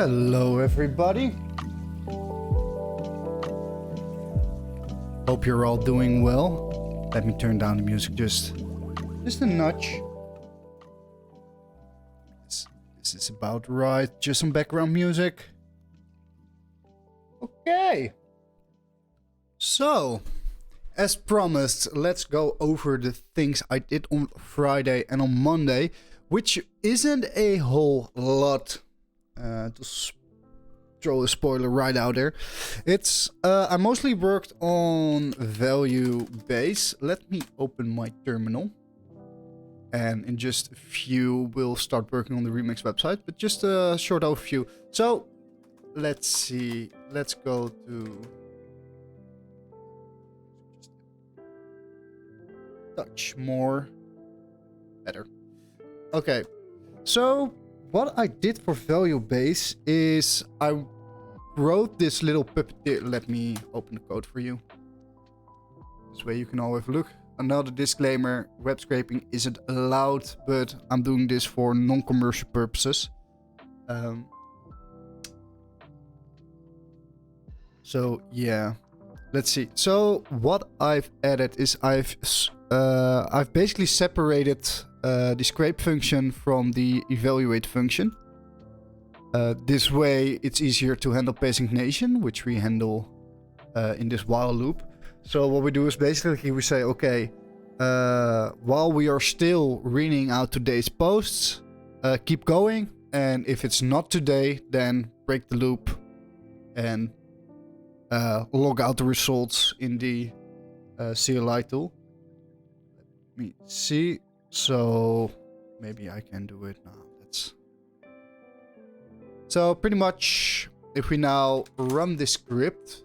Hello everybody. Hope you're all doing well. Let me turn down the music just a notch. This is about right. Just some background music. Okay. So, as promised, let's go over the things I did on Friday and on Monday, which isn't a whole lot. To throw a spoiler right out there. It's I mostly worked on value base. Let me open my terminal. And in just a few, we'll start working on the Remix website. But just a short overview. So, let's see. Let's go to... touch more. Better. Okay. So, what I did for value base is I wrote this little puppeteer. Let me open the code for you. This way you can all have a look. Another disclaimer, web scraping isn't allowed, but I'm doing this for non-commercial purposes. So yeah, let's see. So what I've added is I've basically separated the scrape function from the evaluate function. This way it's easier to handle pagination, which we handle in this while loop. So what we do is basically we say, okay, while we are still reading out today's posts, keep going. And if it's not today, then break the loop and log out the results in the CLI tool. Let me see. So maybe I can do it now. So pretty much if we now run this script,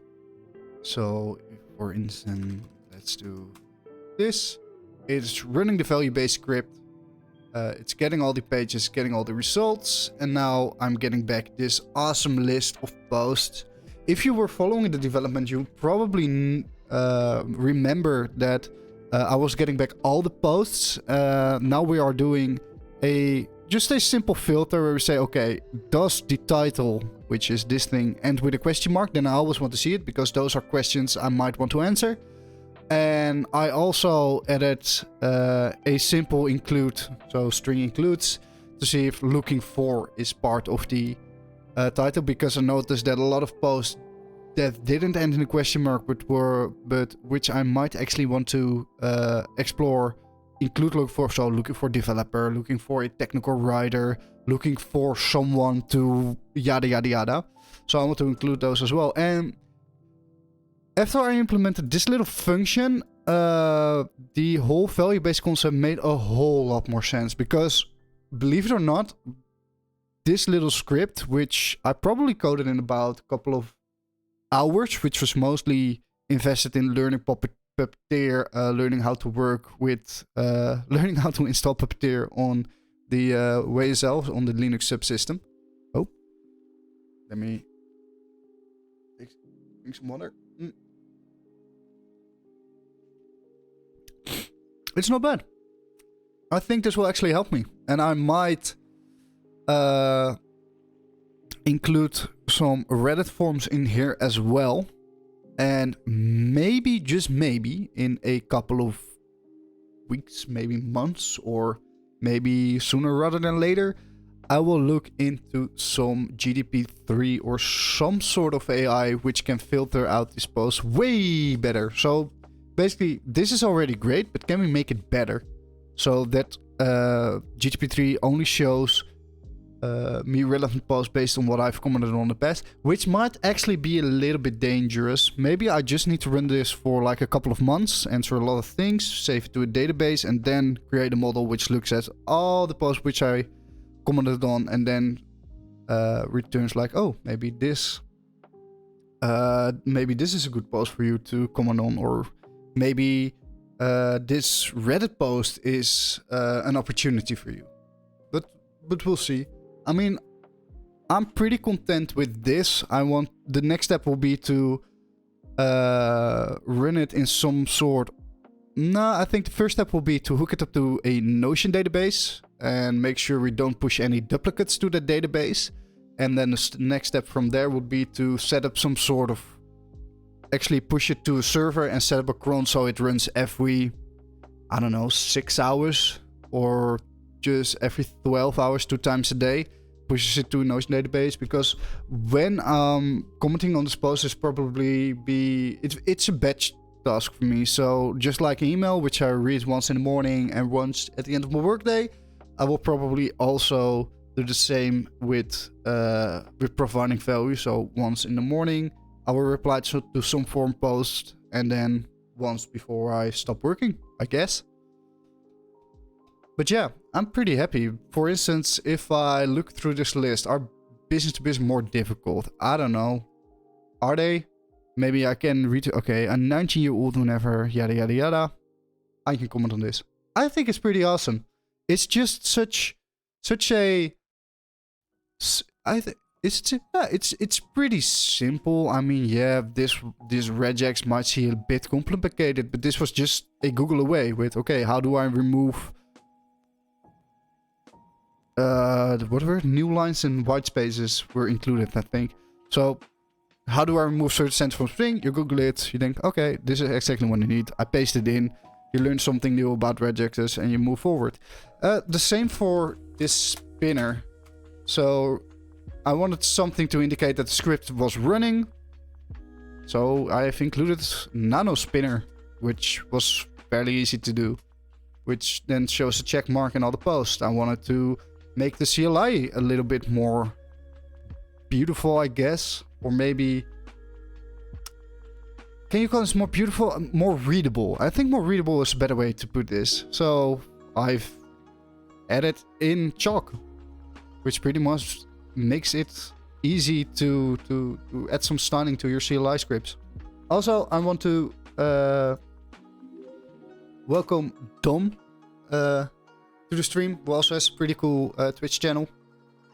so if, for instance, let's do this. It's running the value based script. It's getting all the pages, getting all the results. And now I'm getting back this awesome list of posts. If you were following the development, you probably remember that I was getting back all the posts. Now we are doing just a simple filter where we say, okay, does the title, which is this thing, end with a question mark? Then I always want to see it because those are questions I might want to answer. And I also added a simple include, so string includes, to see if looking for is part of the title, because I noticed that a lot of posts that didn't end in a question mark but which I might actually want to explore include look for, so looking for developer, looking for a technical writer, looking for someone to yada yada yada. So I want to include those as well. And after I implemented this little function, the whole value-based concept made a whole lot more sense, because believe it or not, this little script, which I probably coded in about a couple of hours, which was mostly invested in learning Puppeteer, learning how to work with, learning how to install Puppeteer on the YSL, on the Linux subsystem. Oh, let me drink some water. It's not bad. I think this will actually help me, and I might include some Reddit forms in here as well. And maybe, just maybe, in a couple of weeks, maybe months, or maybe sooner rather than later, I will look into some GDP3 or some sort of AI which can filter out these posts way better. So basically, this is already great, but can we make it better? So that GDP3 only shows me relevant posts based on what I've commented on in the past, which might actually be a little bit dangerous. Maybe I just need to run this for like a couple of months, answer a lot of things, save it to a database, and then create a model which looks at all the posts which I commented on, and then returns like, oh, maybe this is a good post for you to comment on, or maybe this Reddit post is an opportunity for you. But we'll see. I mean, I'm pretty content with this. The next step will be to run it in some sort. I think the first step will be to hook it up to a Notion database and make sure we don't push any duplicates to that database. And then the next step from there would be to set up some sort of... Actually push it to a server and set up a cron so it runs every, I don't know, 6 hours. Or just every 12 hours, 2 times a day. Pushes it to a noise database. Because when commenting on this post is probably be... It's a batch task for me. So just like an email, which I read once in the morning and once at the end of my workday, I will probably also do the same with providing value. So once in the morning, I will reply to some forum post, and then once before I stop working, I guess. But yeah, I'm pretty happy. For instance, if I look through this list, are business to business more difficult? I don't know. Are they? Maybe I can read... Okay, a 19-year-old whenever, yada yada yada. I can comment on this. I think it's pretty awesome. It's just such a... I think it's pretty simple. I mean, yeah, this regex might seem a bit complicated, but this was just a Google away with, okay, how do I remove what were new lines and white spaces were included, I think. So how do I remove certain sentences from string? You Google it, you think, okay, this is exactly what you need. I paste it in, you learn something new about regexes, and you move forward. The same for this spinner. So I wanted something to indicate that the script was running. So I've included nano spinner, which was fairly easy to do, which then shows a check mark in all the posts. I wanted to make the CLI a little bit more beautiful, I guess. Or maybe... Can you call this more beautiful? More readable. I think more readable is a better way to put this. So I've added in chalk, which pretty much makes it easy to add some styling to your CLI scripts. Also, I want to welcome Dom to the stream, who also has a pretty cool Twitch channel.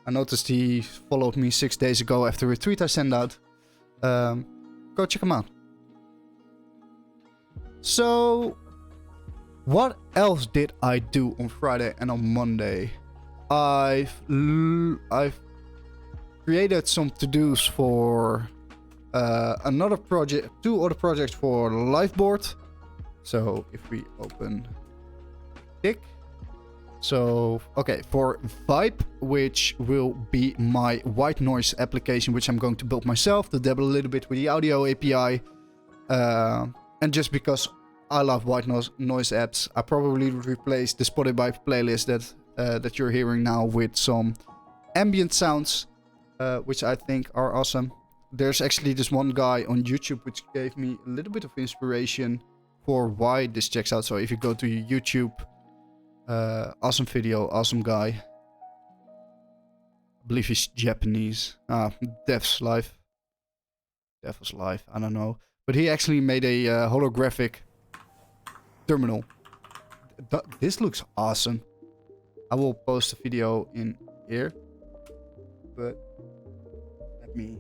I noticed he followed me 6 days ago after a tweet I sent out. Go check him out. So, what else did I do on Friday and on Monday? I've created some to-dos for another project, 2 other projects for Liveboard. So if we open tick. So, okay, for Vibe, which will be my white noise application, which I'm going to build myself to dabble a little bit with the audio API. And just because I love white noise apps, I probably would replace the Spotify playlist that you're hearing now with some ambient sounds, which I think are awesome. There's actually this one guy on YouTube which gave me a little bit of inspiration for why this checks out. So if you go to YouTube, awesome video, awesome guy. I believe he's Japanese. Dev's life. Devil's life, I don't know. But he actually made a holographic terminal. This looks awesome. I will post a video in here. But let me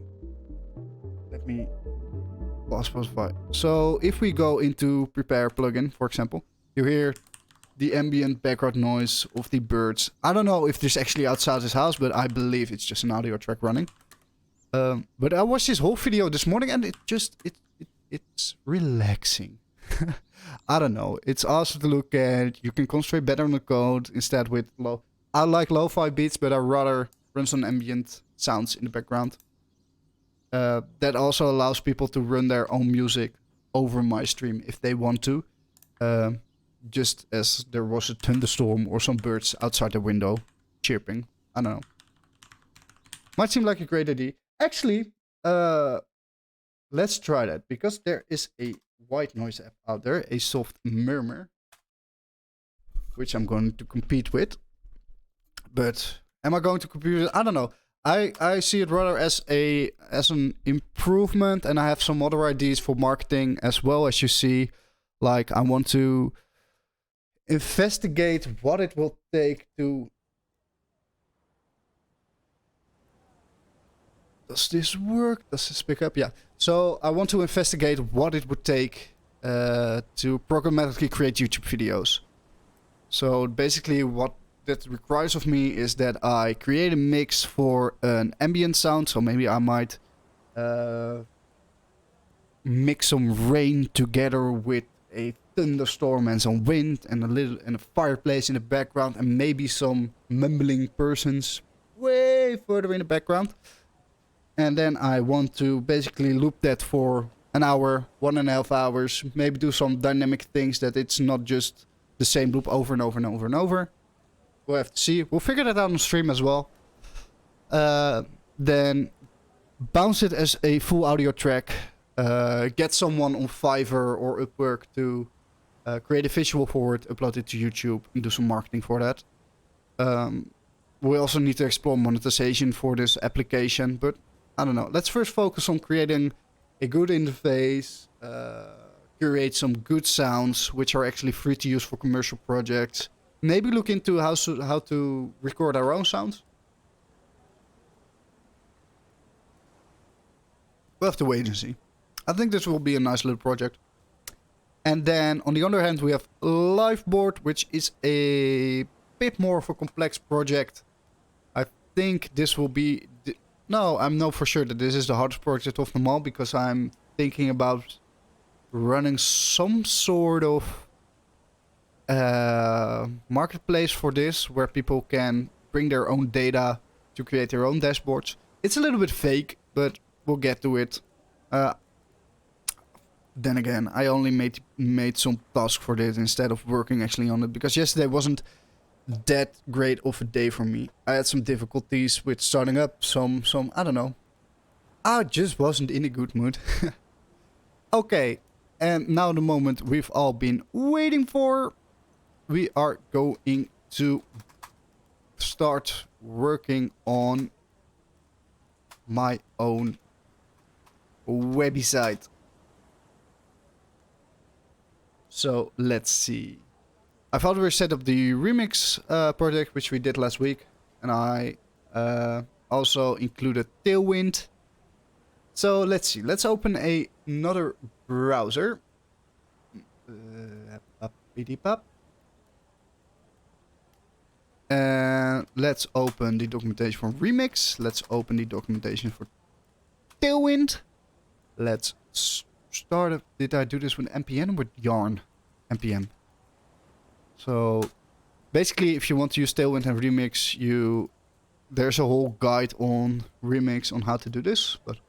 pause Spotify. So if we go into prepare plugin, for example, you hear the ambient background noise of the birds. I don't know if this is actually outside his house, but I believe it's just an audio track running. But I watched this whole video this morning and it's relaxing. I don't know. It's awesome to look at. You can concentrate better on the code instead with low. I like lo-fi beats, but I rather run some ambient sounds in the background. That also allows people to run their own music over my stream if they want to. Just as there was a thunderstorm or some birds outside the window chirping. I don't know. Might seem like a great idea. Actually, let's try that, because there is a white noise app out there, a soft murmur, which I'm going to compete with. But am I going to compete with it? I don't know. I see it rather as an improvement, and I have some other ideas for marketing as well, as you see. Like, I want to investigate what it will take to... Does this work? Does this pick up? Yeah. So I want to investigate what it would take to programmatically create YouTube videos. So basically what that requires of me is that I create a mix for an ambient sound. So maybe I might mix some rain together with a thunderstorm and some wind and a fireplace in the background and maybe some mumbling persons way further in the background. And then I want to basically loop that for an hour, 1.5 hours, maybe do some dynamic things that it's not just the same loop over and over and over and over. We'll have to see. We'll figure that out on stream as well. Then bounce it as a full audio track. Get someone on Fiverr or Upwork to create a visual for it, upload it to YouTube, and do some marketing for that. We also need to explore monetization for this application, but I don't know. Let's first focus on creating a good interface, curate some good sounds, which are actually free to use for commercial projects. Maybe look into how to record our own sounds. We'll have to wait and see. I think this will be a nice little project. And then on the other hand, we have Liveboard, which is a bit more of a complex project. I think this will be... No, I know for sure that this is the hardest project of them all, because I'm thinking about running some sort of marketplace for this, where people can bring their own data to create their own dashboards. It's a little bit fake, but we'll get to it. Then again, I only made some task for this instead of working actually on it, because yesterday wasn't that great of a day for me. I had some difficulties with starting up some I don't know. I just wasn't in a good mood. Okay, and now the moment we've all been waiting for. We are going to start working on my own website. So let's see. I've already set up the remix project, which we did last week, and I also included Tailwind. So let's see. Let's open another browser. And let's open the documentation for Remix. Let's open the documentation for Tailwind. Let's start up. Did I do this with npm or with yarn? npm. So basically, if you want to use Tailwind and Remix, there's a whole guide on Remix on how to do this. But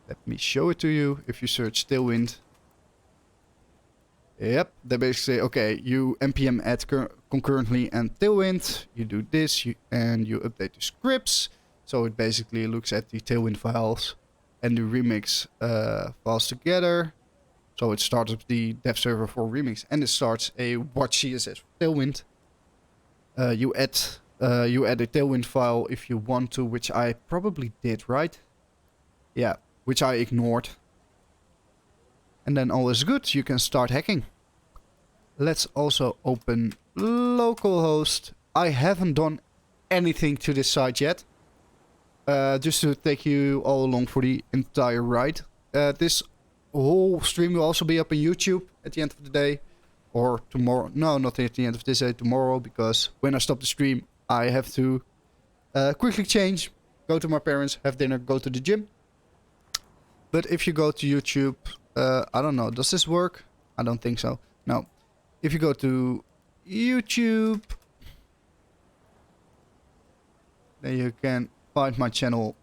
let me show it to you. If you search Tailwind. Yep, they basically say, okay, you npm add concurrently and Tailwind, you do this, and you update the scripts. So it basically looks at the Tailwind files and the Remix files together. So it starts up the dev server for Remix, and it starts a watch CSS for Tailwind. You add a Tailwind file if you want to, which I probably did, right? Yeah, which I ignored. And then all is good, you can start hacking. Let's also open localhost. I haven't done anything to this site yet. Just to take you all along for the entire ride. This whole stream will also be up on YouTube at the end of the day. Or tomorrow. No, not at the end of this day, tomorrow. Because when I stop the stream, I have to quickly change. Go to my parents, have dinner, go to the gym. But if you go to YouTube... I don't know. Does this work? I don't think so. No. If you go to YouTube, then you can find my channel.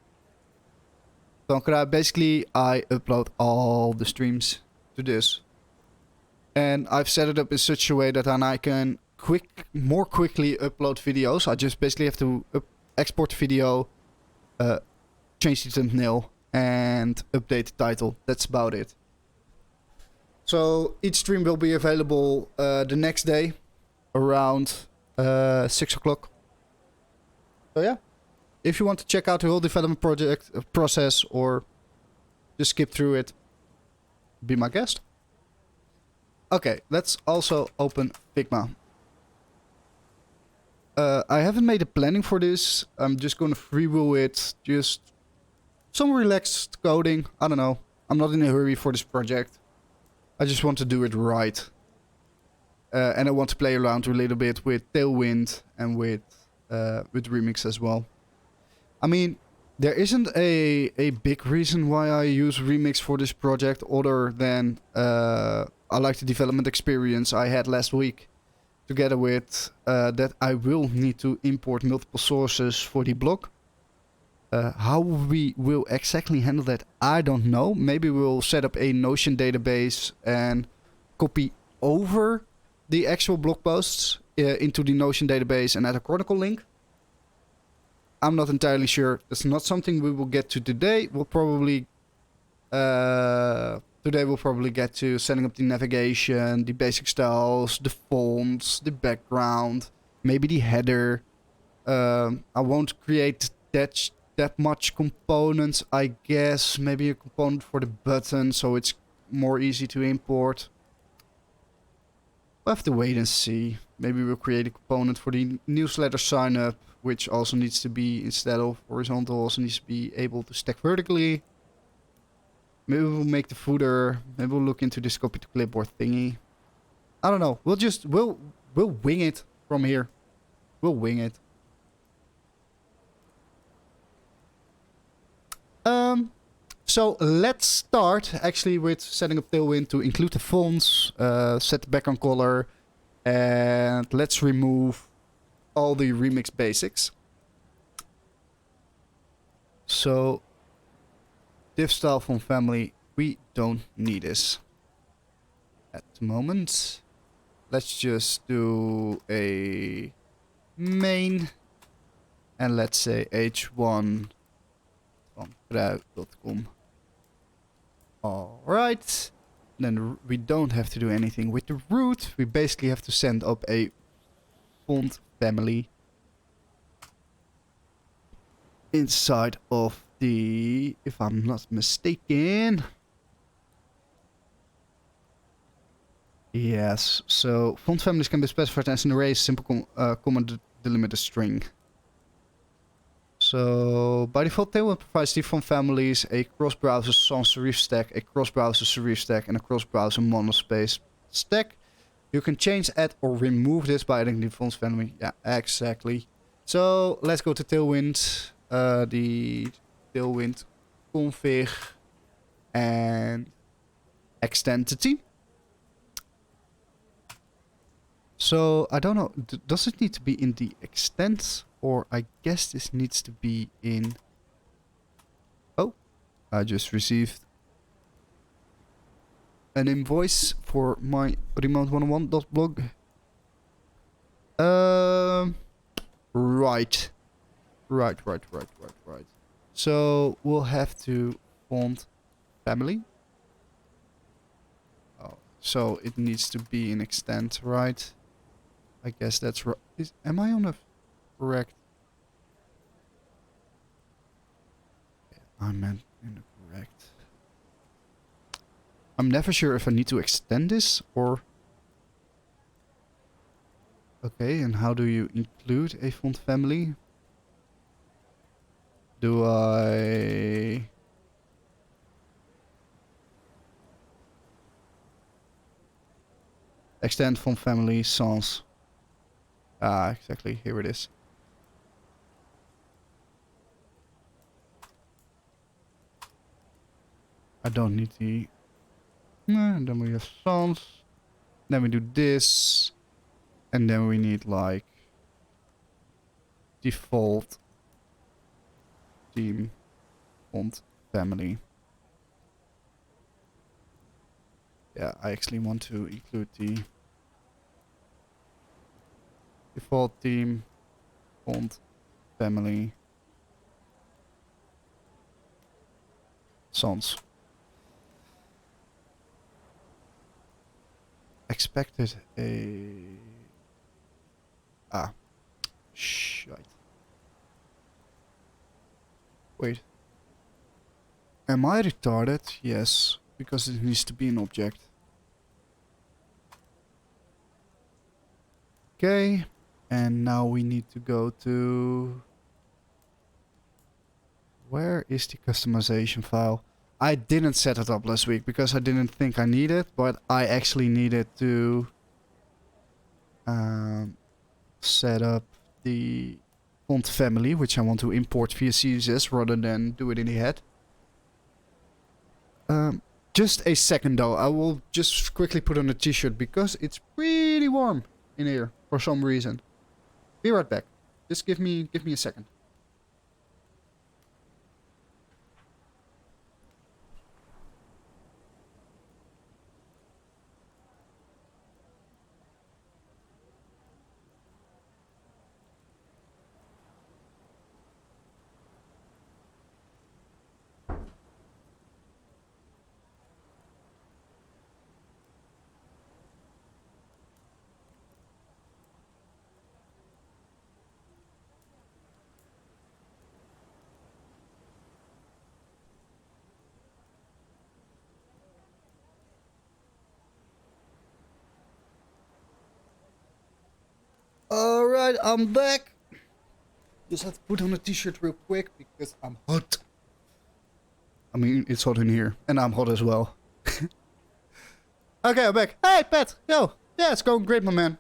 Basically, I upload all the streams to this. And I've set it up in such a way that then I can more quickly upload videos. I just basically have to export the video, change the thumbnail, and update the title. That's about it. So each stream will be available the next day around 6 o'clock. So yeah, if you want to check out the whole development process or just skip through it, be my guest. Okay, let's also open Figma. I haven't made a planning for this. I'm just going to freewheel it. Just some relaxed coding. I don't know. I'm not in a hurry for this project. I just want to do it right. And I want to play around a little bit with Tailwind and with Remix as well. I mean, there isn't a big reason why I use Remix for this project other than I like the development experience I had last week. Together with that I will need to import multiple sources for the blog. How we will exactly handle that, I don't know. Maybe we'll set up a Notion database and copy over the actual blog posts into the Notion database and add a Chronicle link. I'm not entirely sure. That's not something we will get to today. We'll probably get to setting up the navigation, the basic styles, the fonts, the background, maybe the header. I won't create that much components, I guess. Maybe a component for the button so it's more easy to import. We'll have to wait and see. Maybe we'll create a component for the newsletter sign up, which also needs to be, instead of horizontal, also needs to be able to stack vertically. Maybe we'll make the footer. Maybe we'll look into this copy to clipboard thingy. I don't know. We'll wing it from here. We'll wing it. So let's start actually with setting up Tailwind to include the fonts, set the background color, and let's remove all the remix basics. So div style font family, we don't need this at the moment. Let's just do a main and let's say h1 van pruik.com. Alright, then we don't have to do anything with the root. We basically have to send up a font family inside of the, if I'm not mistaken. Yes, so font families can be specified as an array, simple comment delimiter string. So by default, Tailwind provides the font families a cross-browser sans serif stack, a cross-browser serif stack, and a cross-browser monospace stack. You can change, add, or remove this by adding the font family. Yeah, exactly. So let's go to Tailwind, the Tailwind config, and extentity. So I don't know, does it need to be in the extents? Or I guess this needs to be in... Oh, I just received an invoice for my remote101.blog. Right. So we'll have to font family. Oh, so it needs to be in extent, right? I guess that's right. Am I on a correct? I meant incorrect. I'm never sure if I need to extend this or... Okay, and how do you include a font family? Do I... Extend font family sans... Ah, exactly, here it is. I don't need the... And then we have sans. Then we do this. And then we need like... default theme font family. Yeah, I actually want to include the default theme font family sans. Expected a... Ah. Shite. Wait. Am I retarded? Yes. Because it needs to be an object. Okay. And now we need to go to... Where is the customization file? I didn't set it up last week because I didn't think I needed, but I actually needed to set up the font family, which I want to import via CSS rather than do it in the head. Just a second though, I will just quickly put on a t-shirt because it's pretty warm in here for some reason. Be right back. Just give me a second. Alright, I'm back. Just have to put on a t-shirt real quick because I'm hot. I mean, it's hot in here. And I'm hot as well. Okay, I'm back. Hey, Pat. Yo. Yeah, it's going great, my man.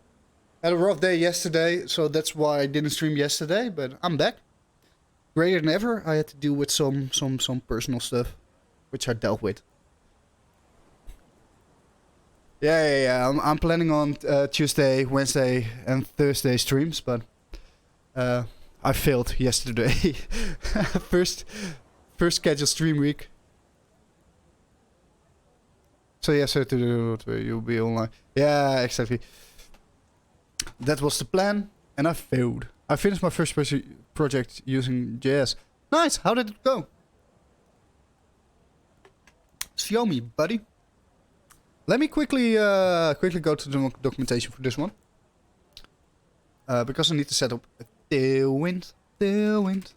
Had a rough day yesterday, so that's why I didn't stream yesterday. But I'm back. Greater than ever. I had to deal with some personal stuff, which I dealt with. Yeah. I'm planning on Tuesday, Wednesday, and Thursday streams, but I failed yesterday. first scheduled stream week. So yes, so you'll be online. Yeah, exactly. That was the plan, and I failed. I finished my first project using JS. Nice. How did it go? Show me, buddy. Let me quickly go to the documentation for this one. Because I need to set up a Tailwind. Tailwind.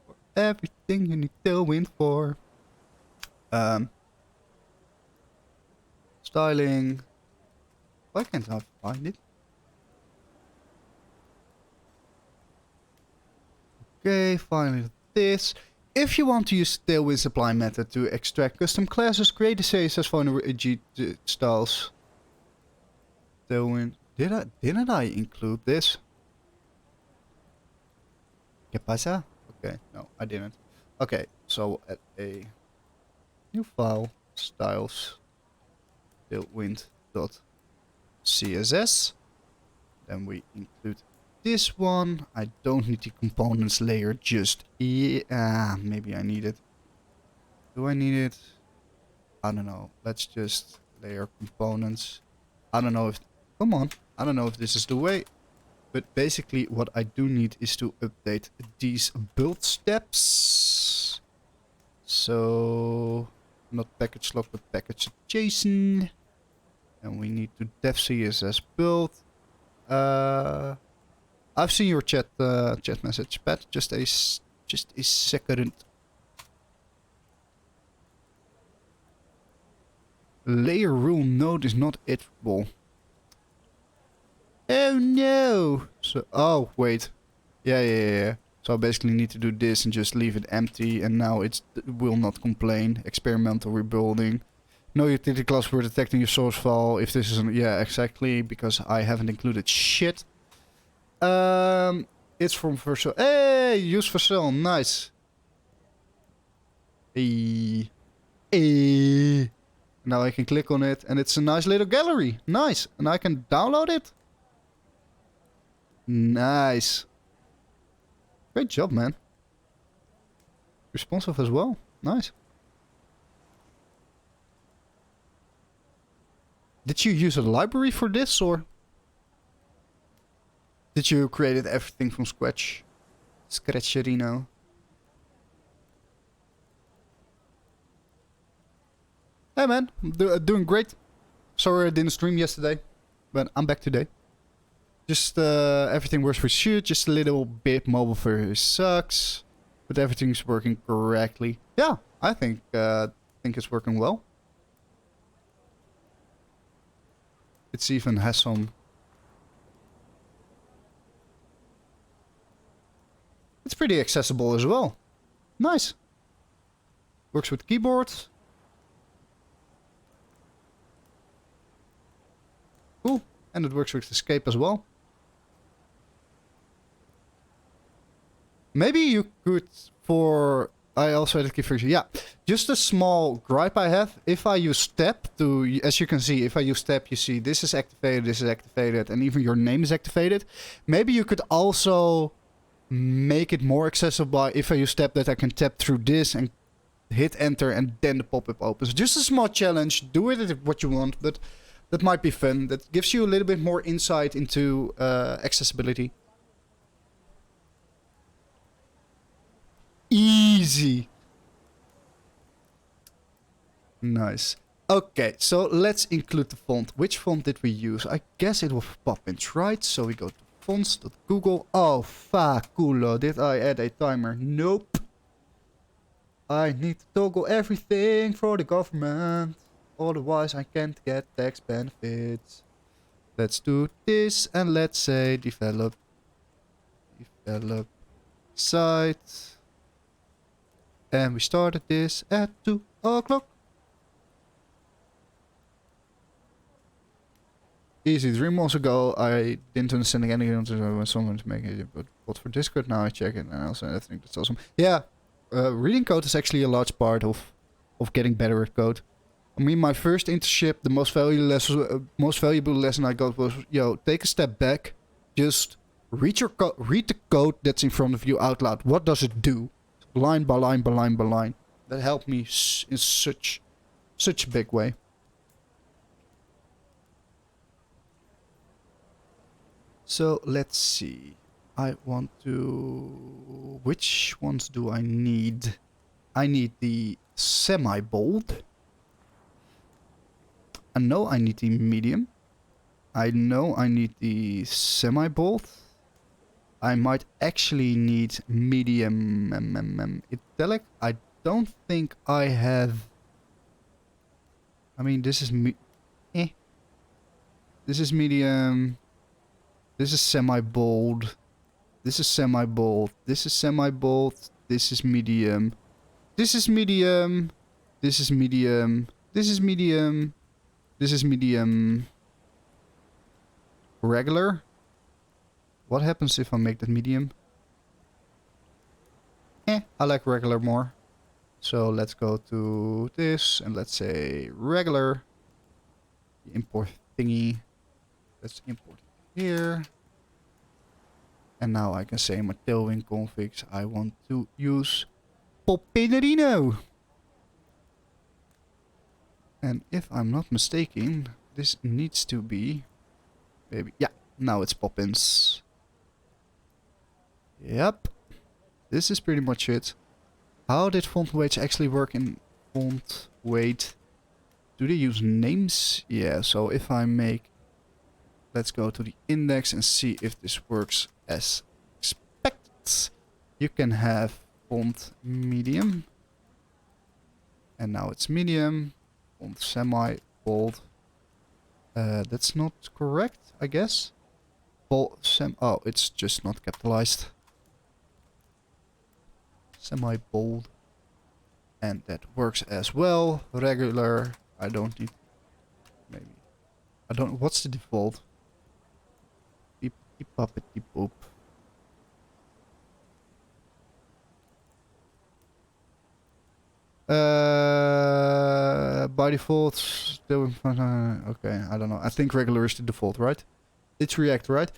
For everything you need Tailwind for. Styling. Why can't I find it? Okay, finally this. If you want to use the Tailwind supply method to extract custom classes, create a CSS file in G styles. Tailwind. Didn't I include this? ¿Qué pasa? Okay, no, I didn't. Okay, so add a new file, styles, tailwind.css. Then we include this one. I don't need the components layer just maybe I need it. Do I need it? I don't know. Let's just layer components. I don't know if... Come on. I don't know if this is the way. But basically what I do need is to update these build steps. So... Not package log, but package JSON. And we need to dev CSS build. I've seen your chat message, Pat. Just a second. Layer rule node is not editable. Oh no! So wait. Yeah. So I basically need to do this and just leave it empty, and now it will not complain. Experimental rebuilding. No utility class for detecting your source file. If this is exactly, because I haven't included shit. It's from Vercel. Hey, use Vercel, nice. Now I can click on it, and it's a nice little gallery. Nice, and I can download it. Nice. Great job, man. Responsive as well. Nice. Did you use a library for this, or did you create everything from scratch? Scratcherino. Hey man, doing great. Sorry I didn't stream yesterday, but I'm back today. Just everything works for shoot, just a little bit mobile for sucks, but everything's working correctly. Yeah, I think it's working well. It even has some... It's pretty accessible as well. Nice. Works with keyboard. Cool. And it works with escape as well. Maybe you could I also added key fixture. Yeah, just a small gripe I have. If I use tab to, as you can see, if I use tab, you see this is activated, and even your name is activated. Maybe you could also make it more accessible if I use tab, that I can tap through this and hit enter and then the pop-up opens. Just a small challenge. Do it what you want, but that might be fun. That gives you a little bit more insight into accessibility. Easy. Nice. Okay, so let's include the font. Which font did we use? I guess it was Poppins, right? So we go to fonts.google. Oh, faculo. Did I add a timer? Nope. I need to toggle everything for the government. Otherwise, I can't get tax benefits. Let's do this and let's say develop site. And we started this at 2 o'clock. Easy. 3 months ago, I didn't understand anything when someone was making it, but for Discord now I check it, and I think that's awesome. Yeah, reading code is actually a large part of getting better at code. I mean, my first internship, the most valuable lesson I got was, yo, take a step back, just read the code that's in front of you out loud. What does it do? Line by line by line by line. That helped me in such a big way. So let's see. I want to... Which ones do I need? I need the semi-bold. I know I need the medium. I know I need the semi-bold. I might actually need medium italic. I don't think I have... I mean, this is... This is medium... This is semi-bold. This is semi-bold. This is semi-bold. This is medium. This is medium. This is medium. This is medium. This is medium. Regular. What happens if I make that medium? I like regular more. So let's go to this and let's say regular. Import thingy. Let's import here. And now I can say my Tailwind configs, I want to use Poppinarino. And if I'm not mistaken, this needs to be... Maybe, yeah, now it's Poppins. Yep. This is pretty much it. How did font weights actually work in font weight? Do they use names? Yeah, so if I make... Let's go to the index and see if this works as expected. You can have font medium. And now it's medium. Font semi, bold. That's not correct, I guess. Oh, it's just not capitalized. Semi bold. And that works as well. Regular. I don't need... Maybe. I don't... What's the default? Puppety poop. By default, still, okay, I don't know. I think regular is the default, right? It's React, right?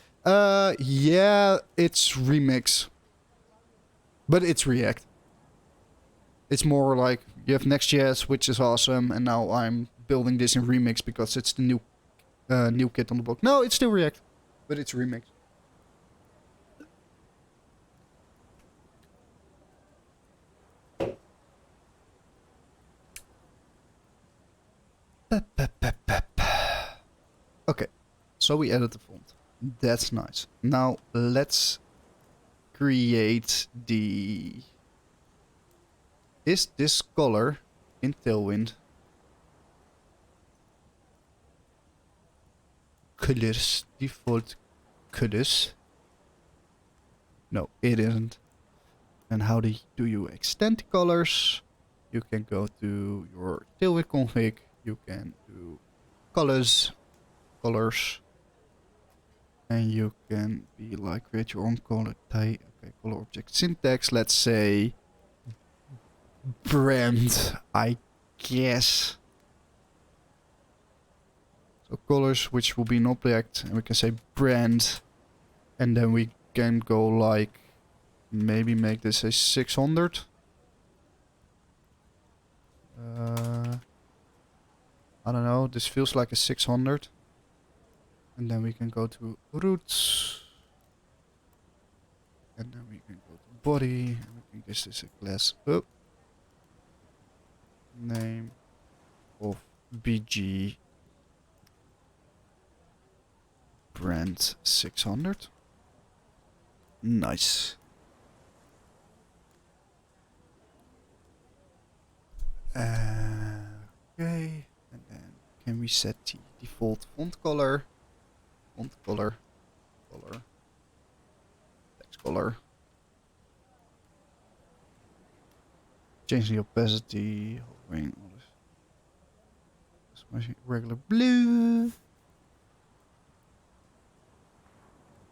Yeah, it's Remix. But it's React. It's more like you have Next.js, which is awesome, and now I'm building this in Remix because it's the new kit on the block. No, it's still React, but it's Remix. Okay, so we added the font. That's nice. Now let's create the... Is this color in Tailwind? Colors, default colors. No, it isn't. And how do you extend colors? You can go to your Tailwind config. You can do colors, and you can be like create your own color type. Okay, color object syntax. Let's say brand, I guess. So colors, which will be an object, and we can say brand, and then we can go like maybe make this a 600. I don't know. This feels like a 600. And then we can go to roots. And then we can go to body. And we can give this a class up. Name of BG brand 600. Nice. Okay. And then can we set the default font color? Font color. Text color. Change the opacity. Hovering. Regular blue.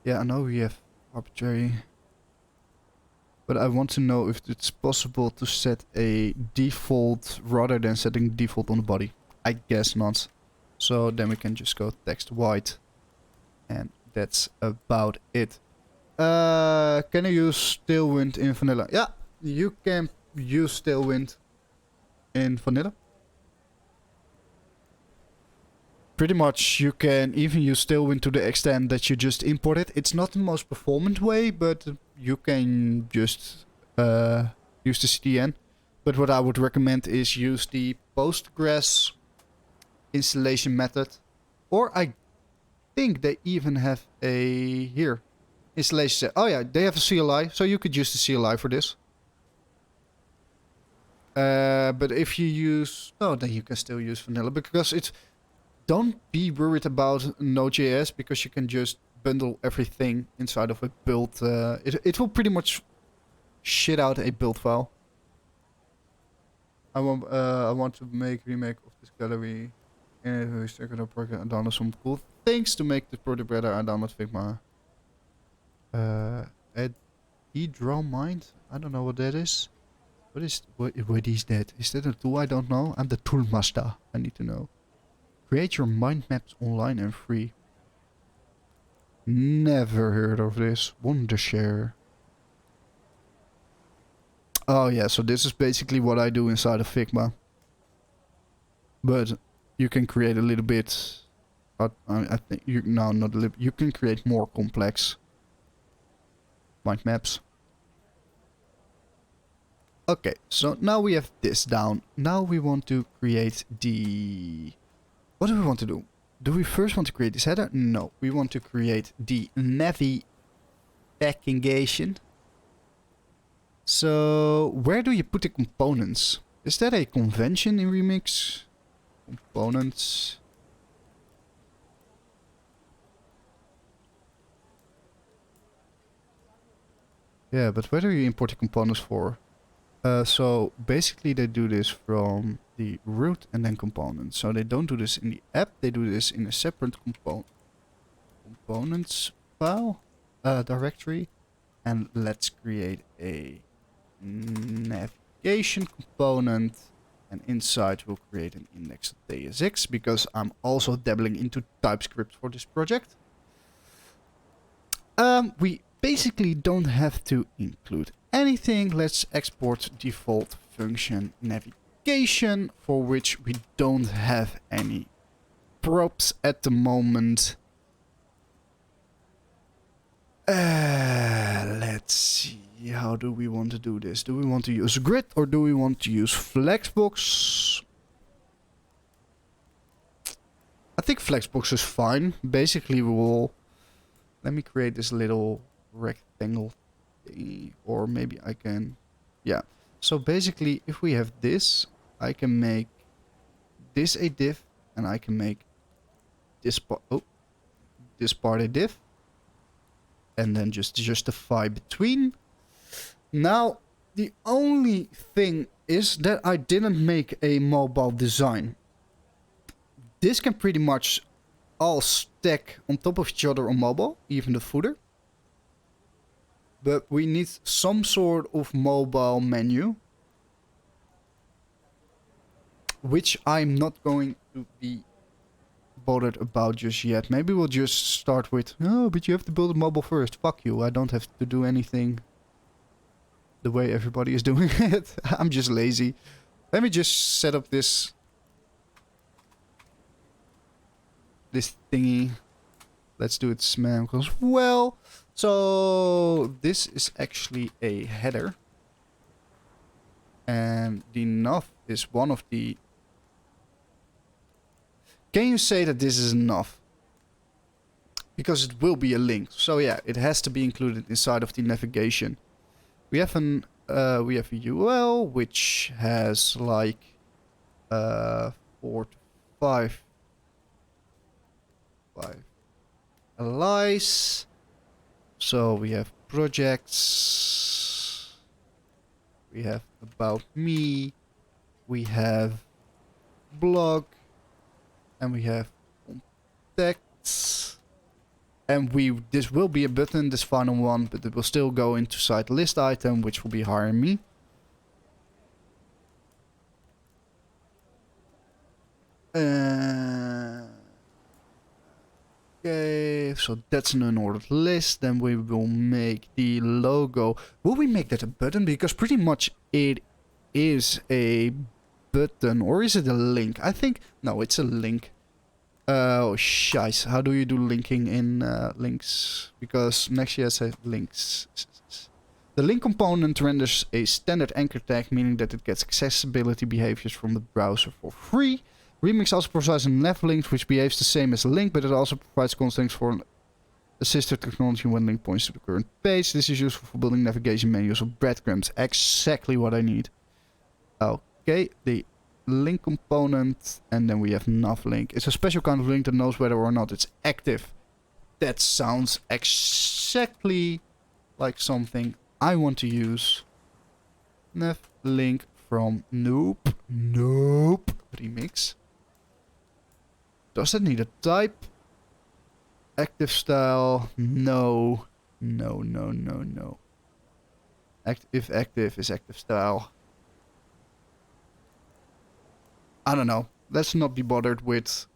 Yeah, I know we have arbitrary. But I want to know if it's possible to set a default rather than setting default on the body. I guess not. So then we can just go text white. And that's about it. Can I use Tailwind in vanilla? Yeah, you can use Tailwind in vanilla. Pretty much you can even use Tailwind to the extent that you just import it. It's not the most performant way, but you can just use the CDN. But what I would recommend is use the Postgres installation method. Or I think they even have a here installation. Oh yeah, they have a CLI, so you could use the CLI for this. But if you use then you can still use vanilla, because it's, don't be worried about Node.js, because you can just bundle everything inside of a build. It will pretty much shit out a build file. I want to remake of this gallery. And we check it up and download some cool things to make the project better. I download Figma. Add draw mind. I don't know what that is. What is that? Is that a tool? I don't know. I'm the tool master. I need to know. Create your mind maps online and free. Never heard of this. Wondershare. Oh yeah, so this is basically what I do inside of Figma. But you can create a little bit. I think you not a little. You can create more complex mind maps. Okay, so now we have this down. Now we want to create the... What do we want to do? Do we first want to create this header? No, we want to create the navigation. So where do you put the components? Is that a convention in Remix? Components. Yeah, but where do you import the components for? So basically they do this from the root and then components. So they don't do this in the app, they do this in a separate components file, directory. And let's create a navigation component. And inside we'll create an index.tsx, because I'm also dabbling into TypeScript for this project. We basically don't have to include anything. Let's export default function navigation, for which we don't have any props at the moment. Let's see. How do we want to do this? Do we want to use grid or do we want to use Flexbox? I think Flexbox is fine. Basically, we will... Let me create this little rectangle thingy, or maybe I can... Yeah. So basically, if we have this, I can make this a div, and I can make this part... Oh, this part a div, and then just justify between. Now, the only thing is that I didn't make a mobile design. This can pretty much all stack on top of each other on mobile, even the footer. But we need some sort of mobile menu, which I'm not going to be bothered about just yet. Maybe we'll just start with, no, but you have to build a mobile first. Fuck you, I don't have to do anything the way everybody is doing it. I'm just lazy. Let me just set up this thingy. Let's do it smam as well. So this is actually a header. And the enough is one of the... Can you say that this is enough? Because it will be a link. So yeah, it has to be included inside of the navigation. We have a UL which has like 4 to 5 allies. So we have projects. We have about me. We have blog. And we have contacts. And this will be a button, this final one, but it will still go into site list item, which will be hire me. Okay, so that's an unordered list. Then we will make the logo. Will we make that a button? Because pretty much it is a button. Or is it a link? I think... No, it's a link. Oh, shice. How do you do linking in links? Because Next.js has links. The link component renders a standard anchor tag, meaning that it gets accessibility behaviors from the browser for free. Remix also provides a nav link, which behaves the same as a link, but it also provides constraints for a sister technology when link points to the current page. This is useful for building navigation menus or breadcrumbs. Exactly what I need. Okay, the link component, and then we have nav link. It's a special kind of link that knows whether or not it's active. That sounds exactly like something I want to use. Nav link from Nope Remix. Does it need a type? Active style? No. If active is active style. I don't know. Let's not be bothered with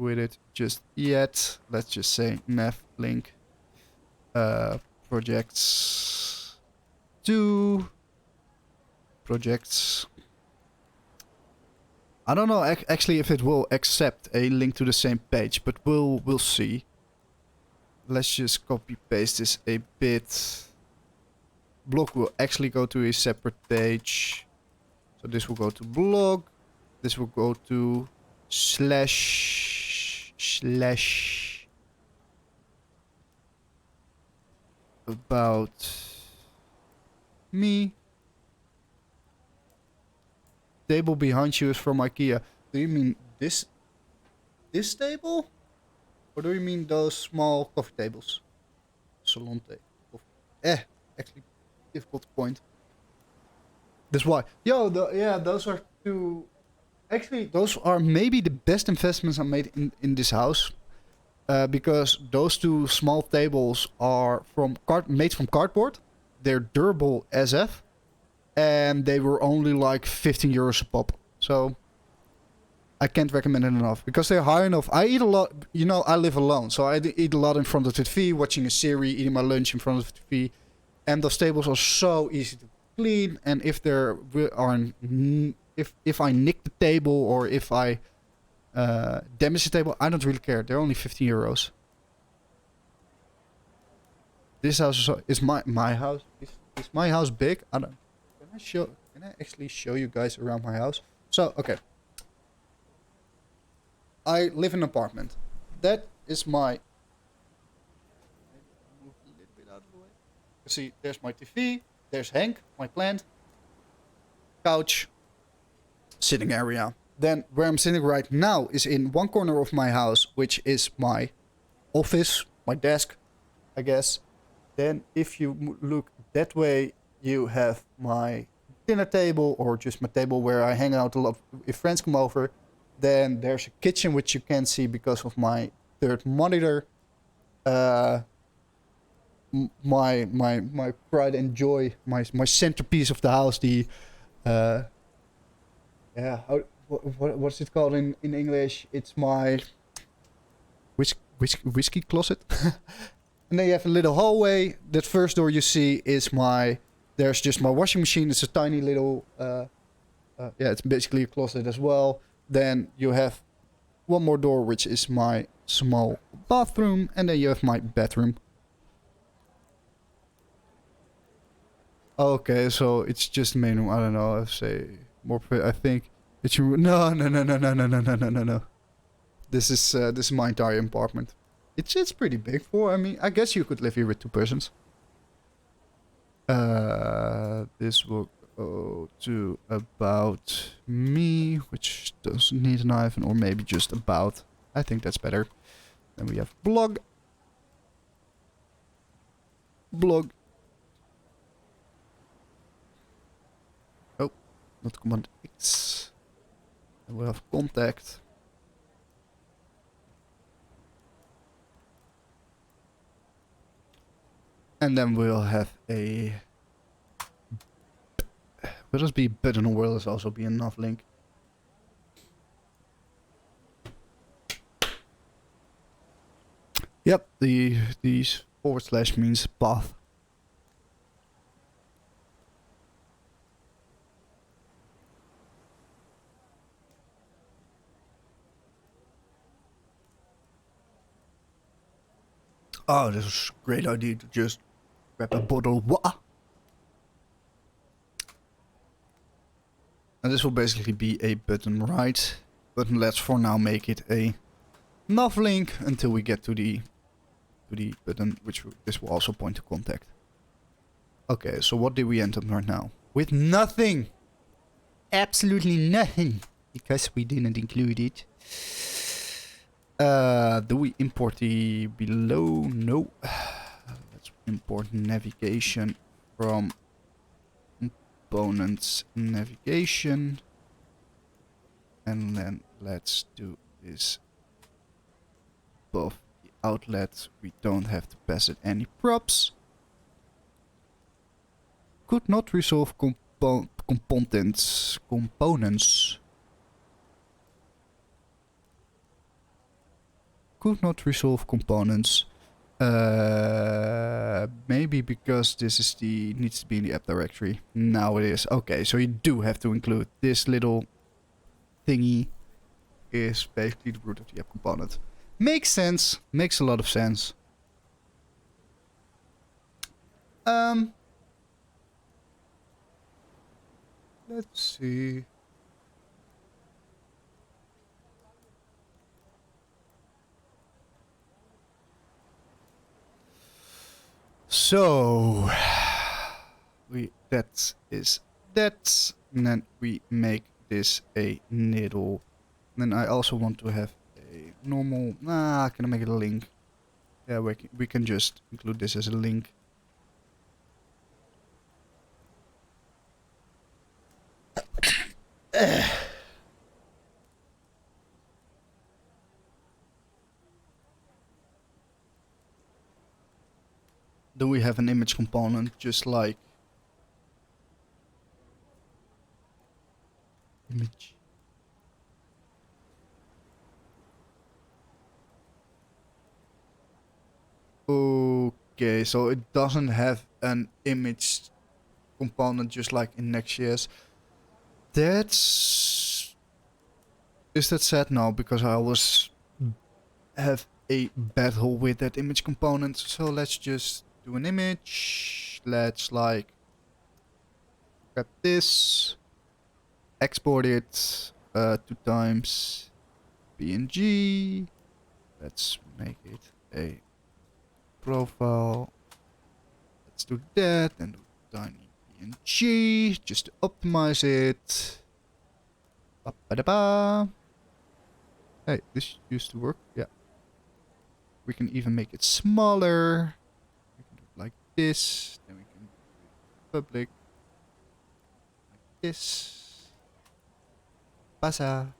it just yet. Let's just say nav link projects to projects. I don't know actually if it will accept a link to the same page, but we'll see. Let's just copy paste this a bit. Blog will actually go to a separate page. So this will go to blog. This will go to slash about me. Table behind you is from IKEA. Do you mean this table? Or do you mean those small coffee tables? Salon table. Actually difficult to point. That's why. Yo, yeah, those are two... Actually, those are maybe the best investments I made in this house. Because those two small tables are made from cardboard. They're durable as F. And they were only like 15 euros a pop. So I can't recommend it enough. Because they're high enough. I eat a lot. You know, I live alone. So I eat a lot in front of the TV. Watching a series. Eating my lunch in front of the TV. And those tables are so easy to clean. And if if I nick the table or if I damage the table, I don't really care. They're only 15 euros. This house is my house. Is my house big? I don't... Can I actually show you guys around my house? So, okay. I live in an apartment. That is my... Move a little bit out of the way. You see, there's my TV. There's Hank, my plant. Couch. Sitting area. Then, where I'm sitting right now is in one corner of my house, which is my office, my desk, I guess. Then, if you look that way, you have my dinner table or just my table where I hang out a lot if friends come over. Then there's a kitchen which you can't see because of my third monitor. my pride and joy, my centerpiece of the house. The yeah, what's it called in English? It's my whiskey closet. And then you have a little hallway. That first door you see is my. There's just my washing machine. It's a tiny little. Yeah, it's basically a closet as well. Then you have one more door, which is my small bathroom, and then you have my bedroom. Okay, so it's just the main room. I don't know. I say more. I think it's your. No. This is my entire apartment. It's pretty big for. I mean, I guess you could live here with 2 persons. This will go to about me, which doesn't need an hyphen, or maybe just about. I think that's better. Then we have blog. Oh, not command X. Then we'll have contact. And then we'll have a. Will this be a button, or will this also be a nav link? Yep, these / means path. Oh, this is a great idea to just grab a bottle of water. And this will basically be a button right. But let's for now make it a nav link until we get to the button, which this will also point to contact. Okay, so what did we end up right now? With nothing! Absolutely nothing! Because we didn't include it. Do we import the below? No. Let's import navigation from components navigation. And then let's do this above the outlet. We don't have to pass it any props. Could not resolve components. Could not resolve components. Maybe because this is needs to be in the app directory. Now it is. Okay, so you do have to include this little thingy is basically the root of the app component. Makes sense. Makes a lot of sense. Let's see. So that is that, and then we make this a needle. Then I also want to have a normal. Can I make it a link? Yeah, we can just include this as a link. Do we have an image component just like image? Okay, so it doesn't have an image component just like in Next.js. Is that sad? No, because I always have a battle with that image component. So let's just do an image. Let's like grab this, export it 2 times PNG. Let's make it a profile. Let's do that and do tiny PNG just to optimize it. Ba-ba-da-ba. Hey, this used to work. Yeah. We can even make it smaller. We can do it like this. Then we can do it public. Like this. Pasa.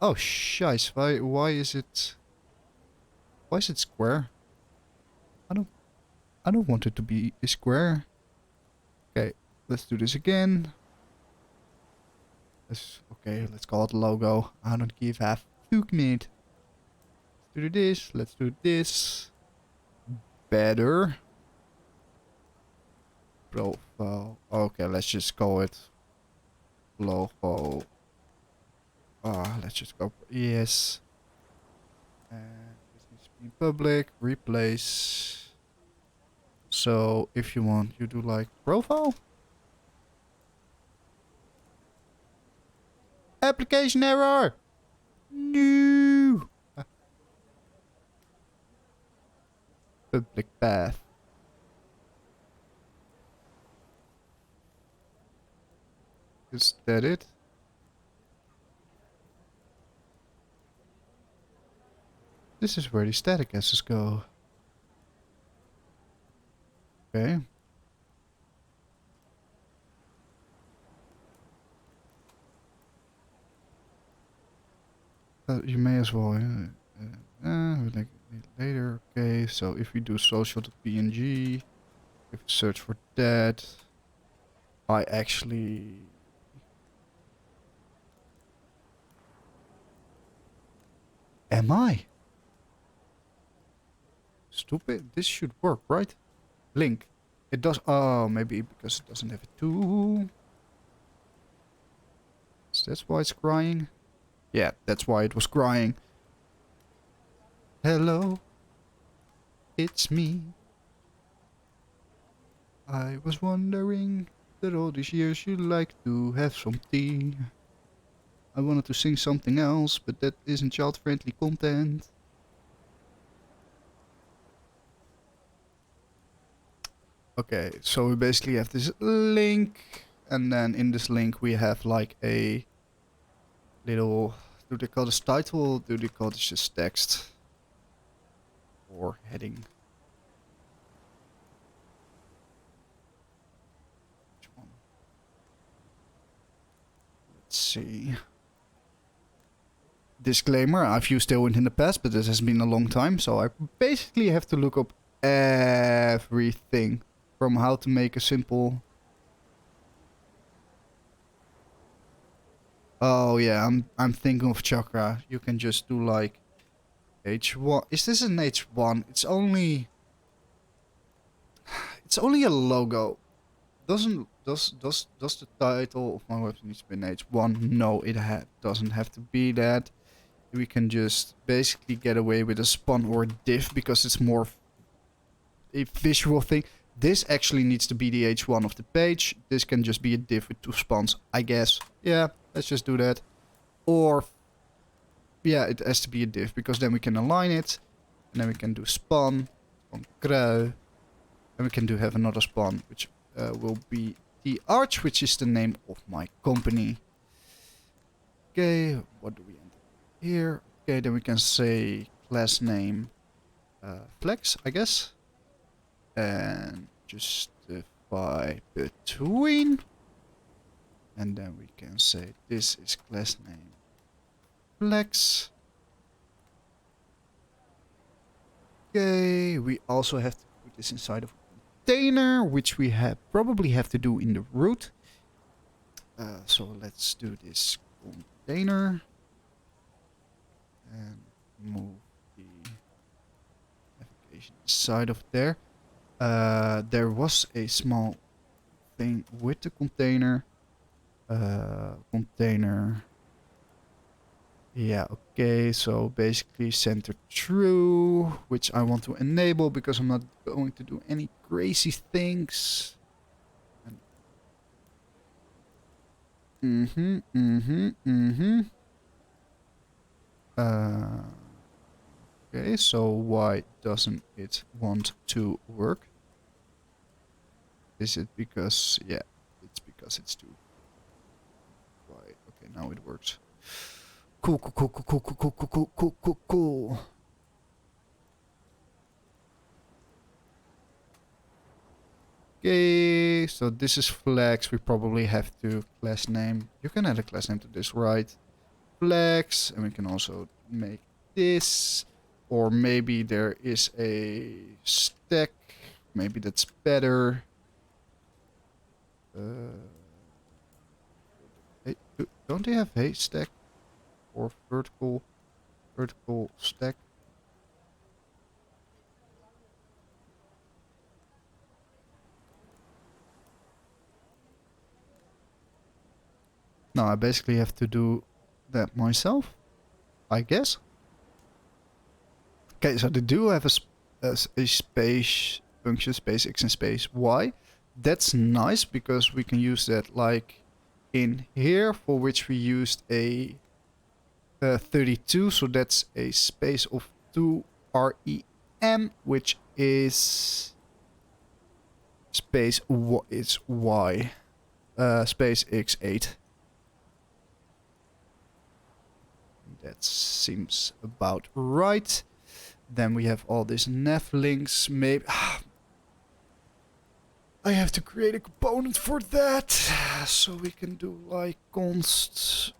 Oh, shice. Why is it square? I don't I don't want it to be a square. Okay, let's do this again. Okay, let's call it logo. I don't give a fuck, mate. Let's do this. Let's do this. Better. Profile. Okay, let's just call it logo. Let's just go. Yes. And this needs to be public. Replace. So if you want, you do like profile. Application error. No. Public path. Is that it? This is where the static assets go. Okay. You may as well. Like later. Okay. So if we do social.png, if we search for that, I actually. Am I? Stupid. This should work, right? Link. It does. Oh, maybe because it doesn't have a tool. So that's why it's crying. Yeah, that's why it was crying. Hello. It's me. I was wondering that all these years you'd like to have some tea. I wanted to sing something else, but that isn't child-friendly content. Okay, so we basically have this link, and then in this link we have like a little, do they call this title, do they call this just text? Or heading? Which one? Let's see. Disclaimer, I've used Tailwind in the past, but this has been a long time, so I basically have to look up everything. From how to make a simple... Oh yeah, I'm thinking of Chakra. You can just do like H1. Is this an H1? It's only a logo. Does the title of my website needs to be an H1? No, it doesn't have to be that. We can just basically get away with a spawn or a div because it's more a visual thing. This actually needs to be the H1 of the page. This can just be a div with 2 spawns, I guess. Yeah, let's just do that. Or, yeah, it has to be a div because then we can align it. And then we can do spawn krui. And we can have another spawn, which will be the arch, which is the name of my company. Okay, what do we enter here? Okay, then we can say class name flex, I guess. And justify between. And then we can say this is class name flex. Okay, we also have to put this inside of a container, which we probably have to do in the root. So let's do this container. And move the navigation inside of there. There was a small thing with the container. Container. Yeah, okay, so basically center true, which I want to enable because I'm not going to do any crazy things. Okay, so why doesn't it want to work? Is it because, yeah, it's because it's too... Right, okay, now it works. Cool. Okay, so this is flex. We probably have to class name. You can add a class name to this, right? Flex, and we can also make this. Or maybe there is a stack Maybe that's better. Hey, don't they have haystack or vertical stack? No, I basically have to do that myself, I guess. Okay, so they do have a space function, space x and space y. That's nice because we can use that like in here, for which we used a 32. So that's a space of 2 rem, which is space it's y, space x8. That seems about right. Then we have all these nav links. Maybe I have to create a component for that, so we can do like const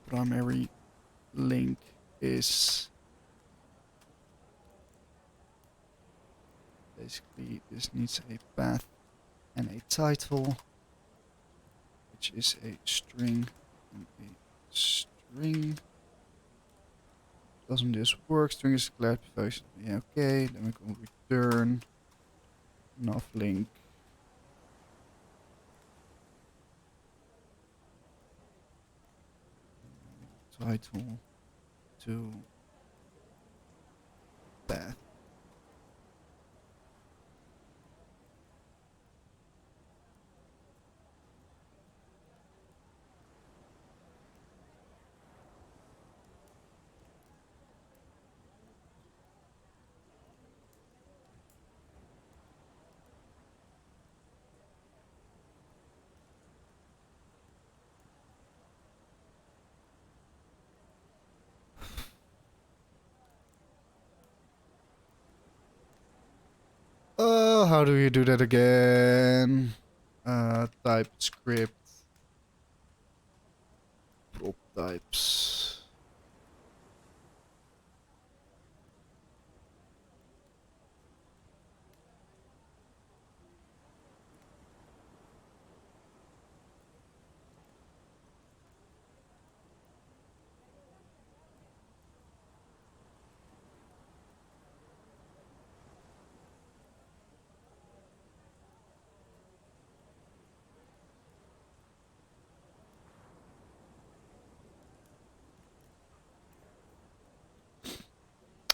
primary link is basically this needs a path and a title, which is a string and a string. Doesn't this work? String is declared function. Yeah, okay. Then we can return nav link. Title to path. Oh, how do you do that again? Type script. Prop types.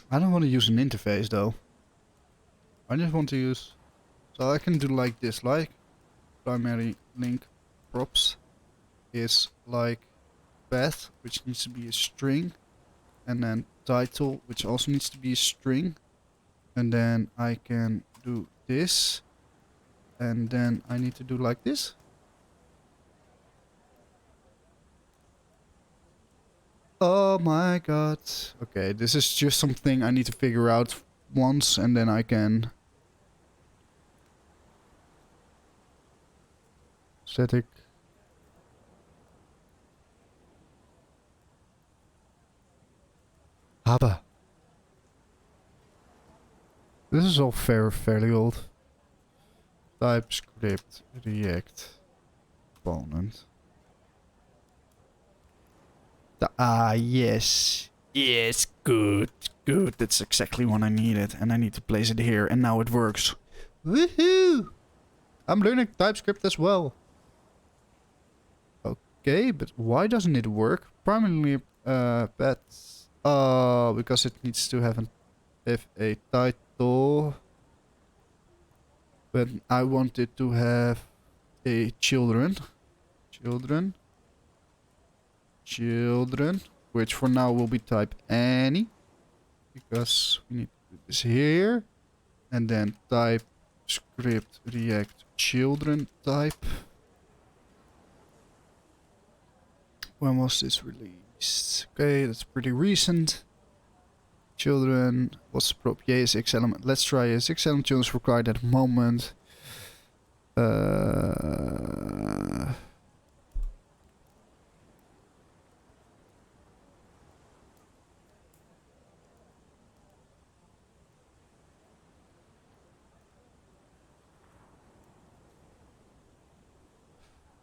I don't want to use an interface though. I just want to use, so I can do like this, like primary link props is like path, which needs to be a string, and then title, which also needs to be a string, and then I can do this, and then I need to do like this. Oh my god. Okay, this is just something I need to figure out once, and then I can static. Haba. This is all fairly old. TypeScript React component. Yes. Yes, good. Good. That's exactly what I needed. And I need to place it here. And now it works. Woohoo! I'm learning TypeScript as well. Okay, but why doesn't it work? Primarily, pets. Because it needs to have a title. But I want it to have a children. Children. Which for now will be type any. Because we need to do this here. And then type script react children type. When was this released? Okay, that's pretty recent. Children, what's the prop? Yeah, is X element. Let's try a 6 element children is required at the moment.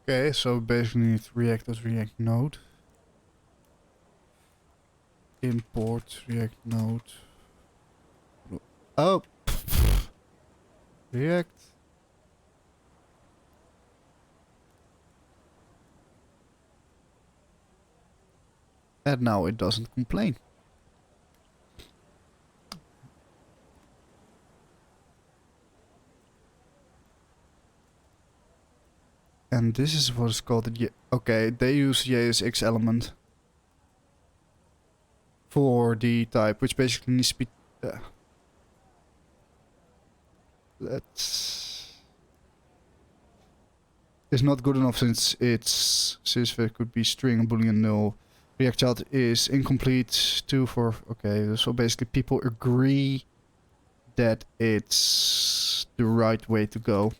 Okay, so basically need React.React node. Import React node. Oh, React. And now it doesn't complain. And this is what is called the... Okay, they use JSX element for the type, which basically needs to be... Let's... It's not good enough since it's... Since there could be string and boolean null. React child is incomplete. 2 for... Okay, so basically people agree that it's the right way to go.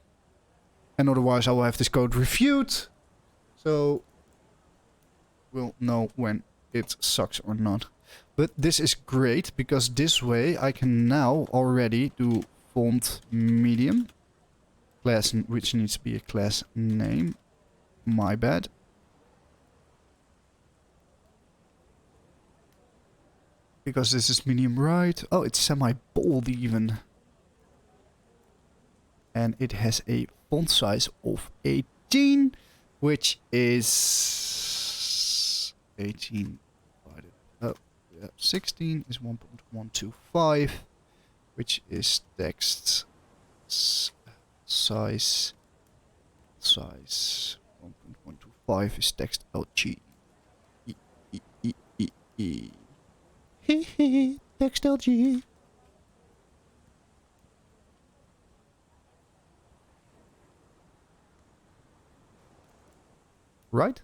And otherwise I will have this code reviewed. So we'll know when it sucks or not. But this is great because this way I can now already do font medium. Class, which needs to be a class name. My bad. Because this is medium right. Oh, it's semi-bold even. And it has a font size of 18, which is 18 divided. Oh, yeah, 16 is 1.125, which is text size 1.125 is text LG. Text LG. Right?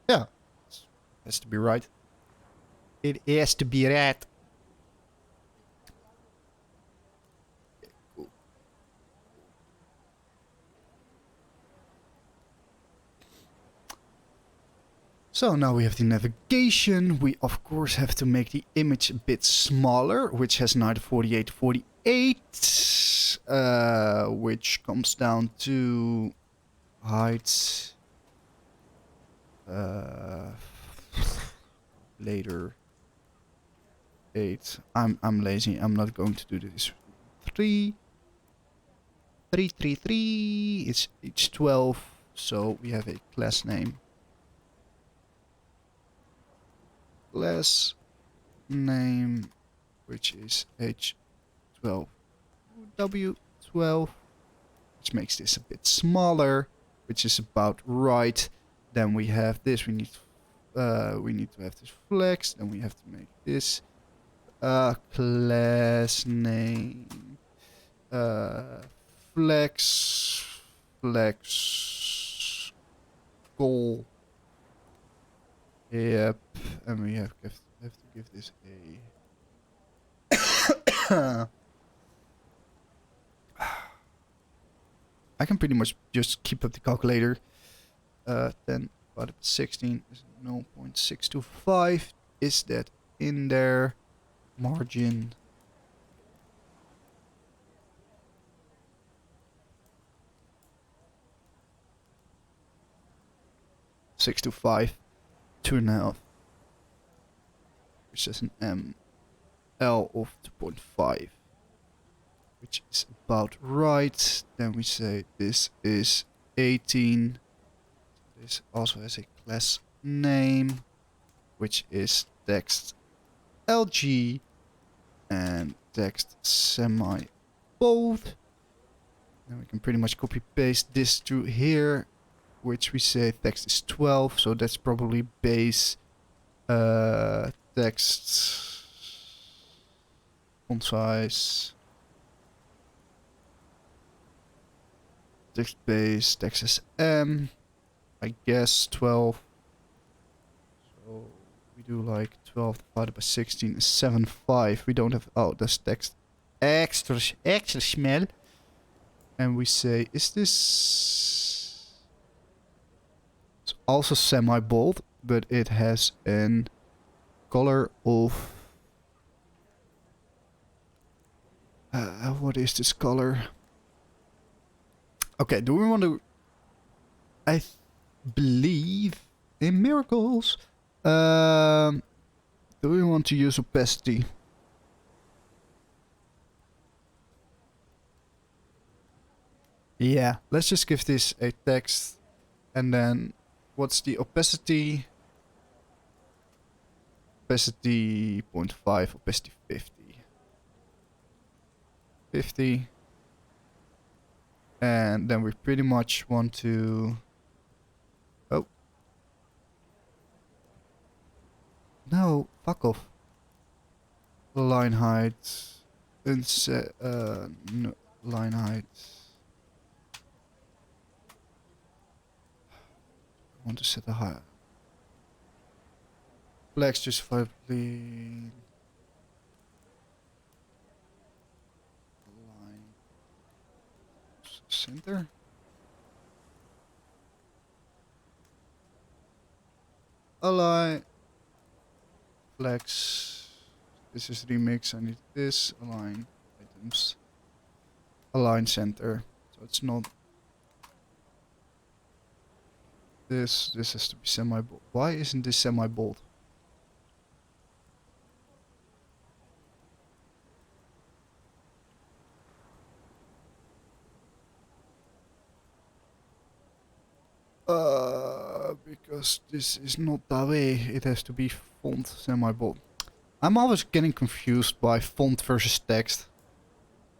Yeah. It has to be right. It has to be right. So now we have the navigation. We of course have to make the image a bit smaller, which has neither 48 to 48, which comes down to height. Later 8. I'm lazy. I'm not going to do this. 3. 3, 3, 3. It's H12. So we have a class name. Class name, which is H12. W12. Which makes this a bit smaller, which is about right. Then we have this. We need to have this flex. Then we have to make this class name flex goal. Yep, and we have to give this a. I can pretty much just keep up the calculator. 10 divided by 16 is 0.625. Is that in there? Margin. Six to 5, 2.5, which is an ML of 2.5, which is about right. Then we say this is 18. This also has a class name, which is text LG and text semi-bold. Then we can pretty much copy paste this to here, which we say text is 12, so that's probably base text font size. Text base, text is M. I guess 12. So we do like 12 divided by 16 is 7.5. We don't have... Oh, that's text extra small. And we say, is this... It's also semi-bold, but it has an color of... what is this color? Okay, do we want to... believe in miracles. Do we want to use opacity? Yeah, let's just give this a text. And then, what's the opacity? Opacity 0.5, opacity 50. 50. And then we pretty much want to... Oh. No, fuck off. Line height. No, line height. I want to set a higher. Flex justifiably. Line. Center. Align. Flex. This is remix. I need this. Align items. Align center. So it's not this. This has to be semi-bold. Why isn't this semi-bold? Because this is not the way. It has to be font semi-bold. I'm always getting confused by font versus text.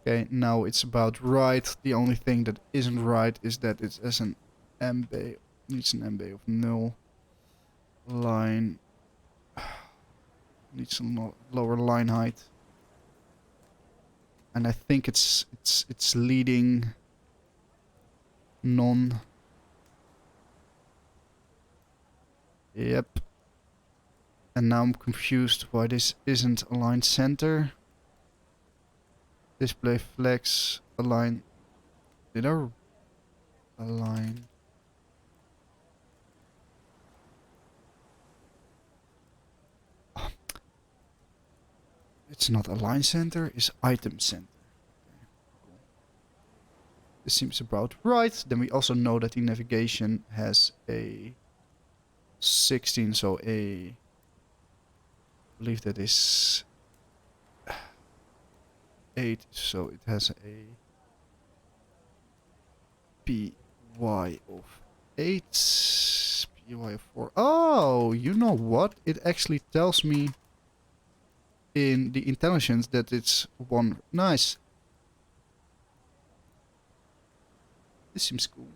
Okay, now it's about right. The only thing that isn't right is that it's as an MB. Needs an MB of 0. Line. Needs some lower line height. And I think it's leading non. Yep. And now I'm confused why this isn't align center. Display flex align. Did I align? Oh. It's not align center, it's item center. Okay, cool. This seems about right. Then we also know that the navigation has a 16, so I believe that is 8, so it has a PY of 8, PY of 4. Oh, you know what? It actually tells me in the intelligence that it's 1. Nice. This seems cool.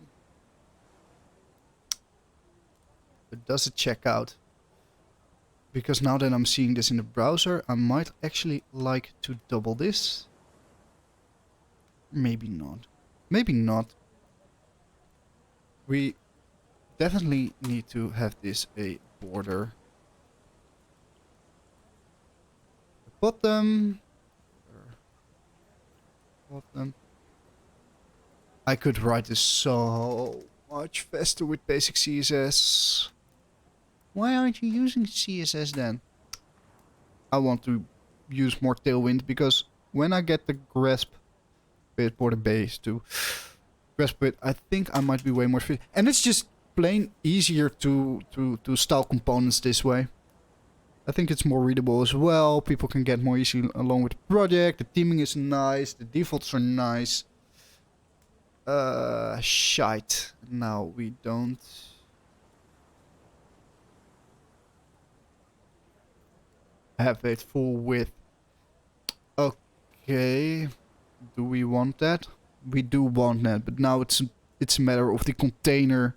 But does it check out? Because now that I'm seeing this in the browser, I might actually like to double this. Maybe not. Maybe not. We definitely need to have this a border. Bottom. Bottom. I could write this so much faster with basic CSS. Why aren't you using CSS then? I want to use more Tailwind because when I get the grasp with border base to grasp it, I think I might be way more fit. And it's just plain easier to style components this way. I think it's more readable as well. People can get more easily along with the project. The theming is nice. The defaults are nice. Shite. Now we don't. Have it full width. Okay. Do we want that? We do want that, but now it's a matter of the container.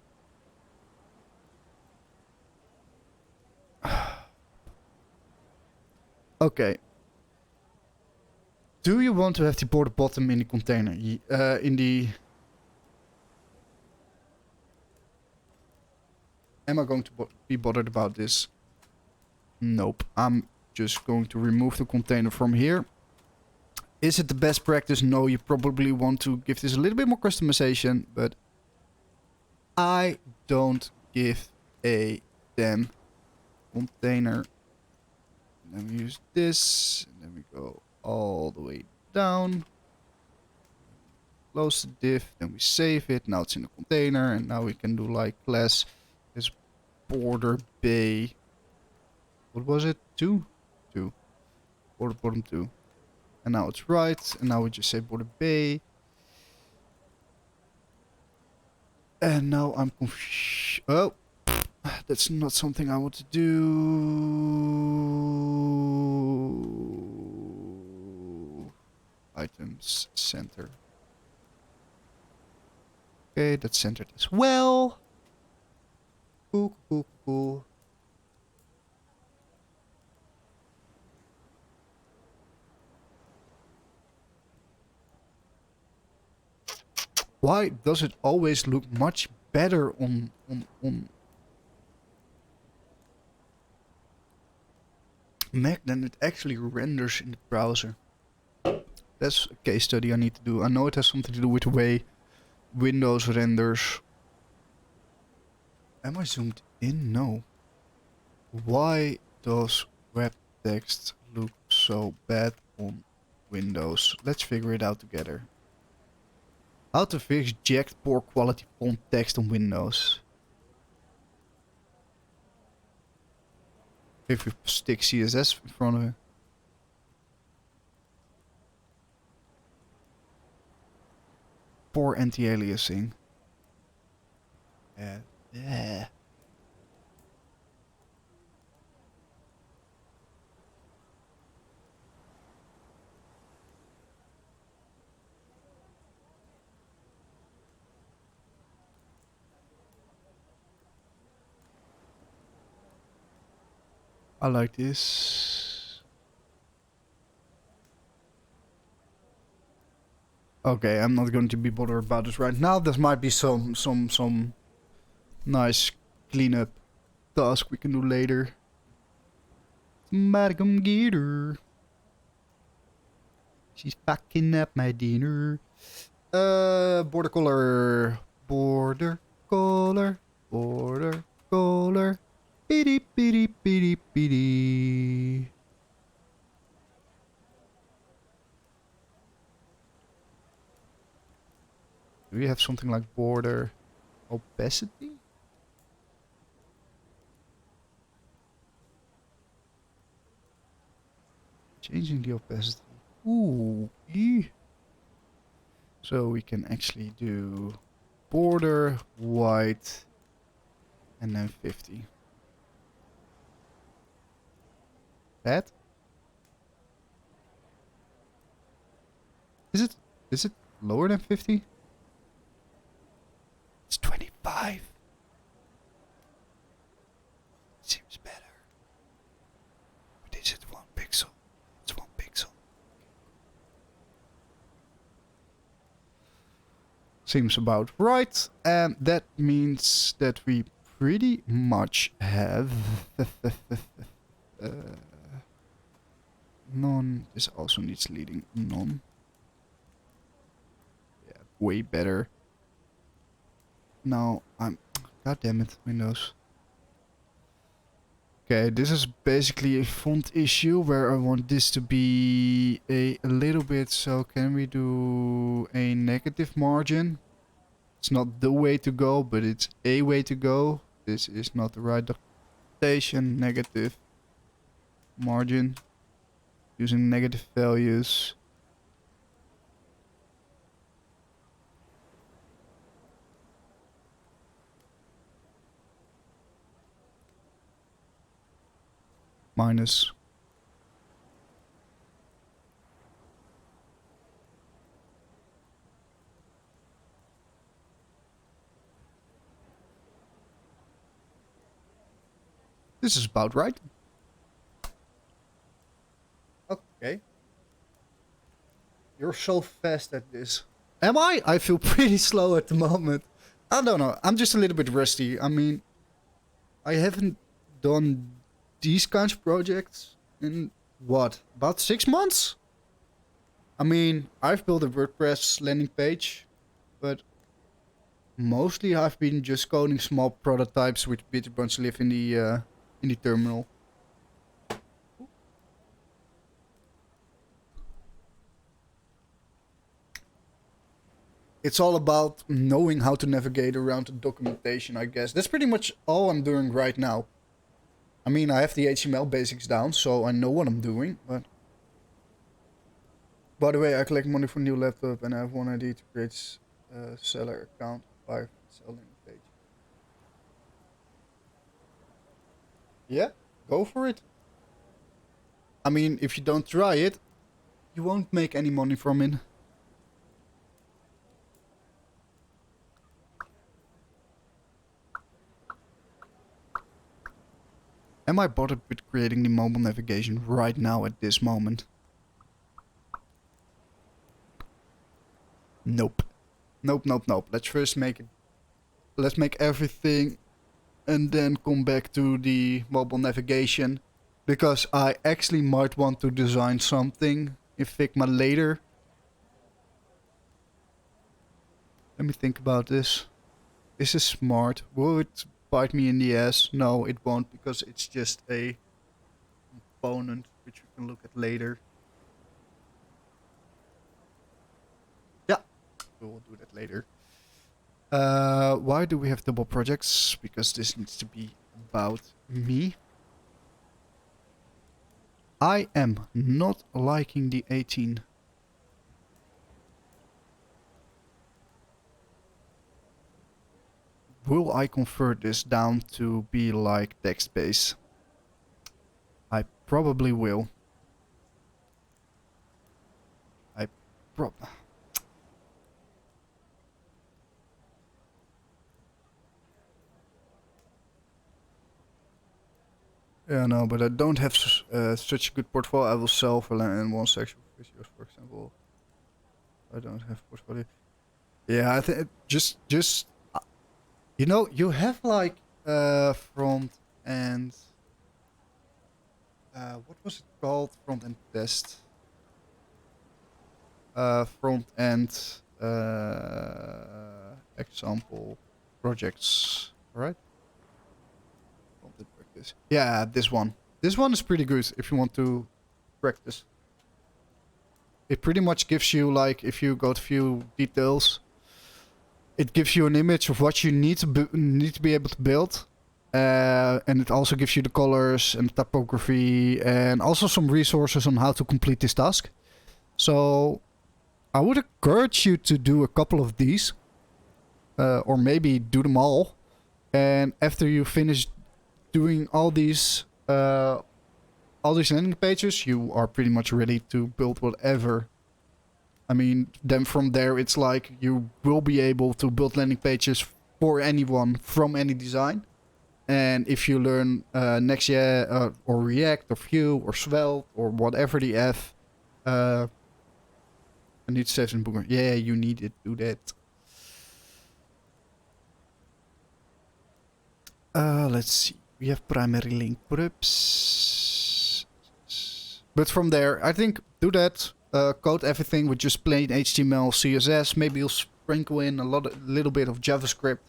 Okay. Do you want to have the border bottom in the container? In the... Am I going to be bothered about this? Nope. I'm just going to remove the container from here. Is it the best practice? No, you probably want to give this a little bit more customization, but I don't give a damn. Container. And then we use this, and then we go all the way down. close the div, then we save it. Now it's in a container, and now we can do like class is border bay. What was it? 2? 2. Border bottom 2. And now it's right, and now we just say border bay. And now I'm confused. Oh, that's not something I want to do. Items center. Okay, that's centered as well. Cool, cool, cool. Why does it always look much better on Mac than it actually renders in the browser? That's a case study I need to do. I know it has something to do with the way Windows renders. Am I zoomed in? No. Why does web text look so bad on Windows? Let's figure it out together. How to fix jacked poor quality font text on Windows. If we stick CSS in front of it. Poor anti-aliasing. Yeah. I like this. Okay, I'm not going to be bothered about this right now. There might be some nice cleanup task we can do later. Madam Gator. She's fucking up my dinner. Border color. Border color. Border color. Bitty bitty bitty bitty. Do we have something like border opacity? Changing the opacity. Ooh. So we can actually do border white and then 50. That? Is it lower than 50? It's 25. Seems better. But is it 1 pixel? It's 1 pixel. Seems about right. And that means that we pretty much have none. This also needs leading none. Yeah, way better. Now God damn it, Windows. Okay, this is basically a font issue where I want this to be a little bit. So can we do a negative margin? It's not the way to go, but it's a way to go. This is not the right documentation. Negative margin. Using negative values. Minus. This is about right. Okay. You're so fast at this. Am I? I feel pretty slow at the moment. I don't know. I'm just a little bit rusty. I mean, I haven't done these kinds of projects in what? About 6 months? I mean, I've built a WordPress landing page, but mostly I've been just coding small prototypes with a bunch live in the terminal. it's all about knowing how to navigate around the documentation, I guess. That's pretty much all I'm doing right now. I mean, I have the HTML basics down, so I know what I'm doing, but... By the way, I collect money for new laptop and I have one idea to create a seller account, buy selling page. Yeah, go for it. I mean, if you don't try it, you won't make any money from it. Am I bothered with creating the mobile navigation right now at this moment? Nope. Nope, nope, nope. Let's first make it. Let's make everything and then come back to the mobile navigation. Because I actually might want to design something in Figma later. Let me think about this. This is smart. Will it bite me in the ass? No, it won't, because it's just a component which we can look at later. Yeah, we will do that later. Why do we have double projects? Because this needs to be about me. I am not liking the 18. Will I convert this down to be like text base? I probably will. Yeah, no, but I don't have such a good portfolio. I will sell for in one section of videos, for example. I don't have portfolio. Yeah, I think just you know, you have like front end. What was it called? Front end test. Front end example projects. All right. Practice. Yeah, this one. This one is pretty good if you want to practice. It pretty much gives you, like, if you go to view details, it gives you an image of what you need to be able to build, and it also gives you the colors and typography and also some resources on how to complete this task. So I would encourage you to do a couple of these, or maybe do them all, and after you finish doing all these landing pages, you are pretty much ready to build whatever. I mean, then from there, it's like you will be able to build landing pages for anyone from any design. And if you learn Next.js or React or Vue or Svelte or whatever the F, I need to save some booger. Yeah, you need it. Do that. Let's see. We have primary link props. But from there, I think do that. Code everything with just plain HTML, CSS. Maybe you'll sprinkle in a little bit of JavaScript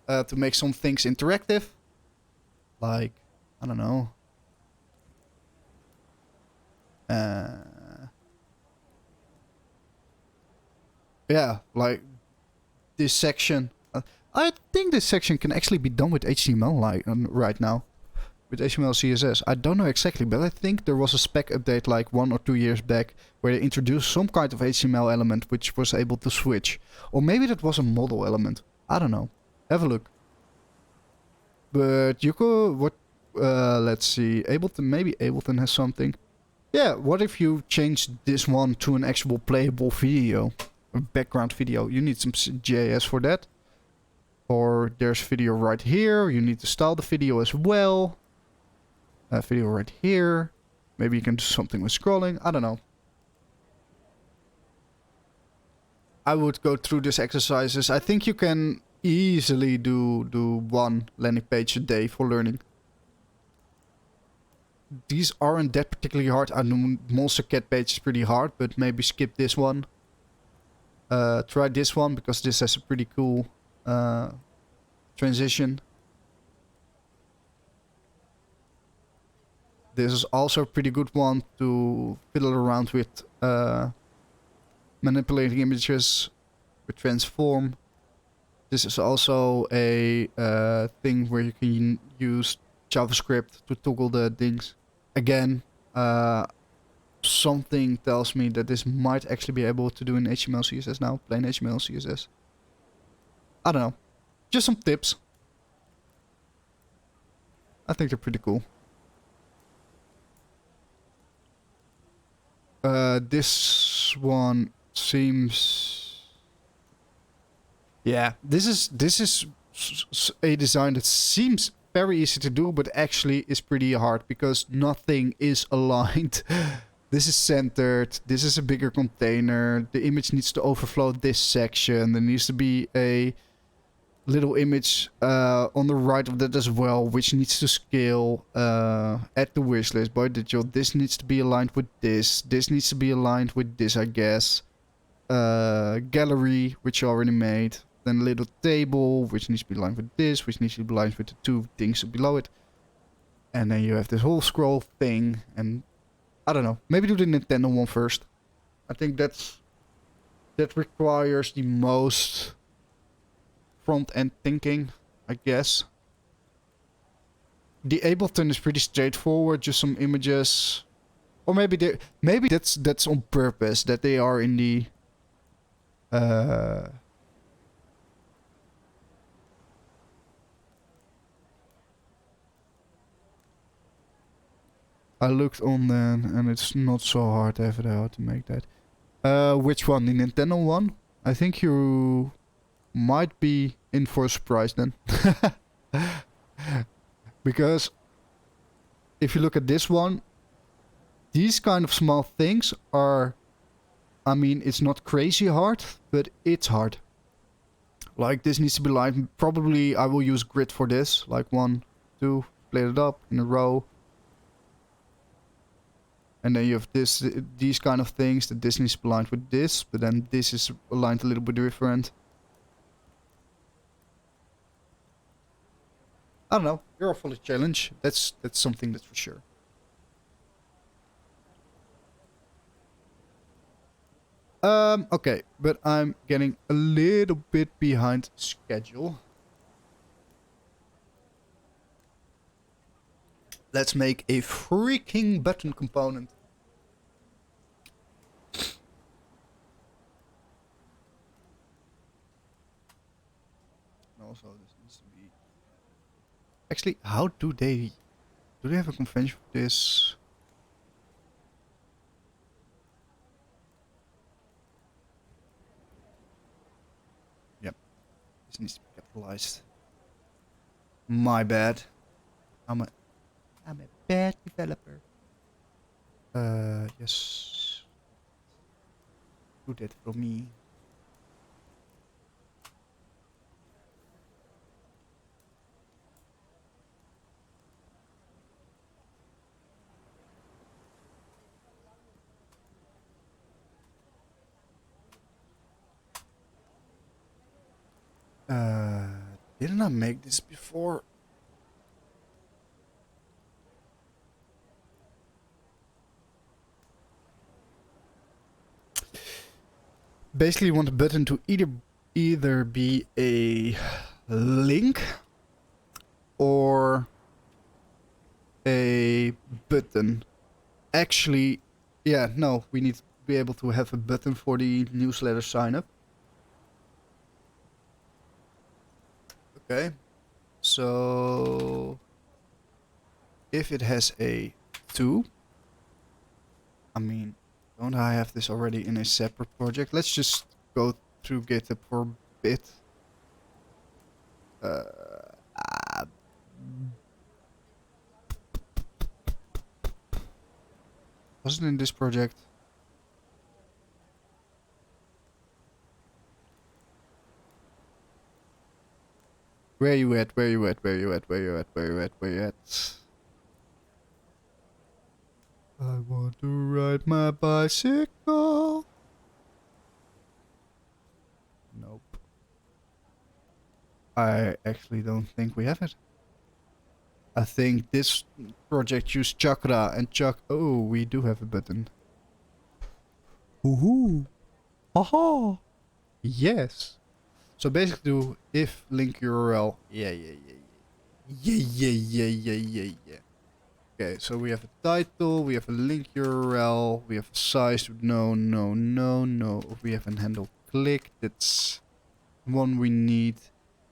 to make some things interactive. Like, I don't know. Yeah, like this section. I think this section can actually be done with HTML right now. With HTML CSS. I don't know exactly, but I think there was a spec update like 1 or 2 years back where they introduced some kind of HTML element which was able to switch. Or maybe that was a model element. I don't know. Have a look. But you could... let's see. Maybe Ableton has something. Yeah, what if you change this one to an actual playable video? A background video. You need some JS for that. Or there's video right here. You need to style the video as well. Video right here. Maybe you can do something with scrolling. I don't know. I would go through these exercises. I think you can easily do one landing page a day for learning. These aren't that particularly hard. I know Monster Cat page is pretty hard, but maybe skip this one. Try this one because this has a pretty cool transition. This is also a pretty good one to fiddle around with manipulating images. with transform. This is also a thing where you can use JavaScript to toggle the things. Again, something tells me that this might actually be able to do in HTML CSS now, plain HTML CSS. I don't know. Just some tips. I think they're pretty cool. This one seems... Yeah, this is a design that seems very easy to do, but actually is pretty hard because nothing is aligned. This is centered. This is a bigger container. The image needs to overflow this section. There needs to be a little image on the right of that as well, which needs to scale. Add to wishlist, boy digital. This needs to be aligned with this. This needs to be aligned with this, I guess. Gallery, which you already made. Then a little table, which needs to be aligned with this, which needs to be aligned with the two things below it. And then you have this whole scroll thing. And I don't know. Maybe do the Nintendo one first. I think that requires the most front-end thinking, I guess. The Ableton is pretty straightforward, just some images. Or maybe that's on purpose, that they are in the I looked on then, and it's not so hard ever how to make that. Which one? The Nintendo one? I think you might be in for a surprise then. Because if you look at this one, these kind of small things are... I mean, it's not crazy hard, but it's hard. Like, this needs to be lined. Probably I will use grid for this. Like 1, 2, split it up in a row. And then you have these kind of things, that this needs to be aligned with this, but then this is aligned a little bit different. I don't know. You're up for the challenge. That's something that's for sure. Okay, but I'm getting a little bit behind schedule. Let's make a freaking button component. Also, this needs to be... Actually, how do they have a convention for this? Yep. This needs to be capitalized. My bad. I'm a bad developer. Yes. Do that for me. Didn't I make this before? Basically, you want the button to either be a link or a button. Actually, yeah, no, we need to be able to have a button for the newsletter sign up. Okay, so if it has a 2, I mean, don't I have this already in a separate project? Let's just go through GitHub for a bit. Was it in this project? Where you at? Where you at? Where you at? Where you at? Where you at? Where you at? I want to ride my bicycle. Nope. I actually don't think we have it. I think this project used Chakra and Oh, we do have a button. Woohoo! Haha! Yes. So basically do if link URL. Yeah. Okay, so we have a title, we have a link URL, we have a size, no. We have a handle click, that's one we need.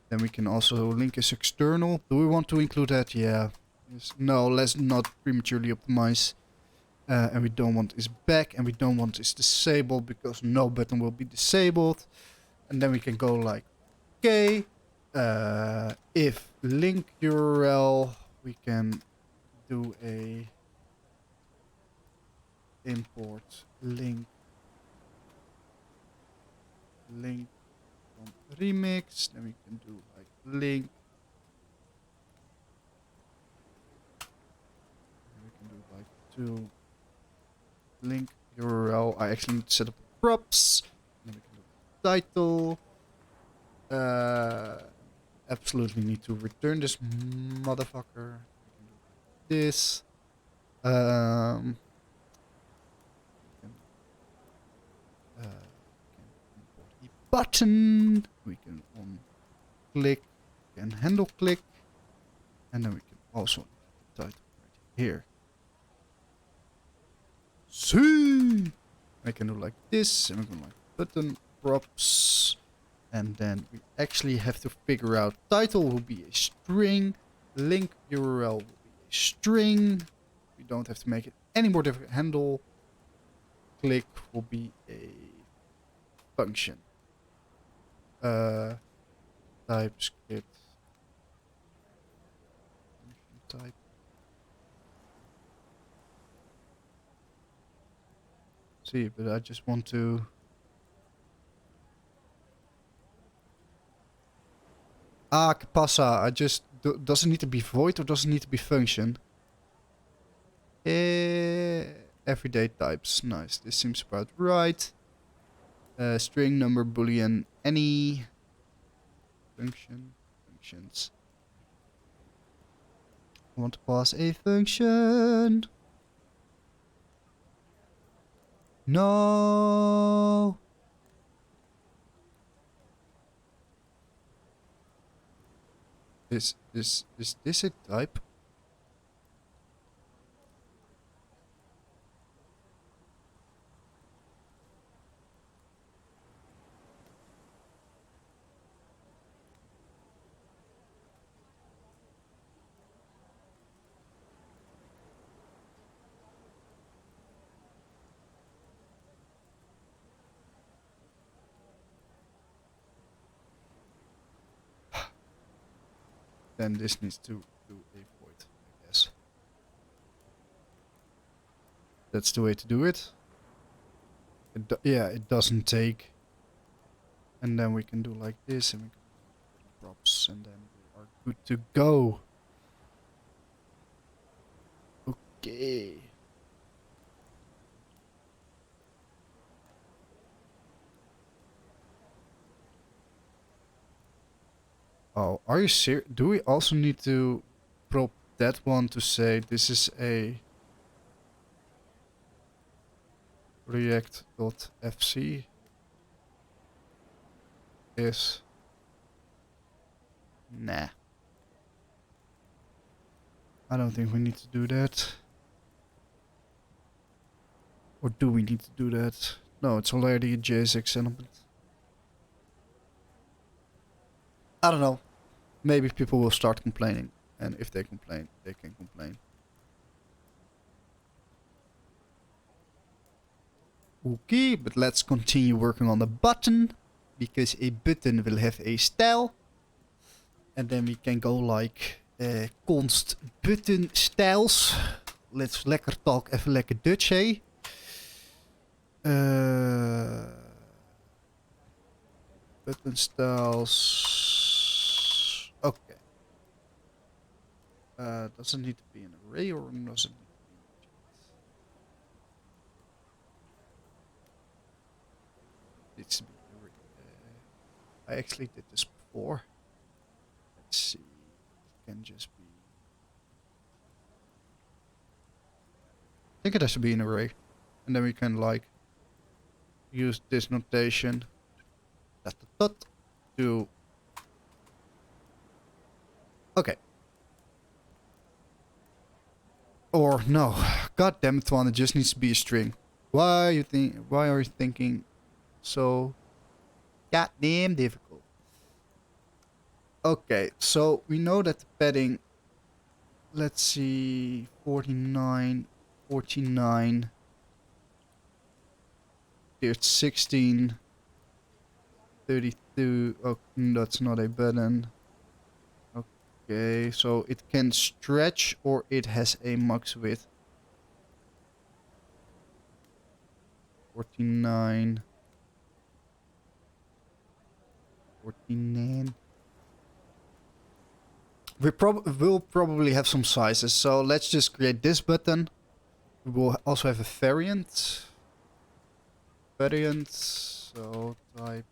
Then we can also link as external. Do we want to include that? Yeah. Yes. No, let's not prematurely optimize. And we don't want is back, and we don't want is disabled because no button will be disabled. And then we can go like, okay, if link URL, we can do a import link from remix. Then we can do like link. And we can do like to link URL. I actually need to set up the props. And then we can do title. Absolutely need to return this motherfucker. We can do like this. We can, import a button. We can on click. We can handle click. And then we can also include the title right here. See! I can do like this, and we can like button props. And then we actually have to figure out title will be a string, link URL will be a string. We don't have to make it any more difficult. Handle click will be a function. TypeScript function type. See, but I just want to. Que pasa? I just does it need to be void or does it need to be function? Everyday types. Nice. This seems about right. String, number, boolean, any functions. I want to pass a function. No. Is this a type? Then this needs to do a void, I guess. That's the way to do it. Yeah, it doesn't take. And then we can do like this, and we can do props, and then we are good to go. Okay. Oh, are you serious? Do we also need to prop that one to say this is a react.fc is... Nah. I don't think we need to do that. Or do we need to do that? No, it's already a JSX element. I don't know. Maybe people will start complaining. And if they complain, they can complain. Okay, but let's continue working on the button. Because a button will have a style. And then we can go like const button styles. Let's lekker talk, even lekker Dutch, hey. Button styles. Okay. Does it need to be an array or does it need to be an object? Needs to be an array. I actually did this before. Let's see. It can just be. I think it has to be an array. And then we can like use this notation. dot, dot, dot, to... Okay. Or no. God damn it, Twan, it just needs to be a string. Why are you thinking so goddamn difficult? Okay, so we know that the padding, let's see, 49, 49, here's 16, 32. Oh, that's not a button. Okay, so it can stretch or it has a max width. 49, 49. We'll probably have some sizes, so let's just create this button. We will also have a variant. So type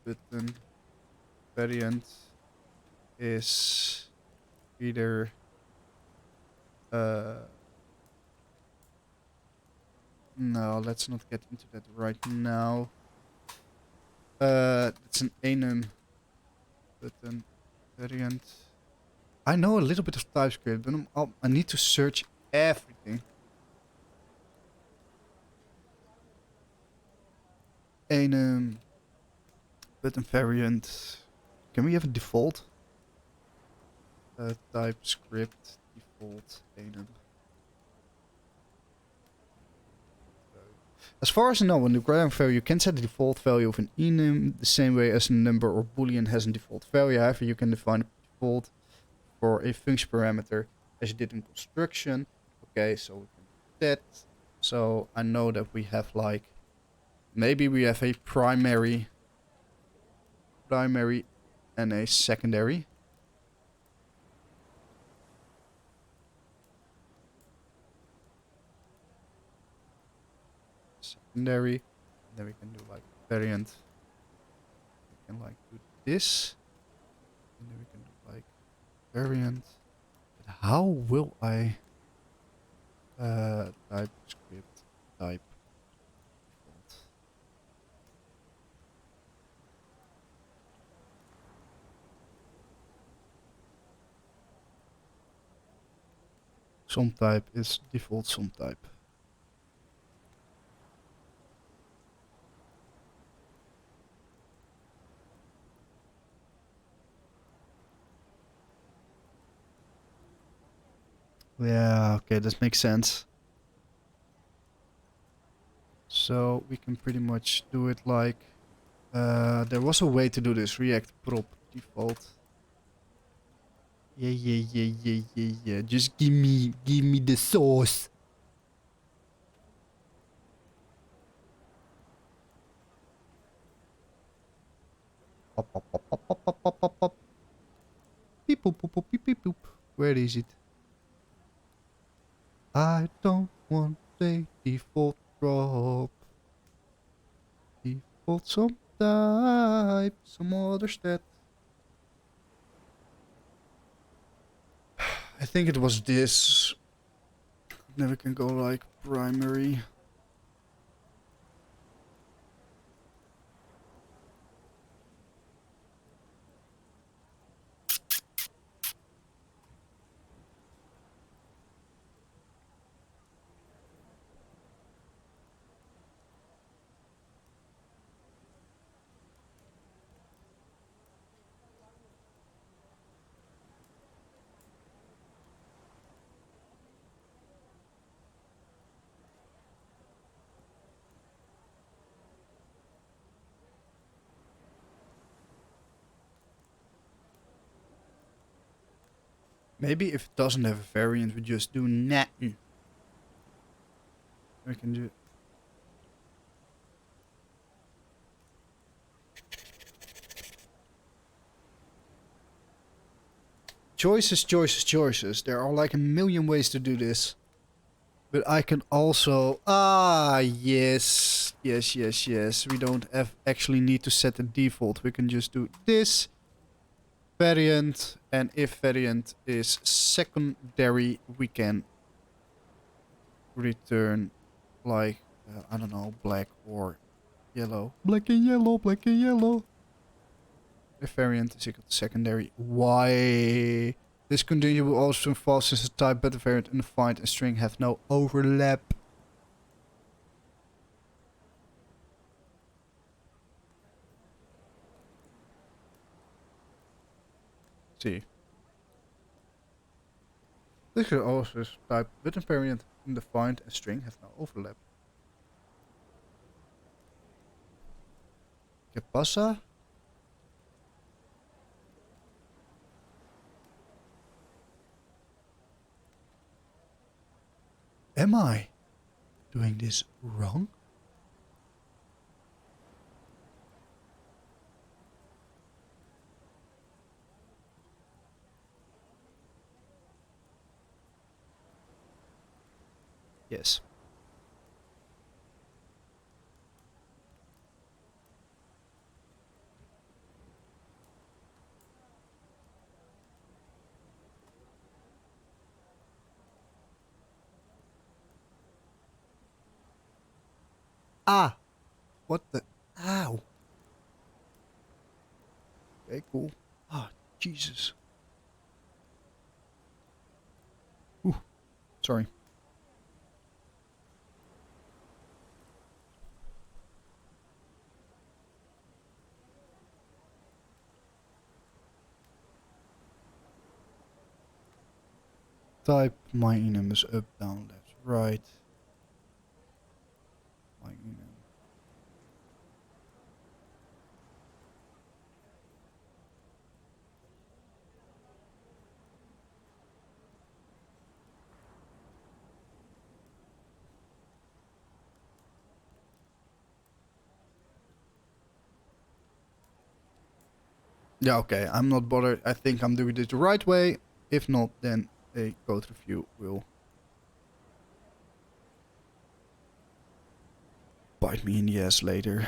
button variant is either no, let's not get into that right now. It's an enum button variant. I know a little bit of TypeScript, but I need to search everything. Enum button variant. Can we have a default? TypeScript default enum. As far as I know, when the grammar value, you can set the default value of an enum the same way as a number or boolean has a default value. However, you can define a default for a function parameter as you did in construction. Okay, so we can do that. So I know that we have like, maybe we have a primary and a secondary. Secondary. And then we can do like variant. We can like do this. And then we can do like variant. But how will I TypeScript type default? Some type is default some type. Yeah, okay, that makes sense. So we can pretty much do it like there was a way to do this. React prop default. Yeah. Just give me the sauce. Pop, pop, pop, pop, pop, pop, pop, pop, pop. Beep, boop, boop, boop, beep, beep, boop. Where is it? I don't want a default prop. Default some type, some other stat. I think it was this. Then we can go like primary. Maybe if it doesn't have a variant, we just do nothing. We can do... Choices. There are like a million ways to do this. But I can also... yes. We don't actually need to set the default. We can just do this. Variant. And if variant is secondary, we can return like, I don't know, black or yellow. Black and yellow. If variant is equal to secondary, why? This continuity will also fall since the type button variant and defined and string have no overlap. See. This could also type button variant and defined and string have no overlap. ¿Qué pasa? Am I doing this wrong? Yes. Ah! What the? Ow! Okay, cool. Ah, Jesus. Ooh, sorry. Type my enum is up, down, left, right. My enum. Yeah, okay. I'm not bothered. I think I'm doing this the right way. If not, then a code review will bite me in the ass later.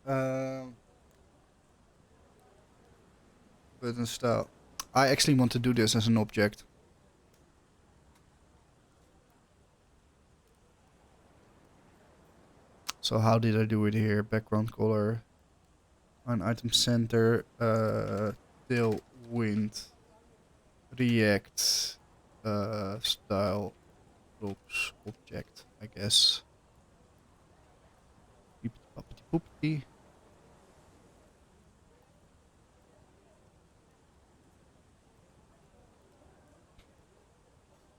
Button style. I actually want to do this as an object. So how did I do it here? Background color. An item center. Tailwind. React. Style. Looks object, I guess. Poopity poopity.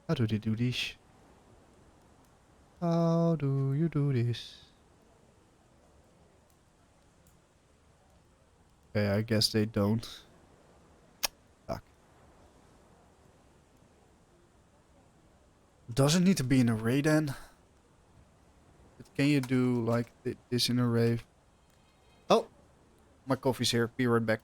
How do they do this? How do you do this? Okay, I guess they don't. Fuck. Does it need to be an array then? But can you do like this in array? Oh, my coffee's here. Be right back.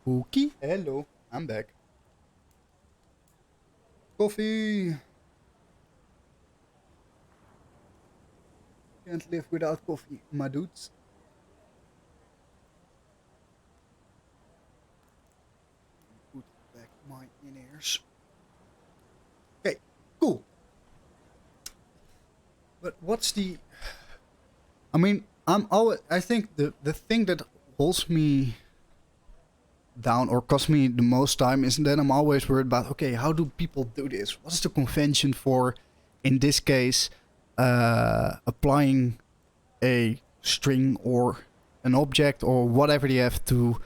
Okay. Hello, I'm back. Coffee. Can't live without coffee, my dudes. Put back my in-ears. Okay, cool. But what's the? I mean, I'm always. I think the thing that holds me down or costs me the most time is that I'm always worried about. Okay, how do people do this? What's the convention for? In this case, applying a string or an object or whatever they have to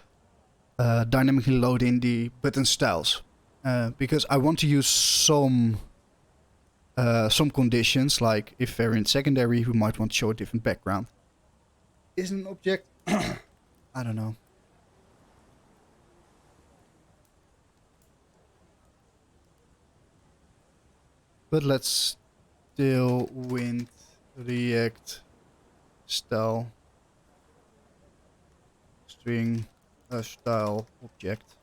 dynamically load in the button styles. Because I want to use some conditions, like if variant secondary, we might want to show a different background. Is an object? I don't know. But let's Tailwind React style string style object.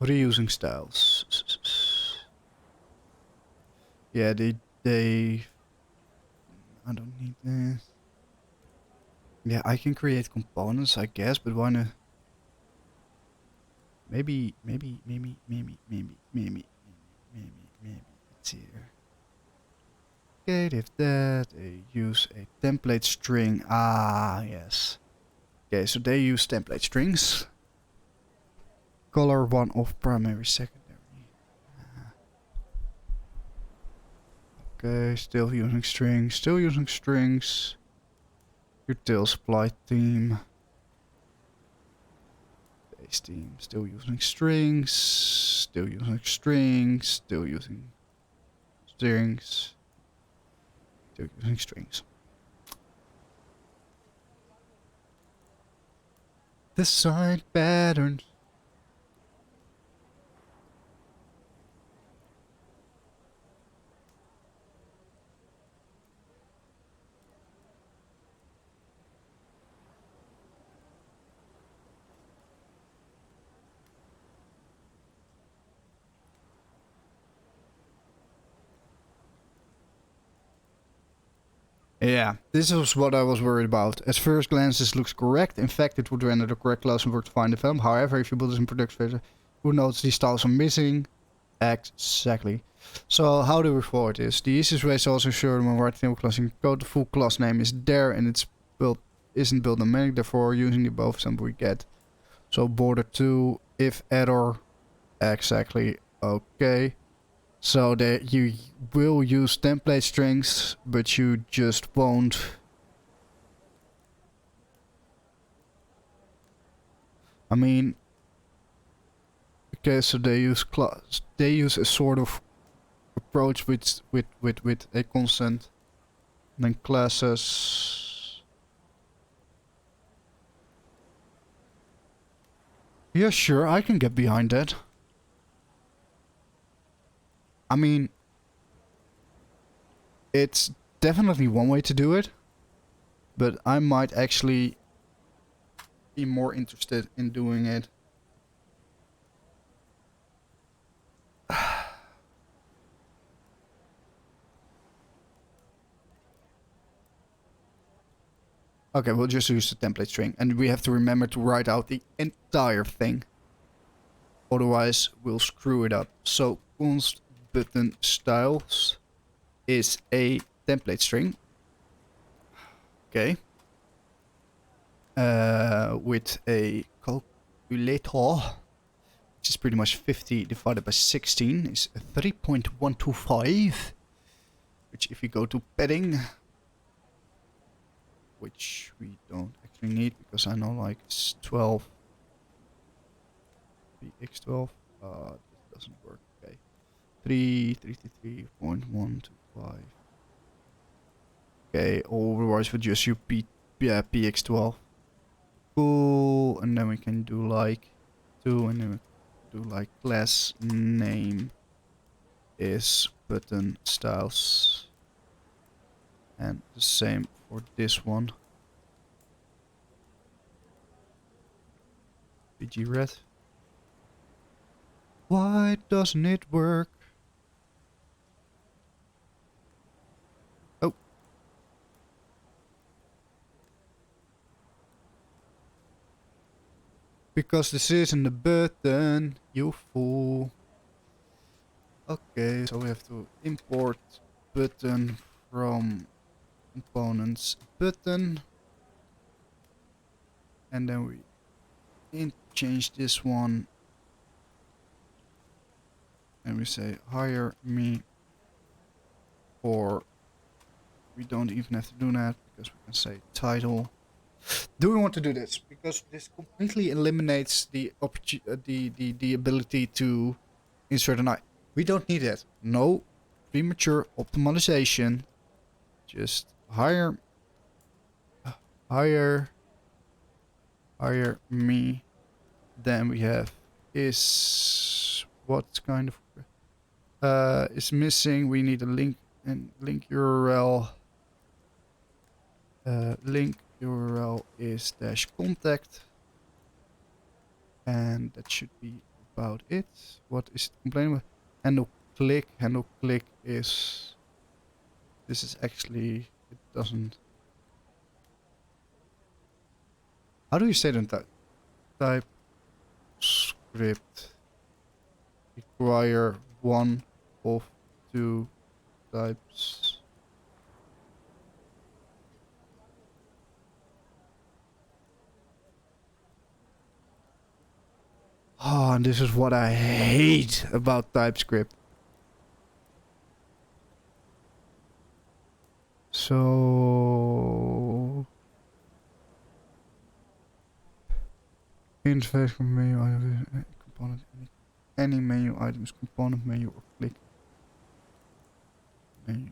Reusing styles. Yeah, they. I don't need this. Yeah, I can create components, I guess, but why not? Maybe. It's here. Okay, if that, they use a template string. Ah, yes. Okay, so they use template strings. Color one of primary, secondary. Okay, still using strings. Util supply theme. Base theme, still using strings. Still using strings. Still using strings. Still using strings. Design patterns. Yeah, this is what I was worried about. At first glance, this looks correct. In fact, it would render the correct class and work to find the film. However, if you build this in production phase, you will notice these styles are missing. Exactly. So how do we forward this? The easiest way is also ensure when writing table class in code, the full class name is there and it's built isn't built dynamic. Therefore, using the above example we get. So border 2 if error. Exactly. Okay. So that you will use template strings, but you just won't. I mean, okay, so they use class. They use a sort of approach with a constant, and then classes. Yeah, sure, I can get behind that. I mean, it's definitely one way to do it, but I might actually be more interested in doing it. Okay, we'll just use the template string, and we have to remember to write out the entire thing. Otherwise, we'll screw it up. So, const button styles is a template string. Okay. With a calculator, which is pretty much 50 divided by 16 is 3.125. Which, if you go to padding, which we don't actually need because I know like it's 12. X12. This doesn't work. Okay. 333.125. Okay, otherwise we'll just use px12. Cool, and then we can do like 2, and then we do like class name is button styles. And the same for this one. PG red. Why doesn't it work? Oh. Because this isn't a button, you fool. Okay, so we have to import button from components button. And then we change this one. And we say hire me, or we don't even have to do that because we can say title. Do we want to do this? Because this completely eliminates the ability to insert an I. We don't need it. No premature optimization. Just hire me. Then we have is what kind of is missing. We need a link and link URL. Link URL is -contact, and that should be about it. What is it complaining about? Handle click. Handle click is. This is actually. It doesn't. How do you say that? Type script require one of two types. Oh, and this is what I hate about TypeScript. So interface from menu item, component, any menu items, component menu, or click menu.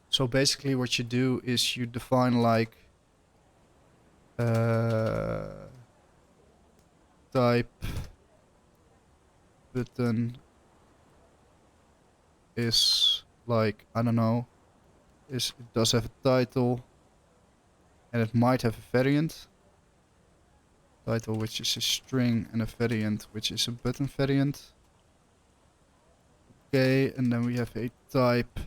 So basically, what you do is you define like type button is like, I don't know, it does have a title, and it might have a variant. Title, which is a string, and a variant, which is a button variant. Okay, and then we have a type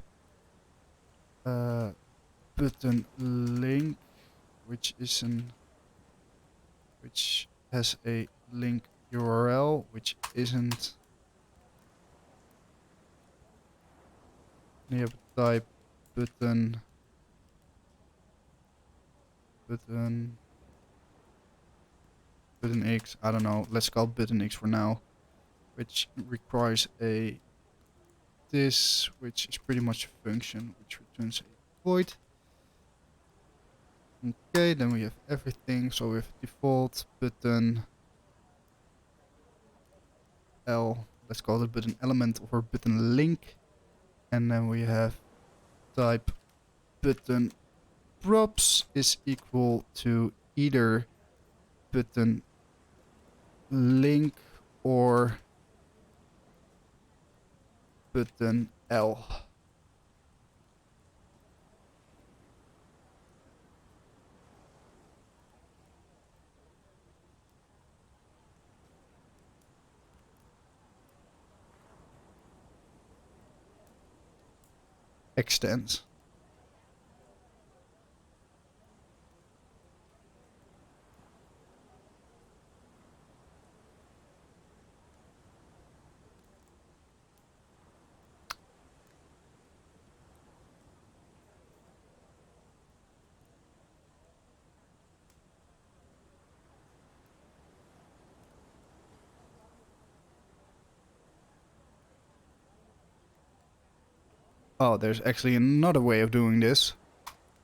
button link, which has a link URL, which isn't. You have a type button X. I don't know. Let's call it button X for now, which requires a this, which is pretty much a function which returns a void. Okay, then we have everything. So we have default button L. Let's call it button element or button link, and then we have type button props is equal to either button link or button L. Extends. Oh, there's actually another way of doing this,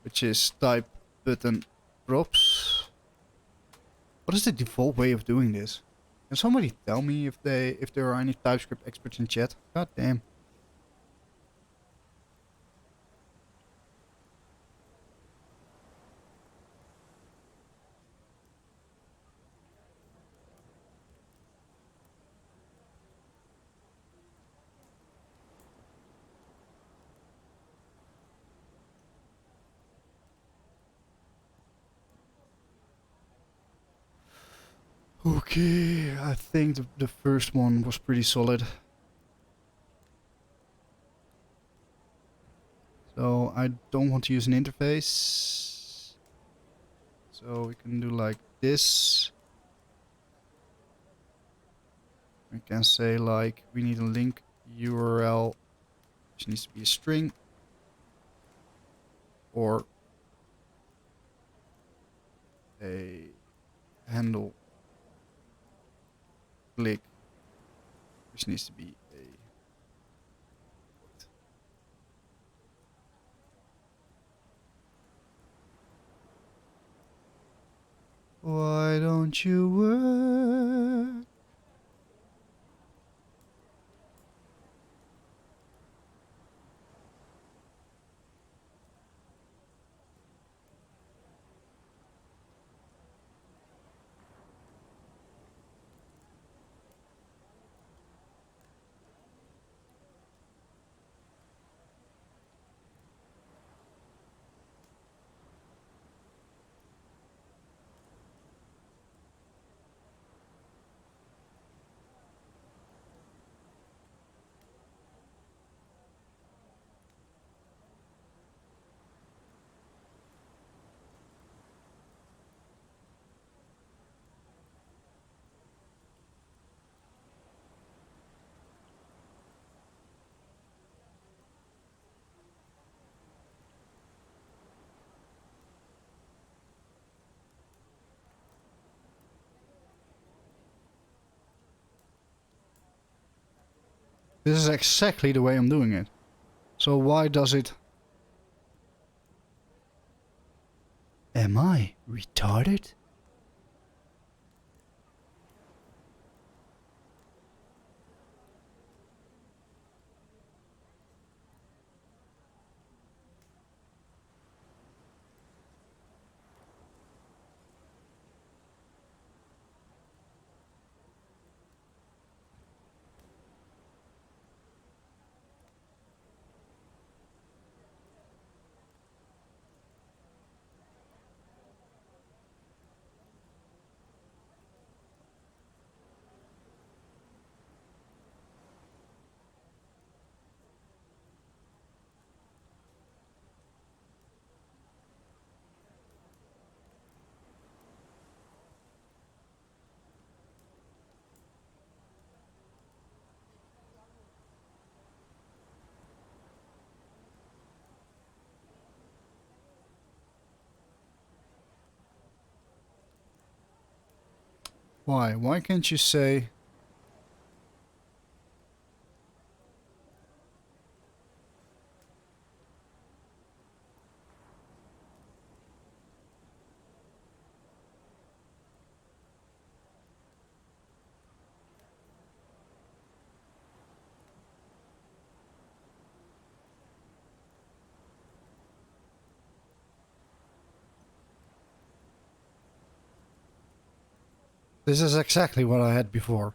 which is type button props. What is the default way of doing this? Can somebody tell me if there are any TypeScript experts in chat? God damn. Okay, I think the first one was pretty solid. So I don't want to use an interface. So we can do like this. We can say like we need a link URL, which needs to be a string, or a handle click, which needs to be a void. Why don't you work? This is exactly the way I'm doing it. So why does it... Am I retarded? Why? Why can't you say... This is exactly what I had before.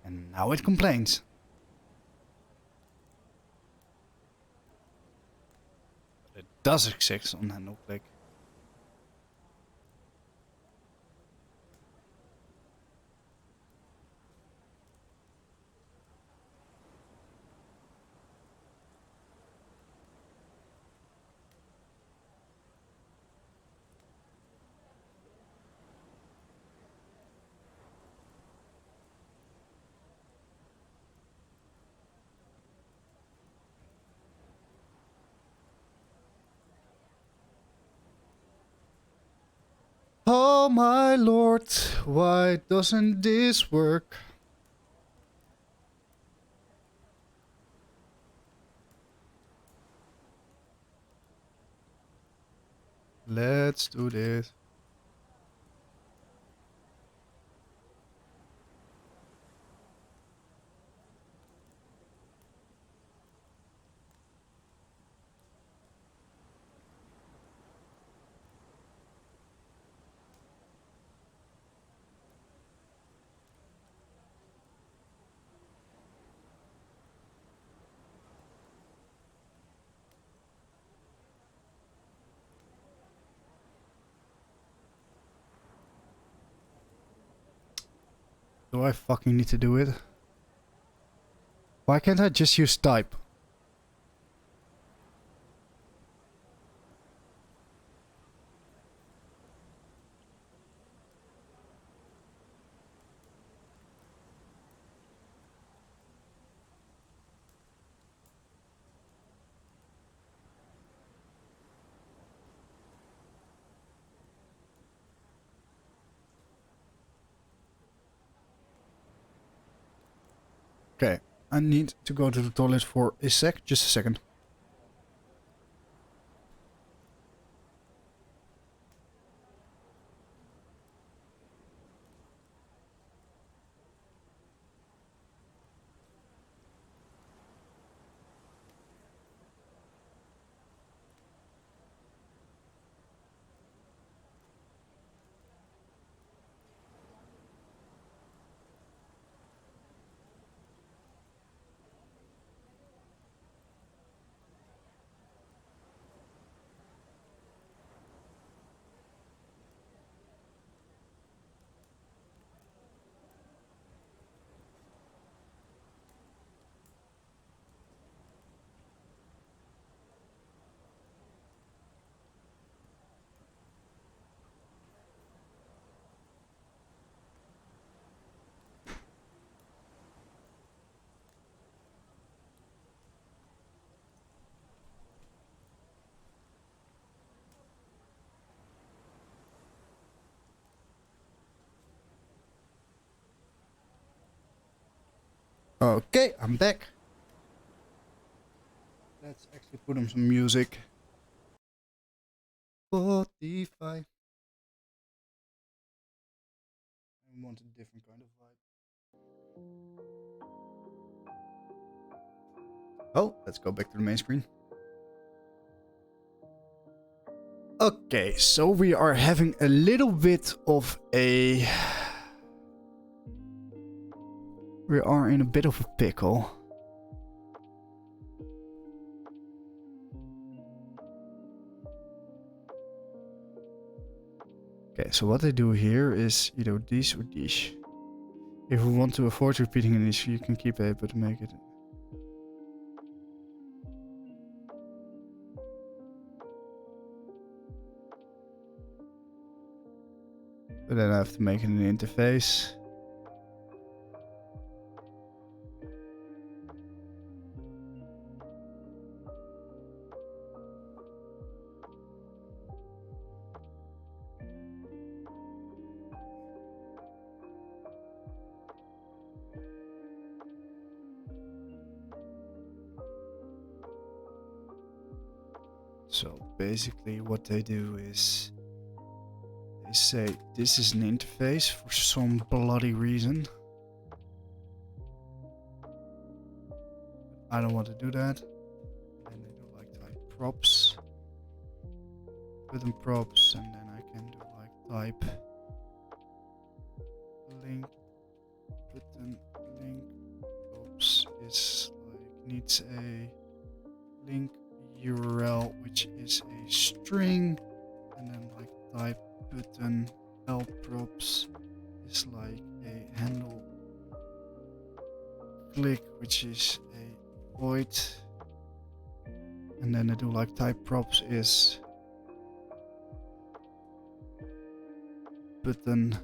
And now it complains. But it does exist on handle click. Oh my lord, why doesn't this work? Let's do this. Do I fucking need to do it? Why can't I just use type? Okay, I need to go to the toilet for a sec. Just a second. Okay, I'm back. Let's actually put on some music. Spotify. I want a different kind of vibe. Oh, let's go back to the main screen. Okay, so we are having a little bit of a... We are in a bit of a pickle. Okay, so what I do here is either these or these. If we want to avoid repeating an issue, you can keep a, but make it... But then I have to make it an interface. So basically what they do is they say this is an interface for some bloody reason. I don't want to do that. And they do like type props. Put in props and then I can do like type link button link props is like needs a link URL which is a string, and then like type button l props is like a handle click which is a void, and then I do like type props is button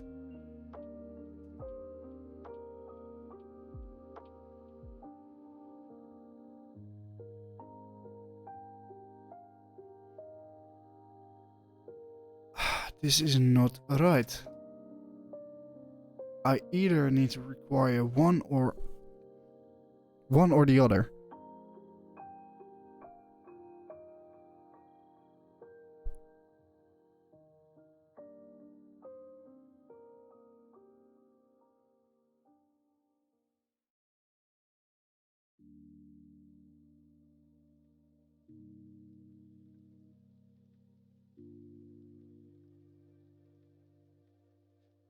this is not right. I either need to require one or the other.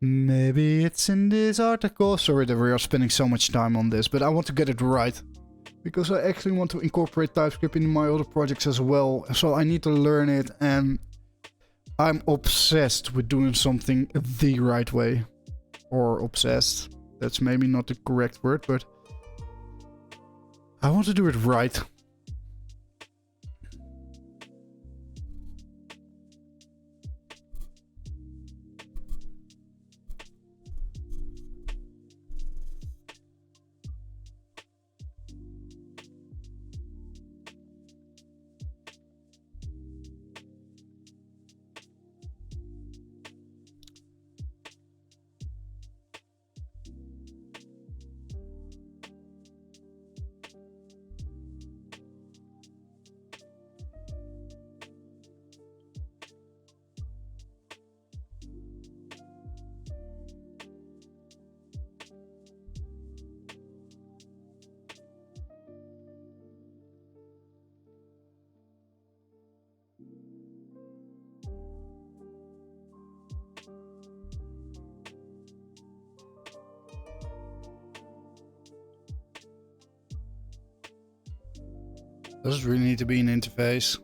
Maybe it's in this article. Sorry that we are spending so much time on this, but I want to get it right. Because I actually want to incorporate TypeScript in my other projects as well. So I need to learn it, and I'm obsessed with doing something the right way. Or obsessed. That's maybe not the correct word, but I want to do it right. Does it really need to be an interface?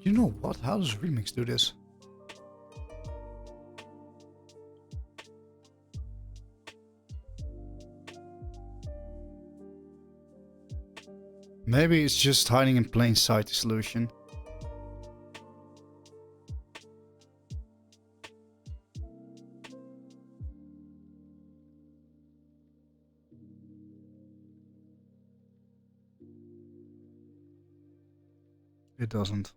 You know what? How does Remix do this? Maybe it's just hiding in plain sight, the solution. it doesn't.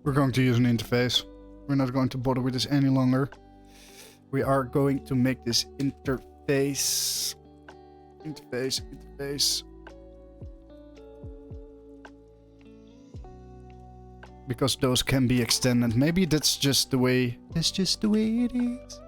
We're going to use an interface. We're not going to bother with this any longer. We are going to make this interface. Interface. Because those can be extended. Maybe that's just the way. That's just the way it is.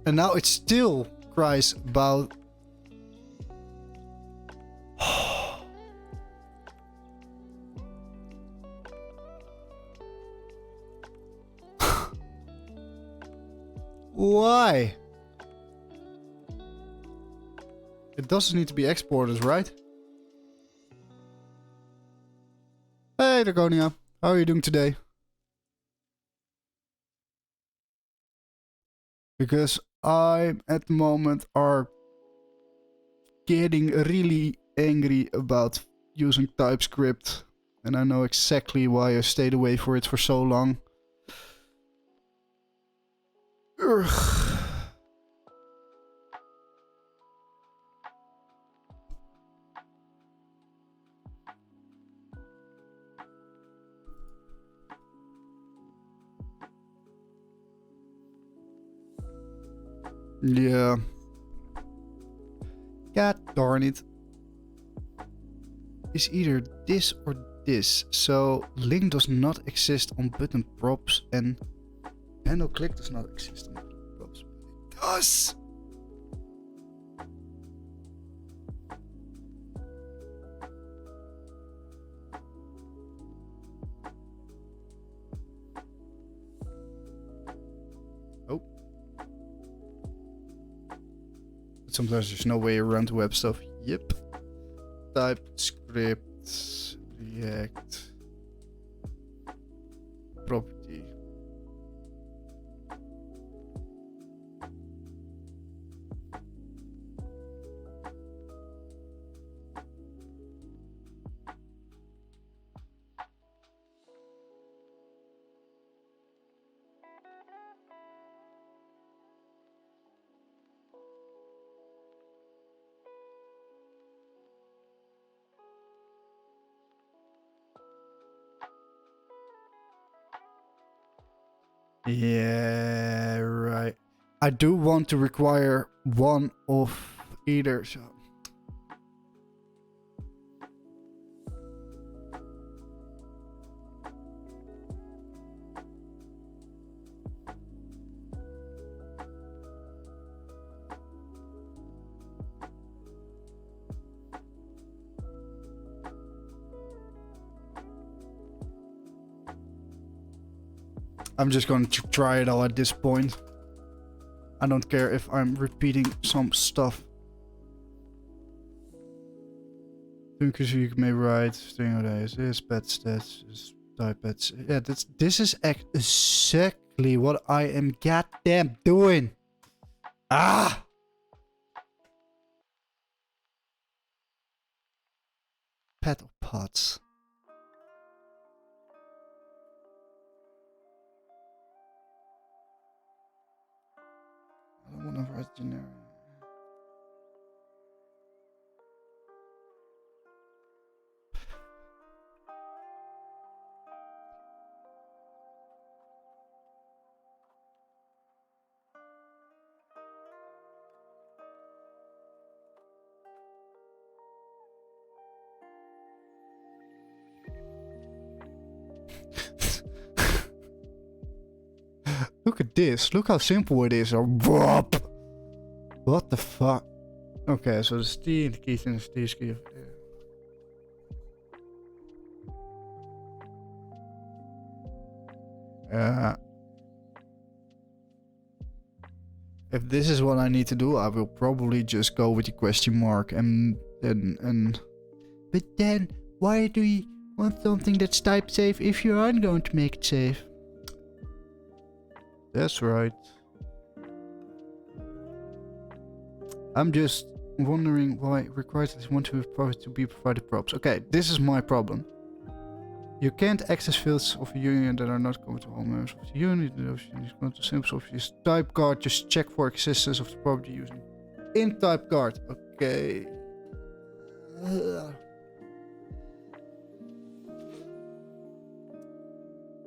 And now it still cries about... Why? It doesn't need to be exported, right? Hey, Dragonia. How are you doing today? Because I, at the moment, are getting really angry about using TypeScript. And I know exactly why I stayed away for it for so long. Ugh. Yeah. God darn it. It's either this or this. So link does not exist on button props and handle click does not exist on button props. It does! Oh. But sometimes there's no way around the web stuff. Yep. TypeScript, React, property. Yeah, right. I do want to require one of either. So. I'm just going to try it all at this point. I don't care if I'm repeating some stuff. Because you may write string days, this pet stats, this type pets. Yeah, this is exactly what I am goddamn doing. Ah! Petal pots. I don't want to write generic. Look at this. Look how simple it is. What the fuck? Okay, so the T and the keys and the T key. If this is what I need to do, I will probably just go with the question mark and. But then, why do you want something that's type safe if you aren't going to make it safe? That's right. I'm just wondering why it requires this one to be provided props. Okay, this is my problem. You can't access fields of a union that are not common to all members of the union. Those go to symbols of this type card. Just check for existence of the property using in type card. Okay.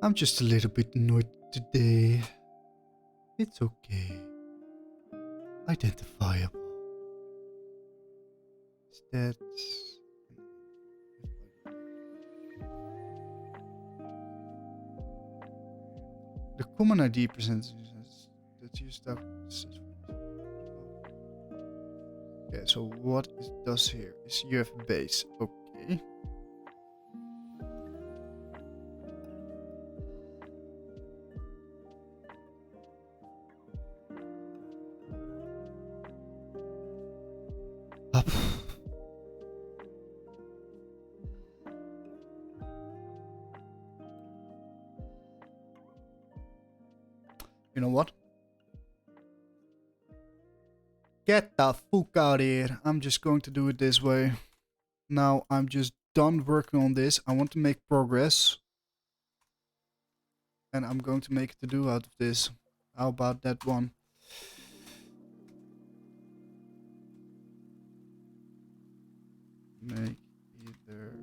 I'm just a little bit annoyed today. It's okay. Identifiable. Stats. The common ID percentages that you stuff. Okay, so what it does here is you have a base. Okay. Up. You know what? Get the fuck out of here. I'm just going to do it this way. Now I'm just done working on this. I want to make progress. And I'm going to make a to-do out of this. How about that one? Make either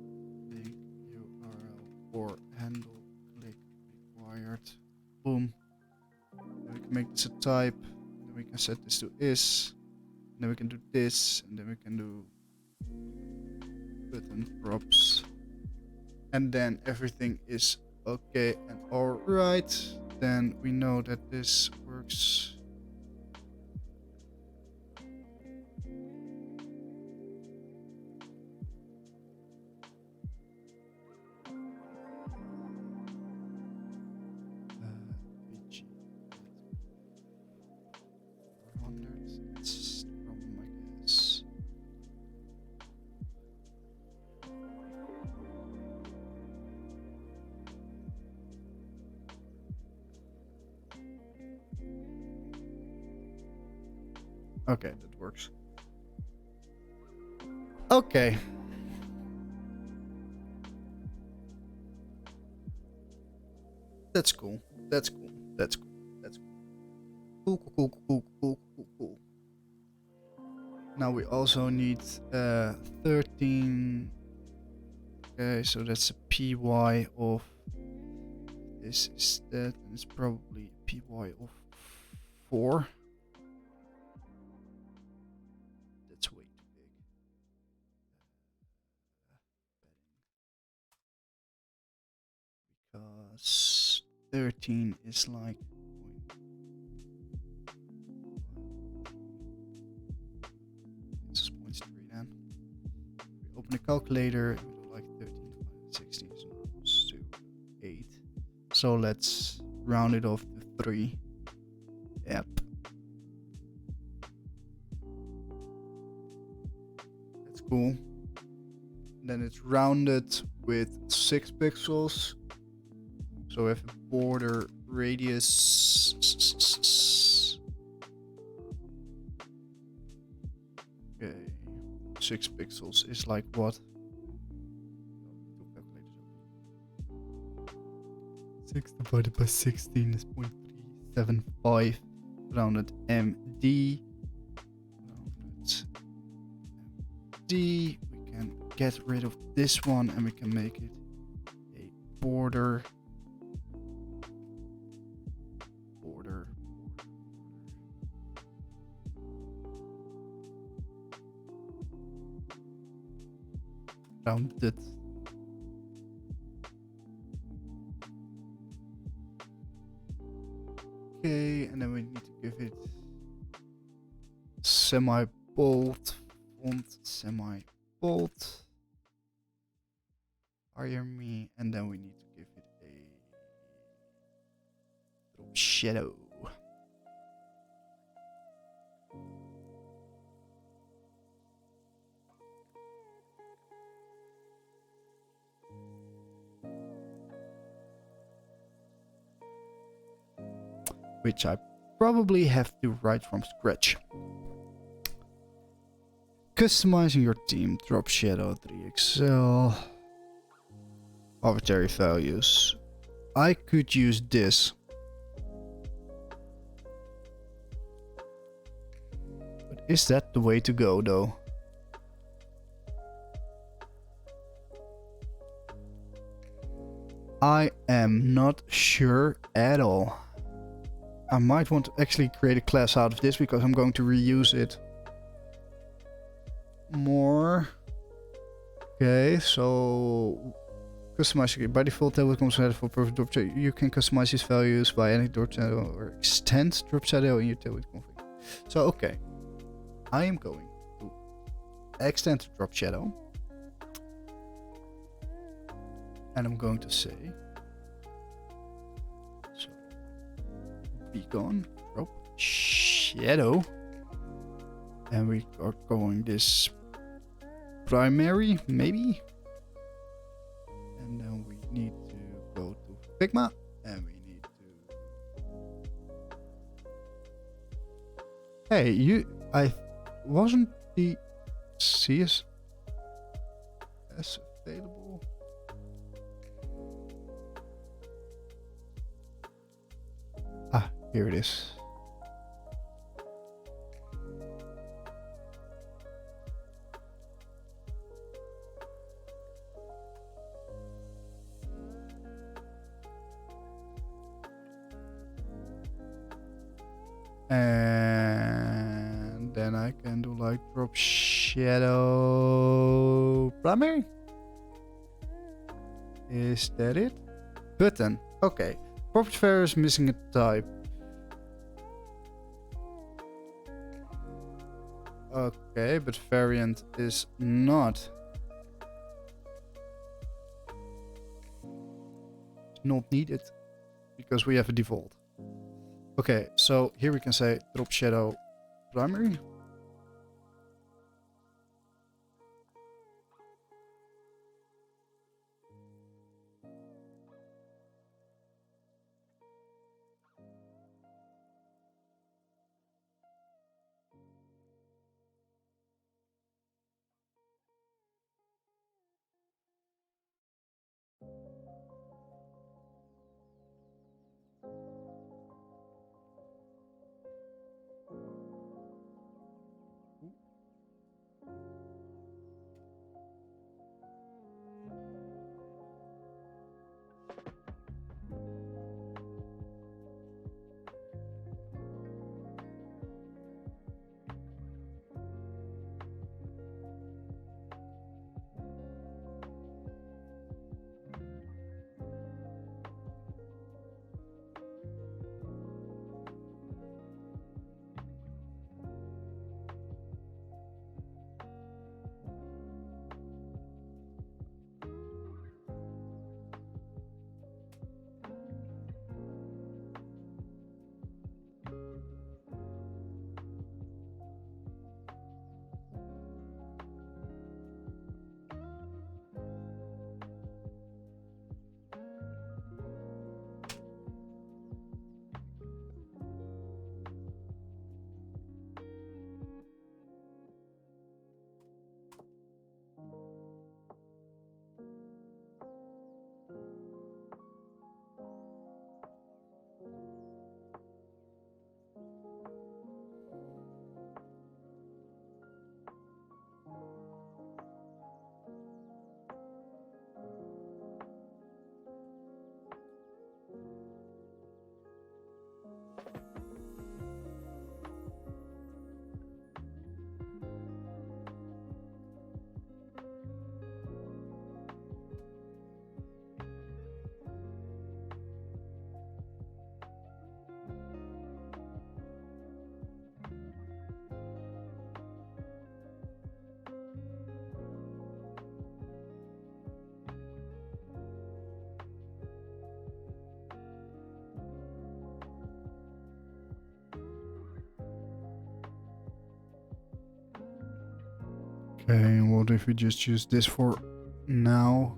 link URL or handle click required. Boom. Then we can make this a type. Then we can set this to is. Then we can do this. And then we can do button props. And then everything is okay and alright. Then we know that this works. Okay, that works. Okay. That's cool. That's cool. That's cool. That's cool. Cool. Now we also need 13. Okay, so that's a PY of this is that, and it's probably a PY of 4. That's way too big. Because 13 is like this is 0.3 then. We open a calculator, we do like 13 divided by 16 is 8. So let's round it off to 3. Yep. That's cool. Then it's rounded with 6 pixels. So we have a border radius. Okay. 6 pixels is like what? 6 divided by 16 is 0.375. Rounded MD. Rounded D. We can get rid of this one and we can make it a border. Rounded. Okay, and then we need to give it semi-bold font, semi-bold. Hire me, and then we need to give it a drop shadow. Which I probably have to write from scratch. Customizing your theme, drop shadow 3XL. Arbitrary values. I could use this. But is that the way to go though? I am not sure at all. I might want to actually create a class out of this because I'm going to reuse it more. Okay, so customize by default Tailwind comes with for perfect drop shadow. You can customize these values by adding drop shadow or extend drop shadow in your Tailwind config. So okay, I am going to extend drop shadow, and I'm going to say. Gone drop shadow, and we are going this primary maybe, and then we need to go to Figma and we need to I wasn't the CSS available. Here it is. And then I can do like drop shadow primary. Is that it? Button. Okay. Property variable is missing a type. Okay, but variant is not needed because we have a default. Okay, so here we can say drop shadow primary. Okay, what if we just use this for now?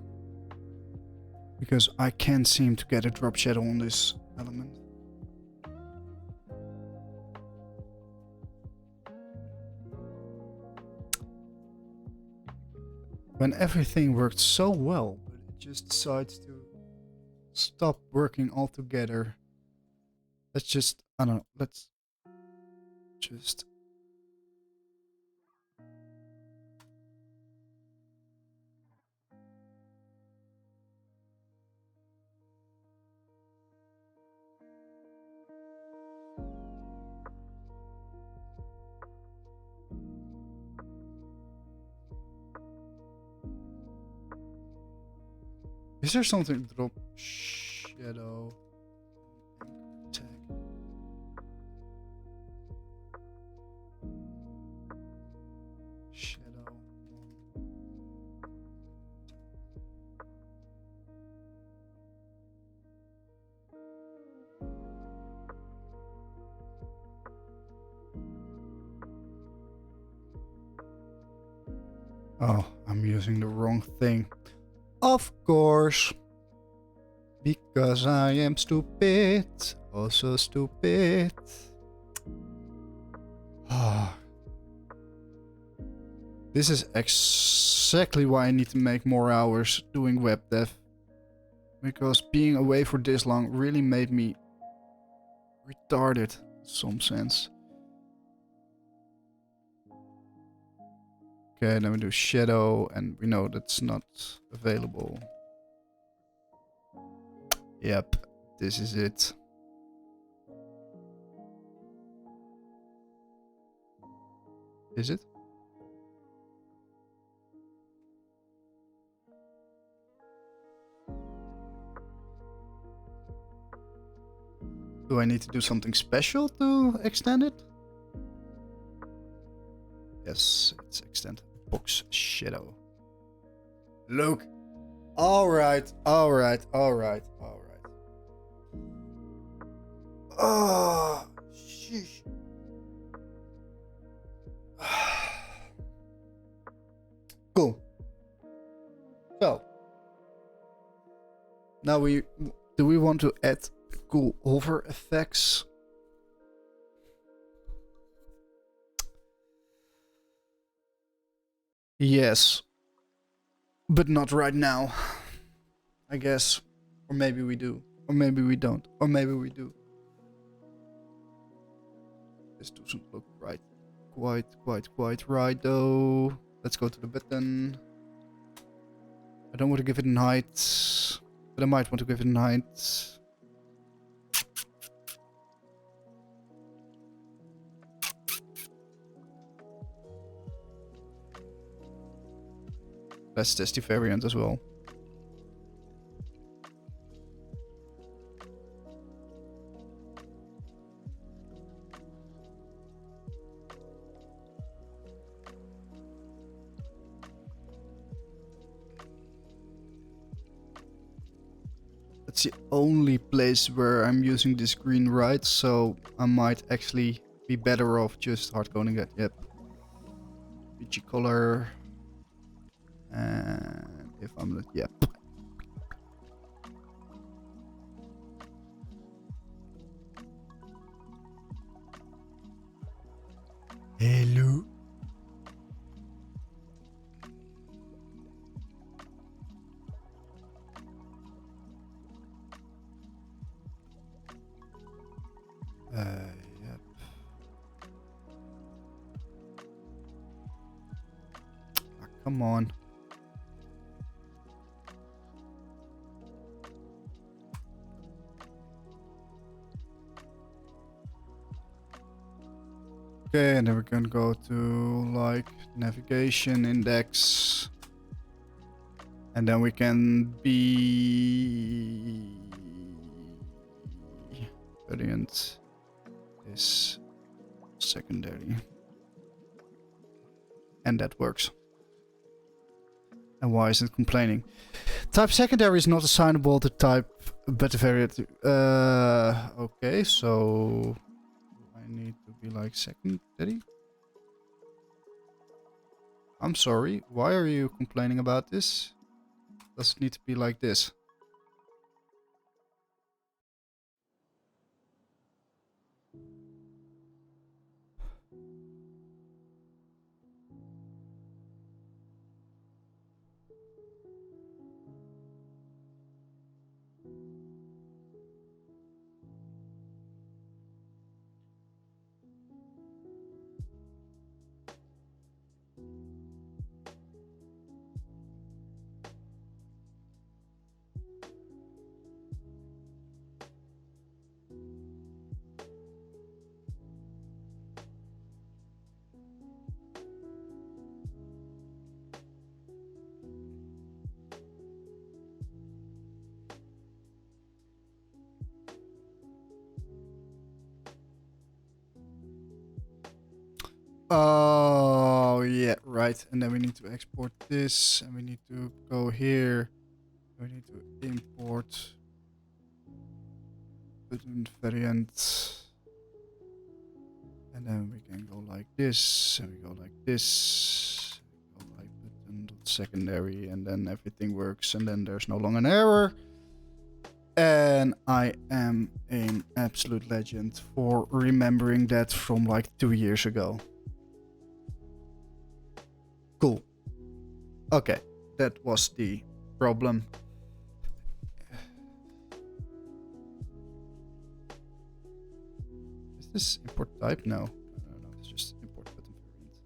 Because I can't seem to get a drop shadow on this element. When everything worked so well, but it just decides to stop working altogether. Let's just, I don't know, let's just... Is there something drop shadow tag? Shadow. Oh, I'm using the wrong thing. Of course. Because I am stupid. Also stupid. Ah. This is exactly why I need to make more hours doing web dev. Because being away for this long really made me retarded in some sense. Okay, then we do shadow and we know that's not available. Yep, this is it. Is it? Do I need to do something special to extend it? Yes, it's extend box shadow. Look. Alright, alright, alright, alright. Oh, sheesh. Cool. So. Now do we want to add cool hover effects? Yes. But not right now. I guess. Or maybe we do. Or maybe we don't. Or maybe we do. This doesn't look right. Quite right though. Let's go to the button. I don't want to give it in height. But I might want to give it in height. Let's test the variant as well. That's the only place where I'm using this green right, so I might actually be better off just hard coding it. Yep. PG color. And if I'm not, yep. Hello. Yep. Ah, come on. Okay, and then we're gonna go to like navigation index. And then we can be variant is secondary. And that works. And why is it complaining? Type secondary is not assignable to type but the variant. Okay, so I need to be like secondary. I'm sorry. Why are you complaining about this? Does it need to be like this? Oh, yeah, right. And then we need to export this, and we need to go here. We need to import button variant. And then we can go like this, and we go like this. Go like button.secondary, and then everything works, and then there's no longer an error. And I am an absolute legend for remembering that from like 2 years ago. Cool. Okay, that was the problem. Is this import type? No. No, it's just import button variant.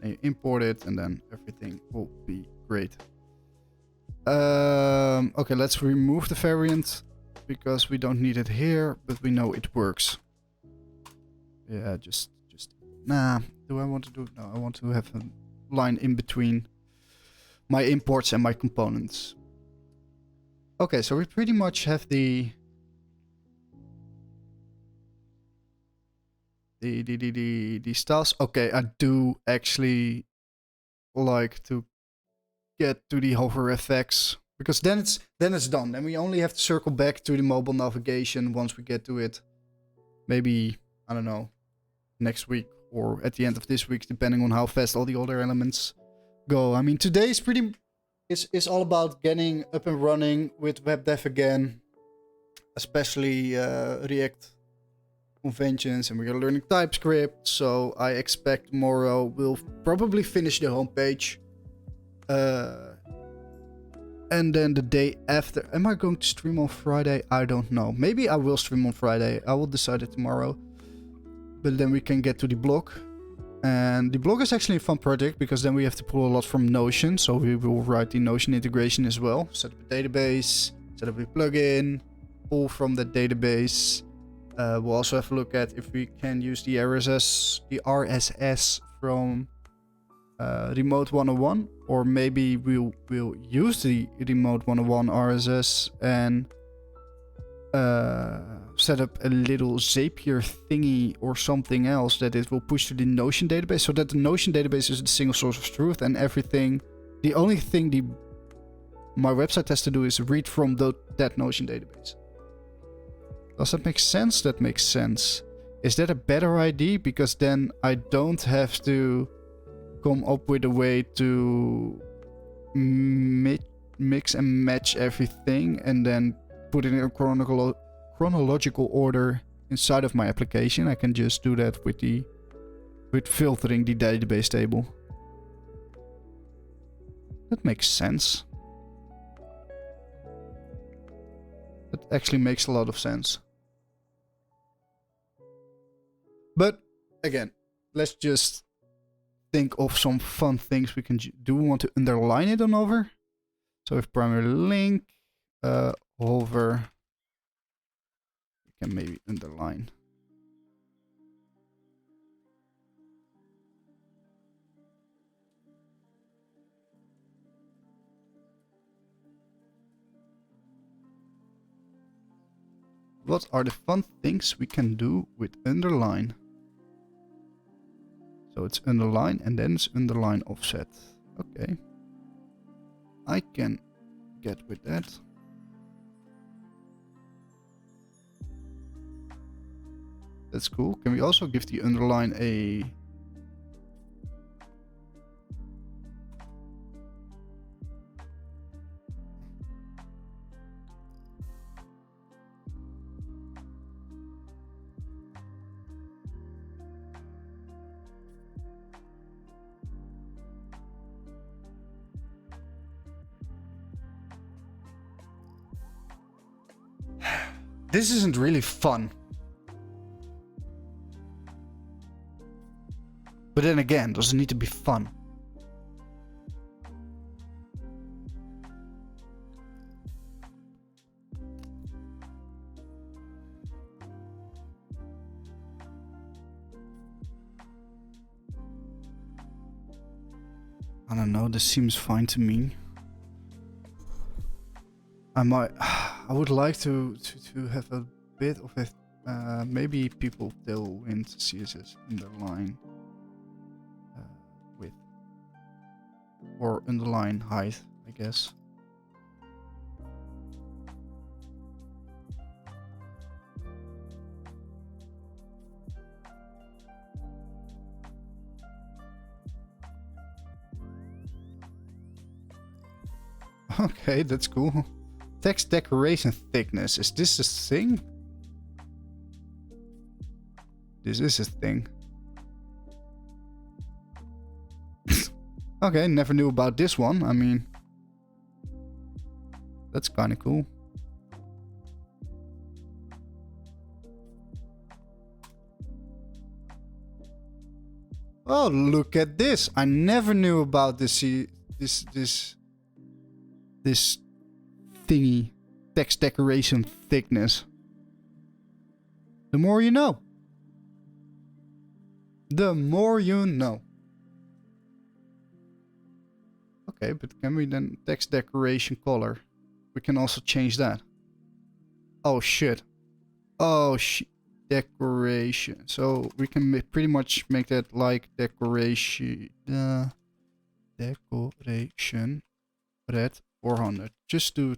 And you import it, and then everything will be great. Okay, let's remove the variant because we don't need it here, but we know it works. Yeah, just nah. Do I want to do? No, I want to have a line in between my imports and my components. Okay, so we pretty much have the styles. Okay, I do actually like to get to the hover effects because then it's done. Then we only have to circle back to the mobile navigation once we get to it. Maybe, I don't know, next week or at the end of this week, depending on how fast all the other elements go. I mean, today is pretty is all about getting up and running with WebDev again, especially React conventions, and we are learning TypeScript. So I expect tomorrow we'll probably finish the homepage. And then the day after, am I going to stream on Friday? I don't know. Maybe I will stream on Friday. I will decide it tomorrow. But then we can get to the blog. And the blog is actually a fun project because then we have to pull a lot from Notion. So we will write the Notion integration as well. Set up a database, set up a plugin, pull from that database. We'll also have a look at if we can use the RSS from Remote 101, or maybe we'll use the Remote 101 RSS and set up a little Zapier thingy or something else that it will push to the Notion database, so that the Notion database is the single source of truth and everything. The only thing my website has to do is read from that Notion database. Does that make sense? That makes sense. Is that a better idea? Because then I don't have to come up with a way to mix and match everything and then put it in a chronological order inside of my application. I can just do that with filtering the database table. That makes sense. That actually makes a lot of sense. But again, let's just think of some fun things we can do. We want to underline it on over. So if primary link, hover, we can maybe underline. What are the fun things we can do with underline? So it's underline and then it's underline offset. Okay. I can get with that. That's cool. Can we also give the underline a This isn't really fun. But then again, does it need to be fun? I don't know, this seems fine to me. I would like to have a bit of it. Maybe people Tailwind CSS underline width or underline height, I guess. Okay, that's cool. Text decoration thickness. Is this a thing? This is a thing. Okay, never knew about this one. I mean, that's kind of cool. Oh, look at this. I never knew about this thingy. Text decoration thickness. The more you know. The more you know. Okay, but can we then text decoration color? We can also change that. Oh shit. Oh shit. Decoration. So we can pretty much make that like decoration. Decoration red 400. Just to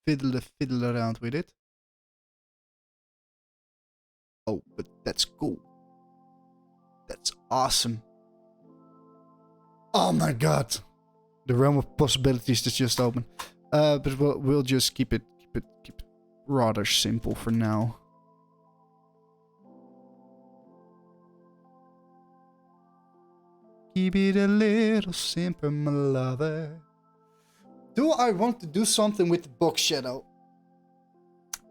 fiddle around with it. Oh, but that's cool. That's awesome. Oh my god. The realm of possibilities is just open. But we'll just keep it rather simple for now. Keep it a little simple, my lover. Do I want to do something with the box shadow?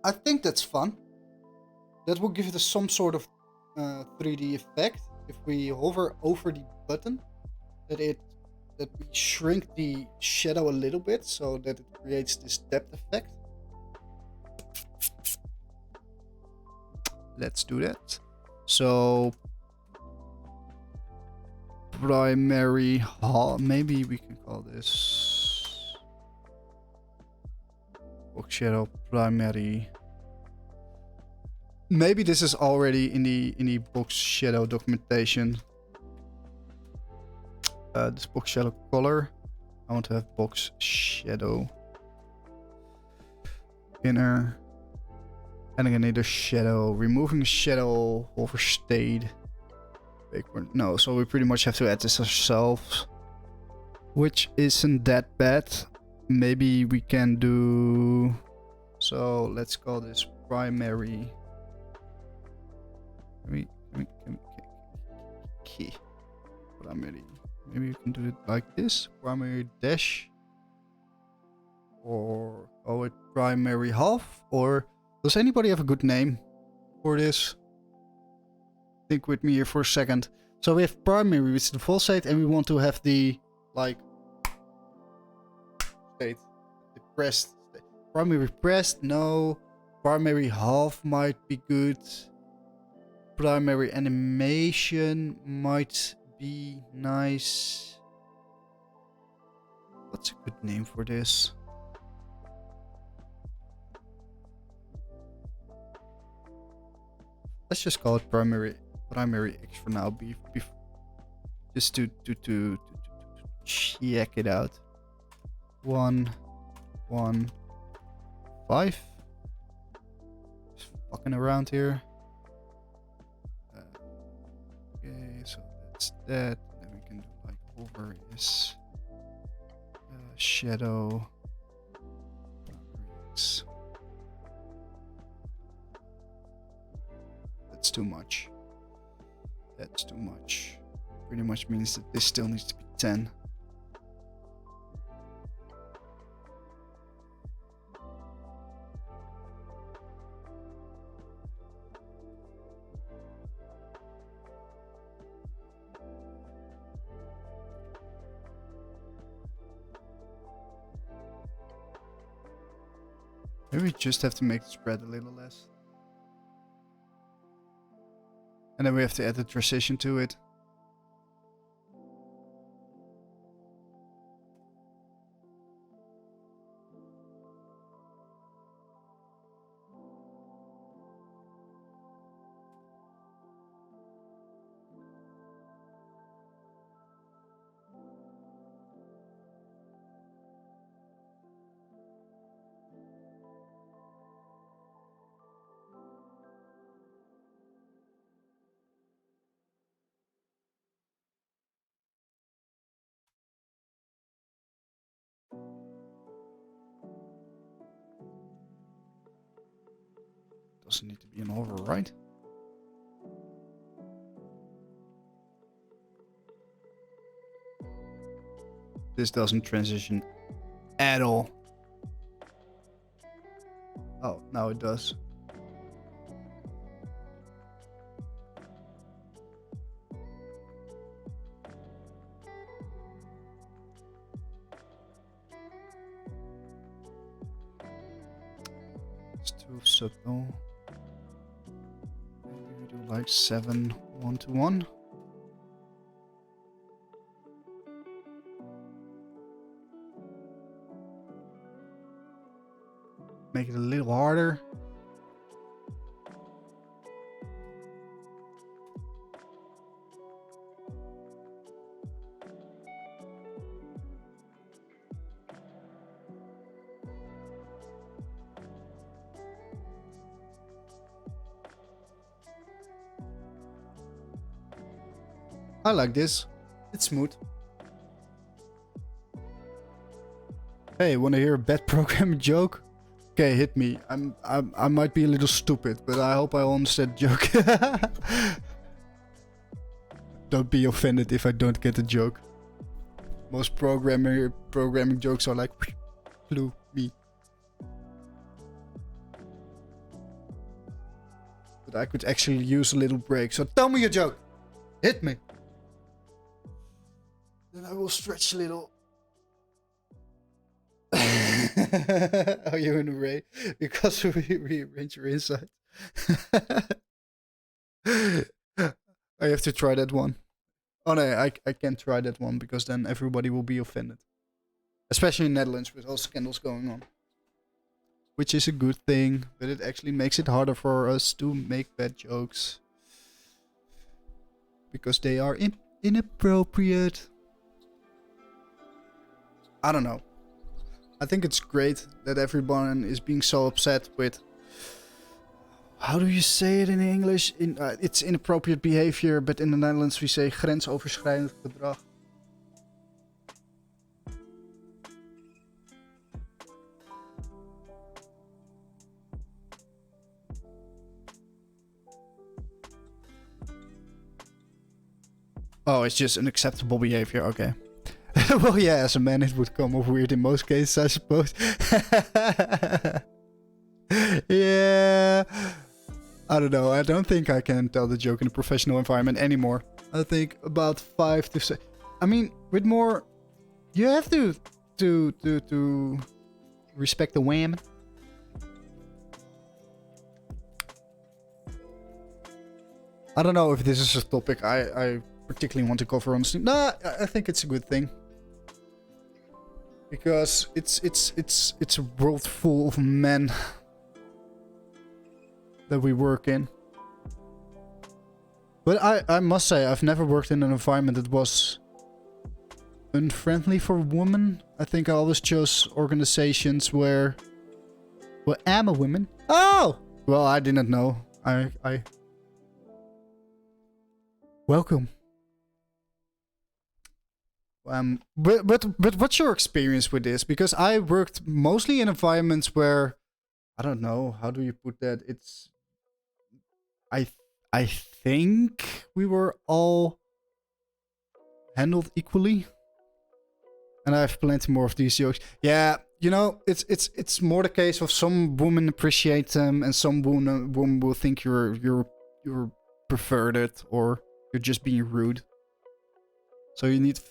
I think that's fun. That will give it some sort of 3D effect. If we hover over the button, that we shrink the shadow a little bit so that it creates this depth effect. Let's do that. So primary hall, maybe we can call this box shadow primary. Maybe this is already in the box shadow documentation. This box shadow color. I want to have box shadow inner. Adding another shadow. Removing shadow overstayed. No, so we pretty much have to add this ourselves. Which isn't that bad. Maybe we can do... So let's call this primary. Primary. Maybe you can do it like this. Primary dash. Or call it primary half. Or does anybody have a good name for this? Think with me here for a second. So we have primary, which is the full state, and we want to have the like state, the pressed state. Primary pressed, no. Primary half might be good. Primary animation might be nice. What's a good name for this? Let's just call it primary X for now. Just to check it out. 1, 1, 5. Just fucking around here. Okay, so that's that. Then we can do like over is shadow. That's too much. That's too much. Pretty much means that this still needs to be 10. Maybe we just have to make the spread a little less. And then we have to add the transition to it. Doesn't need to be an override. This doesn't transition at all. Oh, now it does. It's too subtle. Maybe we do like 7 1-to-1. Make it a little harder. I like this. It's smooth. Hey, wanna hear a bad programming joke? Okay, hit me. I might be a little stupid, but I hope I understand the joke. Don't be offended if I don't get the joke. Most programming jokes are like flew me. But I could actually use a little break. So tell me a joke. Hit me. Then I will stretch a little. Are you in a ray? Because we rearrange your inside. I have to try that one. Oh no, I can't try that one because then everybody will be offended. Especially in Netherlands with all scandals going on. Which is a good thing, but it actually makes it harder for us to make bad jokes. Because they are inappropriate. I don't know. I think it's great that everyone is being so upset with... How do you say it in English? It's inappropriate behavior, but in the Netherlands we say grensoverschrijdend gedrag. Oh, it's just unacceptable behavior, okay. Well, yeah, as a man it would come off weird in most cases, I suppose. Yeah. I don't know, I don't think I can tell the joke in a professional environment anymore. I think about 5 to 6... I mean, with more... You have to respect the wham. I don't know if this is a topic I particularly want to cover on stream. Nah, I think it's a good thing. Because it's a world full of men that we work in. But I must say, I've never worked in an environment that was unfriendly for women. I think I always chose organizations where... Well, I'm a woman. Oh! Well, I didn't know. I... Welcome. But what's your experience with this? Because I worked mostly in environments where... I don't know, how do you put that? It's... I think we were all handled equally. And I have plenty more of these jokes. Yeah, you know, it's more the case of some women appreciate them and some women will think you're perverted or you're just being rude. So you need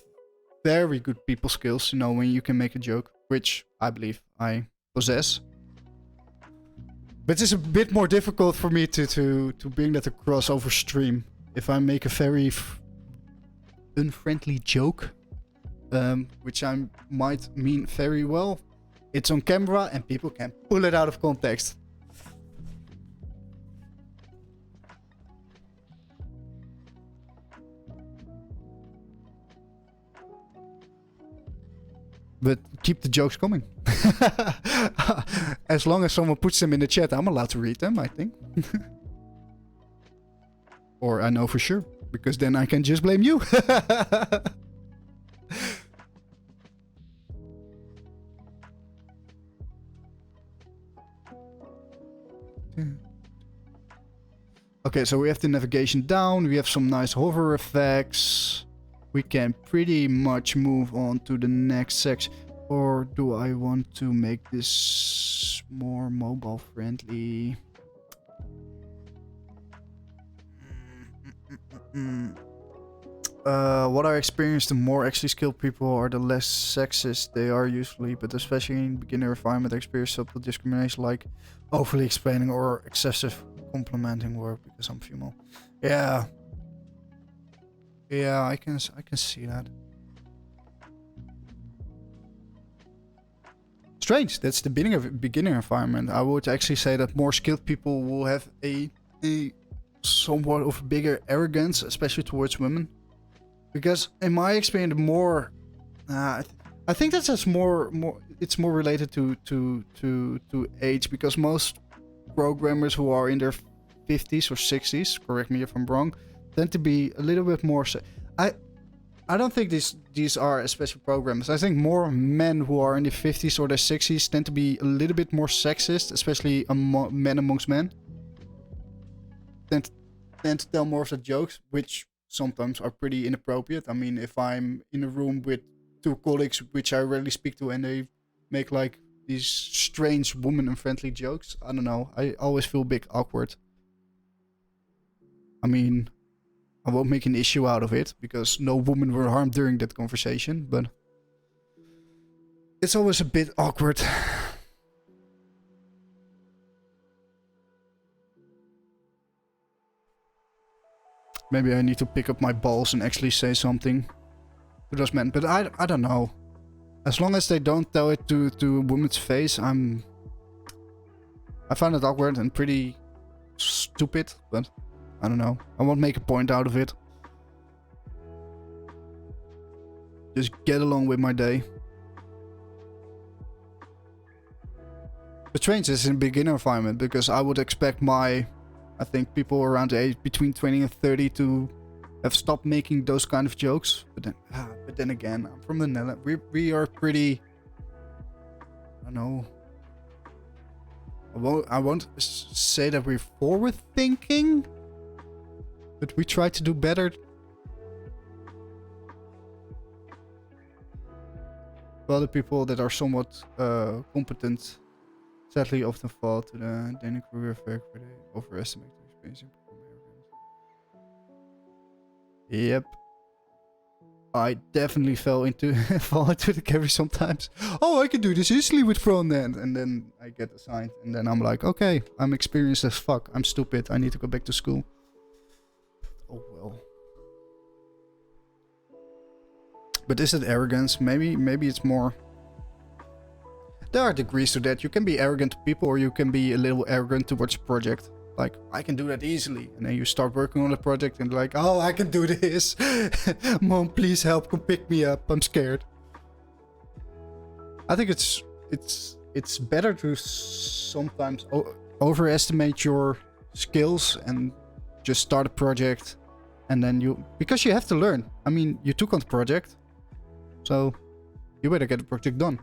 very good people skills to know when you can make a joke, which I believe I possess. But it's a bit more difficult for me to bring that across over stream. If I make a very unfriendly joke, which I might mean very well, it's on camera and people can pull it out of context. But keep the jokes coming. As long as someone puts them in the chat, I'm allowed to read them, I think. Or I know for sure, because then I can just blame you. Okay, so we have the navigation down. We have some nice hover effects. We can pretty much move on to the next section. Or do I want to make this more mobile friendly? What I experienced, the more actually skilled people are, the less sexist they are usually, but especially in beginner environment, I experience subtle discrimination like overly explaining or excessive complimenting work because I'm female. Yeah. Yeah, I can see that. Strange, that's the beginner environment. I would actually say that more skilled people will have a somewhat of a bigger arrogance, especially towards women. Because in my experience, more, I think that's just more. It's more related to age, because most programmers who are in their 50s or 60s, correct me if I'm wrong, tend to be a little bit more. I don't think these are especially programmers. I think more men who are in the 50s or their 60s tend to be a little bit more sexist, especially men amongst men. Tend to tell more of the jokes, which sometimes are pretty inappropriate. I mean, if I'm in a room with two colleagues which I rarely speak to and they make like these strange woman-unfriendly jokes, I don't know. I always feel a bit awkward. I mean, I won't make an issue out of it because no women were harmed during that conversation, but it's always a bit awkward. Maybe I need to pick up my balls and actually say something to those men, but I don't know. As long as they don't tell it to a woman's face, I find it awkward and pretty stupid, but I don't know. I won't make a point out of it. Just get along with my day. But strange is in a beginner environment, because I would expect I think people around the age between 20 and 30 to have stopped making those kind of jokes. But then again, I'm from the Netherlands. We are pretty, I don't know. I won't say that we're forward thinking, but we try to do better. Other people that are somewhat competent sadly often fall to the daily career effect where they overestimate their experience and become arrogant. Yep. I definitely fall into the carry sometimes. Oh, I can do this easily with front end, and then I get assigned, and then I'm like, okay, I'm experienced as fuck. I'm stupid. I need to go back to school. Oh well. But is it arrogance? Maybe it's more. There are degrees to that. You can be arrogant to people, or you can be a little arrogant towards a project. Like, I can do that easily. And then you start working on the project and like, oh, I can do this. Mom, please help. Come pick me up. I'm scared. I think it's better to sometimes overestimate your skills and just start a project. And then because you have to learn. I mean, you took on the project. So you better get the project done.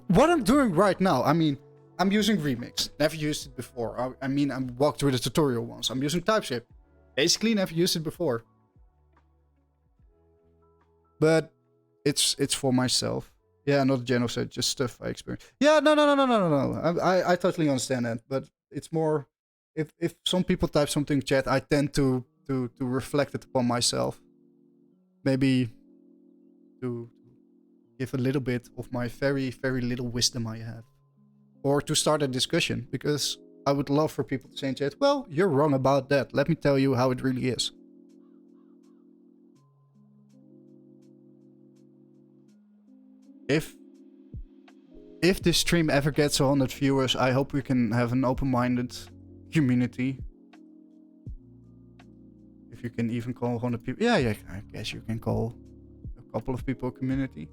What I'm doing right now, I mean, I'm using Remix. Never used it before. I mean, I walked through the tutorial once. I'm using TypeScript. Basically, never used it before. But it's for myself. Yeah, not general set, just stuff I experienced. Yeah, no. I totally understand that. But it's more, if some people type something in chat, I tend to reflect it upon myself. Maybe to give a little bit of my very, very little wisdom I have. Or to start a discussion, because I would love for people to say in chat, well, you're wrong about that. Let me tell you how it really is. If this stream ever gets 100 viewers, I hope we can have an open-minded community. If you can even call 100 people. Yeah, I guess you can call a couple of people a community.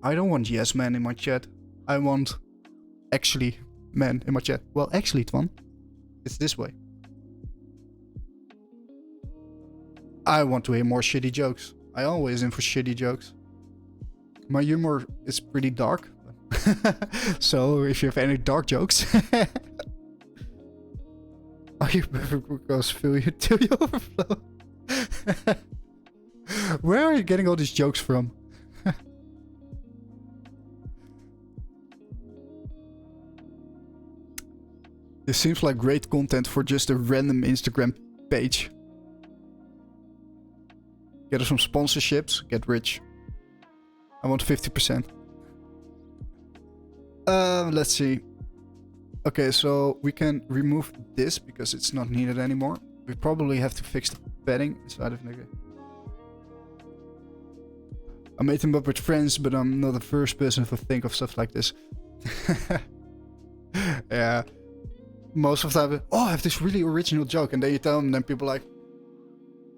I don't want yes men in my chat. I want actually men in my chat. Well, actually, Twan, it's this way. I want to hear more shitty jokes. I always in for shitty jokes. My humor is pretty dark. So if you have any dark jokes... Are you perfect because fill you till you overflow? Where are you getting all these jokes from? This seems like great content for just a random Instagram page. Get us some sponsorships, get rich. I want 50%. Let's see. Okay, so we can remove this because it's not needed anymore. We probably have to fix the padding inside of the... I made them up with friends, but I'm not the first person to think of stuff like this. Yeah. Most of the time, oh, I have this really original joke. And then you tell them, and then people are like,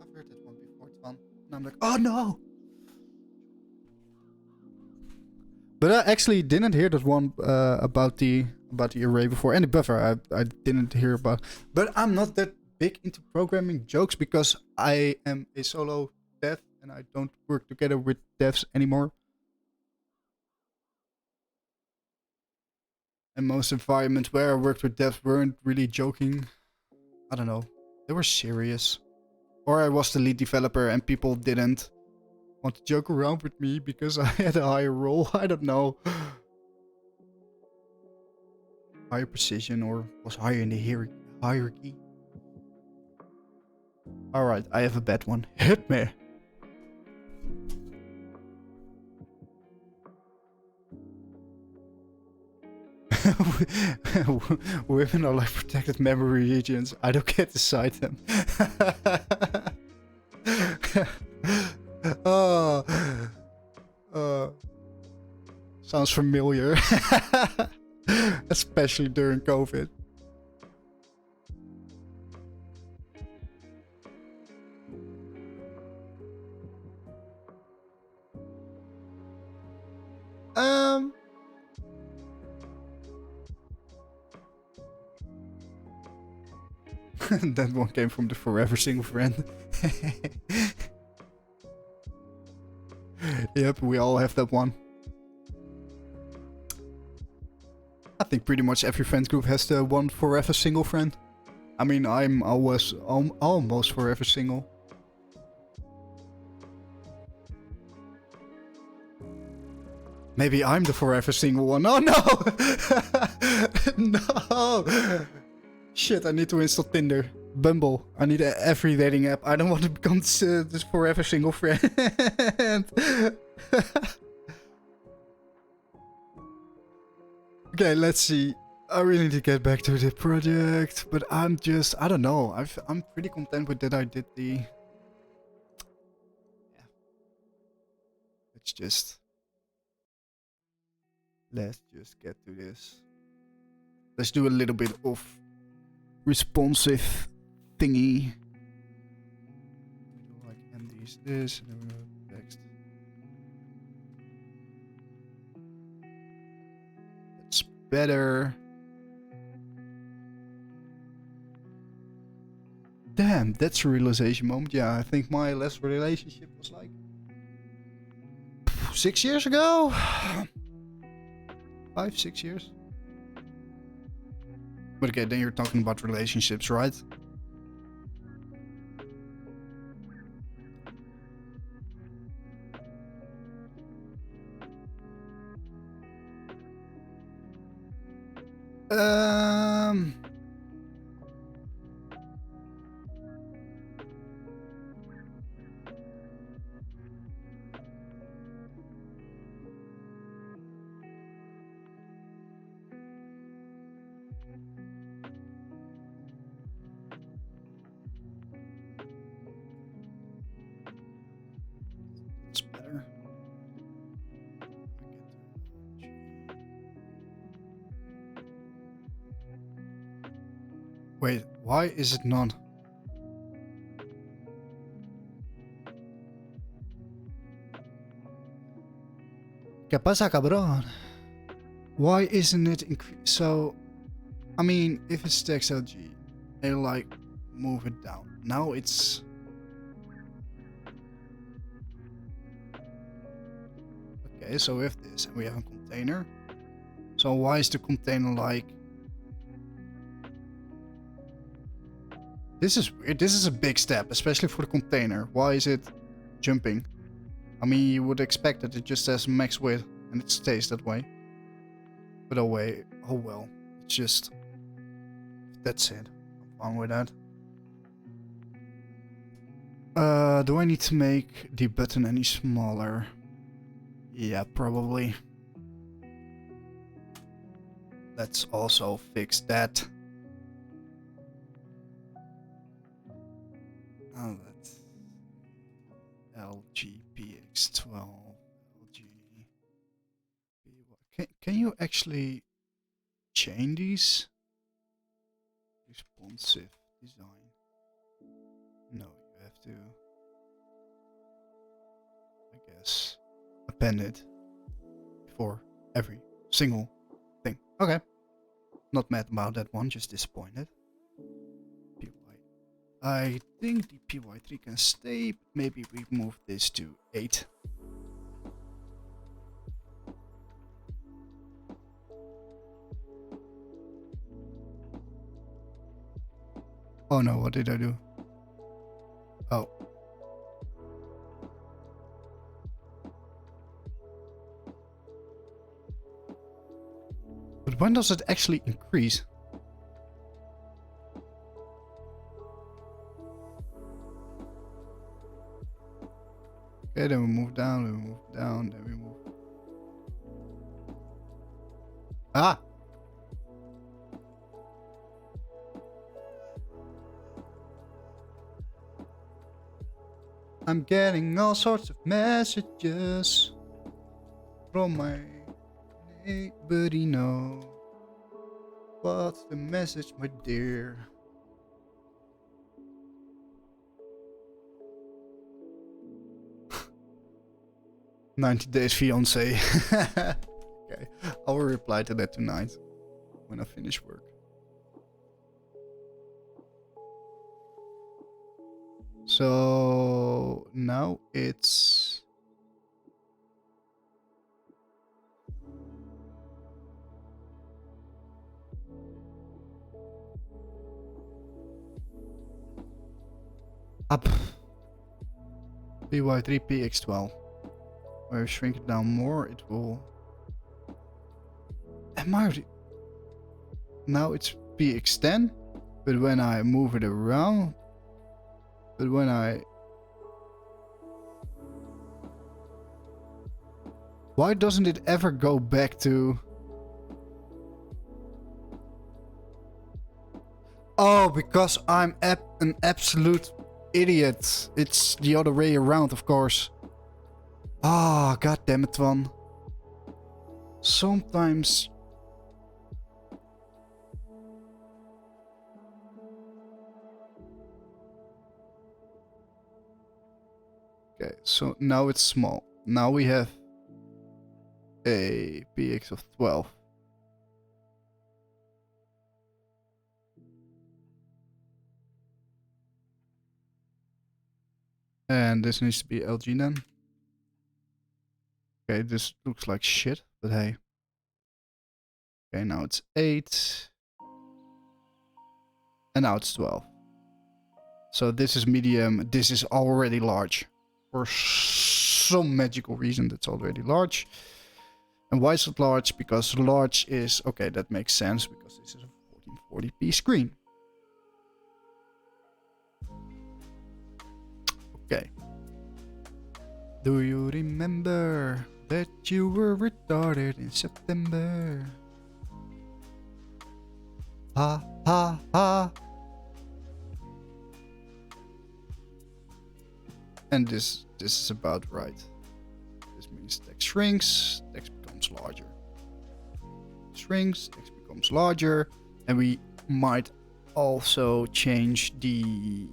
I've heard that one before, it's fun. And I'm like, oh no! But I actually didn't hear that one about the array before. And the buffer, I didn't hear about. But I'm not that big into programming jokes because I am a solo dev and I don't work together with devs anymore. And most environments where I worked with devs weren't really joking. I don't know. They were serious. Or I was the lead developer and people didn't want to joke around with me because I had a higher role. I don't know. Higher precision or was higher in the hierarchy. Alright, I have a bad one. Hit me. Women are like protected memory regions. I don't get to cite them. Oh, sounds familiar. Especially during COVID. That one came from the forever single friend. Yep, we all have that one. I think pretty much every friend group has the one forever single friend. I mean, I'm always almost forever single. Maybe I'm the forever single one. Oh no! No! Shit, I need to install Tinder. Bumble. I need every dating app. I don't want to become this forever single friend. Okay, let's see. I really need to get back to the project, but I don't know. I'm pretty content with that I did the... Yeah. Let's just get to this. Let's do a little bit of responsive thingy. Like MD's this, and then we go text. That's better. Damn, that's a realization moment. Yeah, I think my last relationship was like 6 years ago. 5, 6 years. But okay, then you're talking about relationships, right? It's better. Wait, why is it not? ¿Qué pasa, cabrón? Why isn't it so? I mean, if it's text LG, they like move it down. Now it's okay. So we have this, and we have a container. So why is the container like? This is weird. This is a big step, especially for the container. Why is it jumping? I mean, you would expect that it just says max width and it stays that way. But oh wait, oh well. It's just... That's it. I'm fine with that. Do I need to make the button any smaller? Yeah, probably. Let's also fix that. Oh, that's LGPX12. Can you actually chain these? Responsive design. No, you have to, I guess, append it for every single thing. Okay. Not mad about that one, just disappointed. PY. I think the PY3 can stay, but maybe we move this to 8. Oh no, what did I do? Oh. But when does it actually increase? Okay, then we move down, then we move down, then we move... Ah! I'm getting all sorts of messages from my neighbor, know. What's the message, my dear? "90 Days Fiancé." Okay, I will reply to that tonight when I finish work. So now it's up. PY3PX12. When I shrink it down more, it will. Am I already... Now it's PX10, but when I move it around, but when I... Why doesn't it ever go back to... Oh, because I'm an absolute idiot. It's the other way around, of course. Ah, god damn it, one. Sometimes... Okay, so now it's small. Now we have a px of 12. And this needs to be LG then. Okay, this looks like shit, but hey. Okay, now it's 8. And now it's 12. So this is medium, this is already large. For some magical reason, that's already large. And why is it large? Because large is... Okay, that makes sense, because this is a 1440p screen. Okay. Do you remember that you were retarded in September? ha, ha, ha. And this is about right. This means text shrinks, text becomes larger. Shrinks, text becomes larger. And we might also change the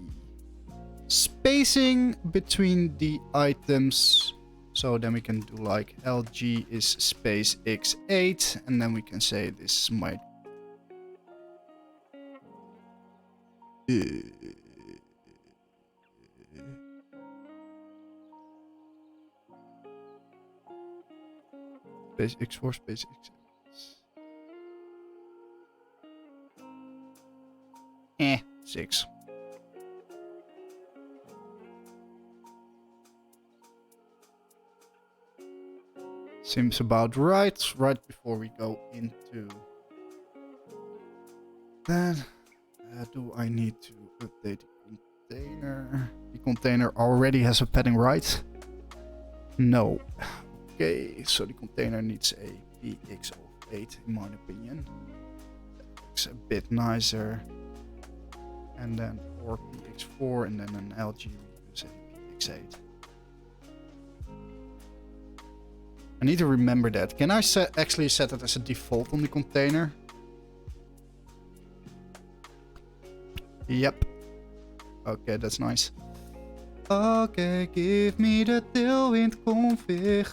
spacing between the items. So then we can do like LG is space x8. And then we can say this might... Space x4, space x8. 6. Seems about right. Right before we go into that, do I need to update the container? The container already has a padding right. No. Okay, so the container needs a px of 8 in my opinion. That looks a bit nicer. And then for px4 and then an LG we use a px8. I need to remember that. Can I actually set it as a default on the container? Yep. Okay, that's nice. Okay, give me the Tailwind config.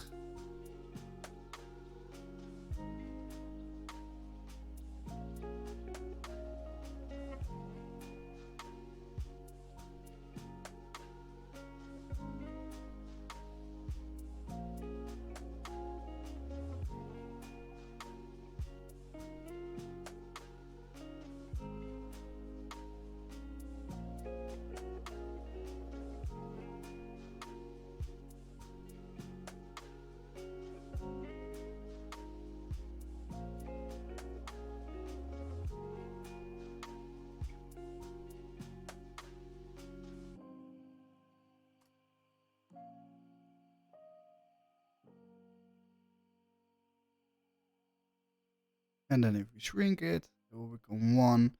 And then if we shrink it, it will become 1.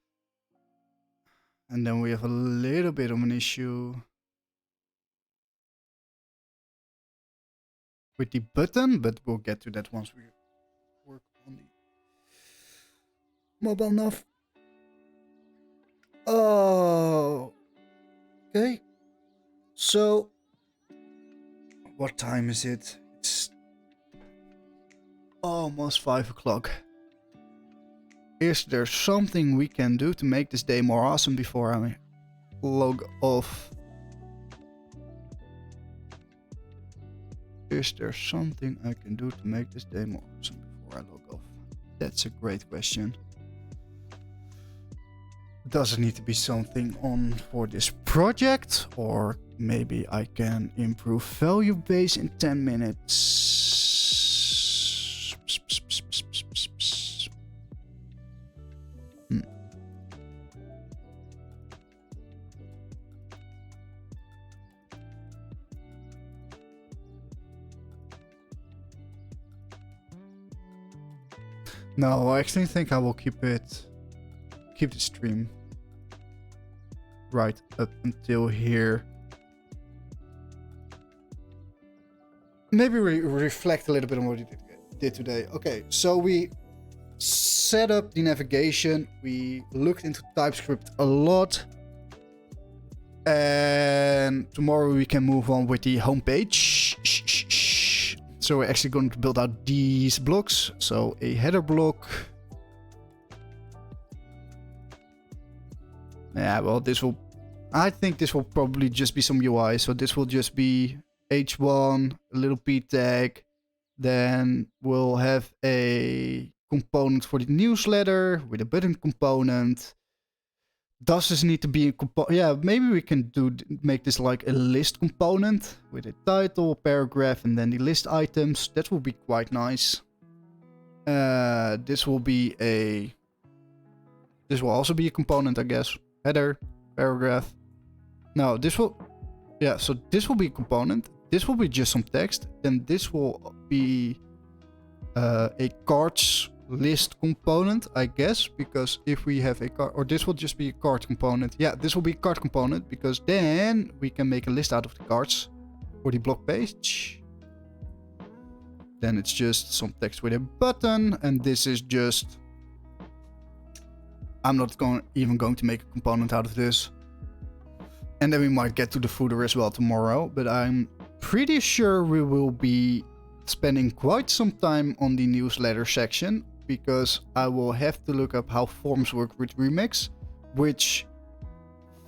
And then we have a little bit of an issue with the button, but we'll get to that once we work on the mobile nav. Oh, okay. So, what time is it? It's almost 5 o'clock. Is there something we can do to make this day more awesome before I log off? Is there something I can do to make this day more awesome before I log off? That's a great question. Does it need to be something on for this project? Or maybe I can improve value base in 10 minutes? No, I actually think I will keep the stream right up until here. Maybe reflect a little bit on what we did today. Okay, so we set up the navigation. We looked into TypeScript a lot. And tomorrow we can move on with the homepage. So we're actually going to build out these blocks. So a header block. Yeah, well, I think this will probably just be some UI. So this will just be h1, a little p tag. Then we'll have a component for the newsletter with a button component. Does this need to be a component? Yeah, maybe we can make this like a list component with a title, paragraph, and then the list items. That will be quite nice. This will also be a component, I guess. Header, paragraph. No, this will... Yeah, so this will be a component. This will be just some text. Then this will be a cards list component, I guess, because if we have a card, or this will just be a card component. Yeah, this will be a card component because then we can make a list out of the cards for the block page. Then it's just some text with a button, and this is just... I'm not even going to make a component out of this. And then we might get to the footer as well tomorrow, but I'm pretty sure we will be spending quite some time on the newsletter section, because I will have to look up how forms work with Remix, which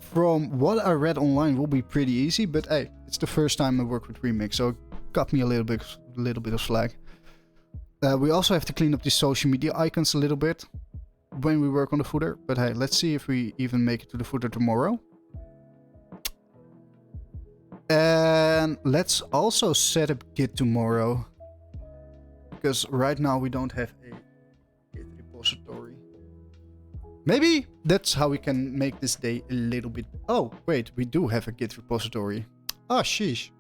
from what I read online will be pretty easy, but hey, it's the first time I work with Remix, so it got me a little bit of slack. We also have to clean up the social media icons a little bit when we work on the footer, but hey, let's see if we even make it to the footer tomorrow. And let's also set up Git tomorrow, because right now we don't have a Git repository. Maybe that's how we can make this day a little bit... Oh, wait, we do have a Git repository. Ah, sheesh.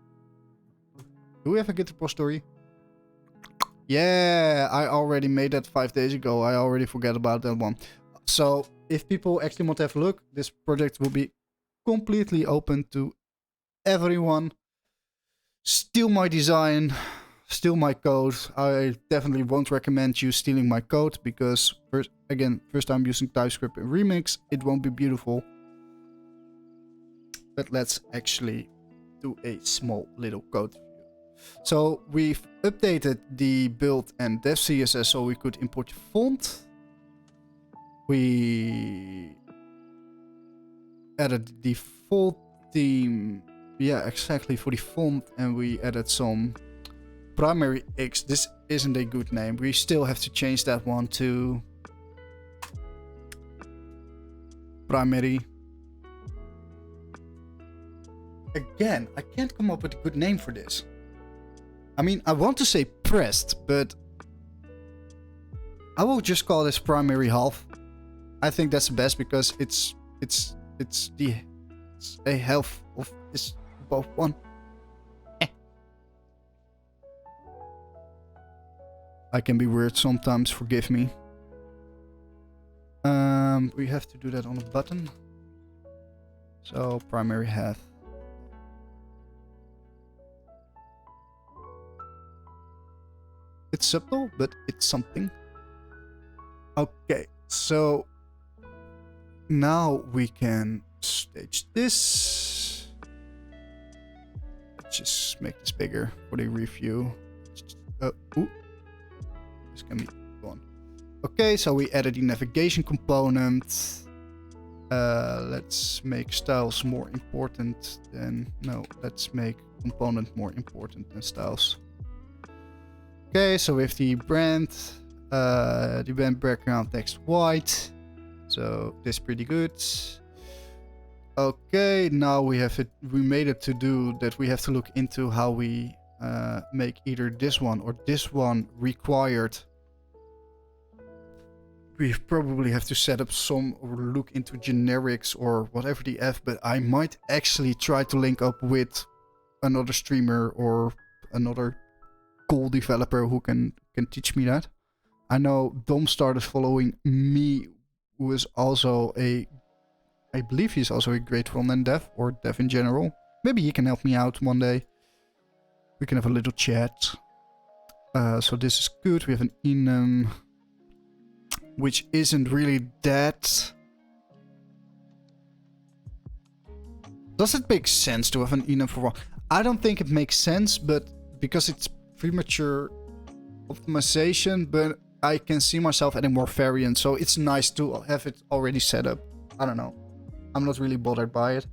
Do we have a Git repository? Yeah, I already made that 5 days ago. I already forgot about that one. So if people actually want to have a look, this project will be completely open to everyone. Steal my design, steal my code. I definitely won't recommend you stealing my code, because first time using TypeScript in Remix, it won't be beautiful. But let's actually do a small little code review. So we've updated the build and dev CSS so we could import font. We added the default theme. Yeah, exactly, for the font, and we added some primary X. This isn't a good name. We still have to change that one to primary. Again, I can't come up with a good name for this. I mean, I want to say pressed, but I will just call this primary half. I think that's the best, because it's a half of this above one. I can be weird sometimes, forgive me. We have to do that on a button. So primary half. It's subtle, but it's something. Okay, so now we can stage this. Let's just make this bigger for the review. This can be gone. Okay, so we added the navigation component. Let's make styles more important than... No, let's make component more important than styles. Okay, so with the brand background text white. So this is pretty good. Okay, now we made it to do that. We have to look into how we make either this one or this one required. We probably have to set up some, or look into generics or whatever the F, but I might actually try to link up with another streamer or another cool developer who can teach me that. I know Dom started following me, who is also I believe he's also a great front-end dev, or dev in general. Maybe he can help me out one day. We can have a little chat. So this is good. We have an enum, which isn't really that... Does it make sense to have an enum for one? I don't think it makes sense, but because it's premature optimization, but I can see myself adding more variants, so it's nice to have it already set up. I don't know. I'm not really bothered by it.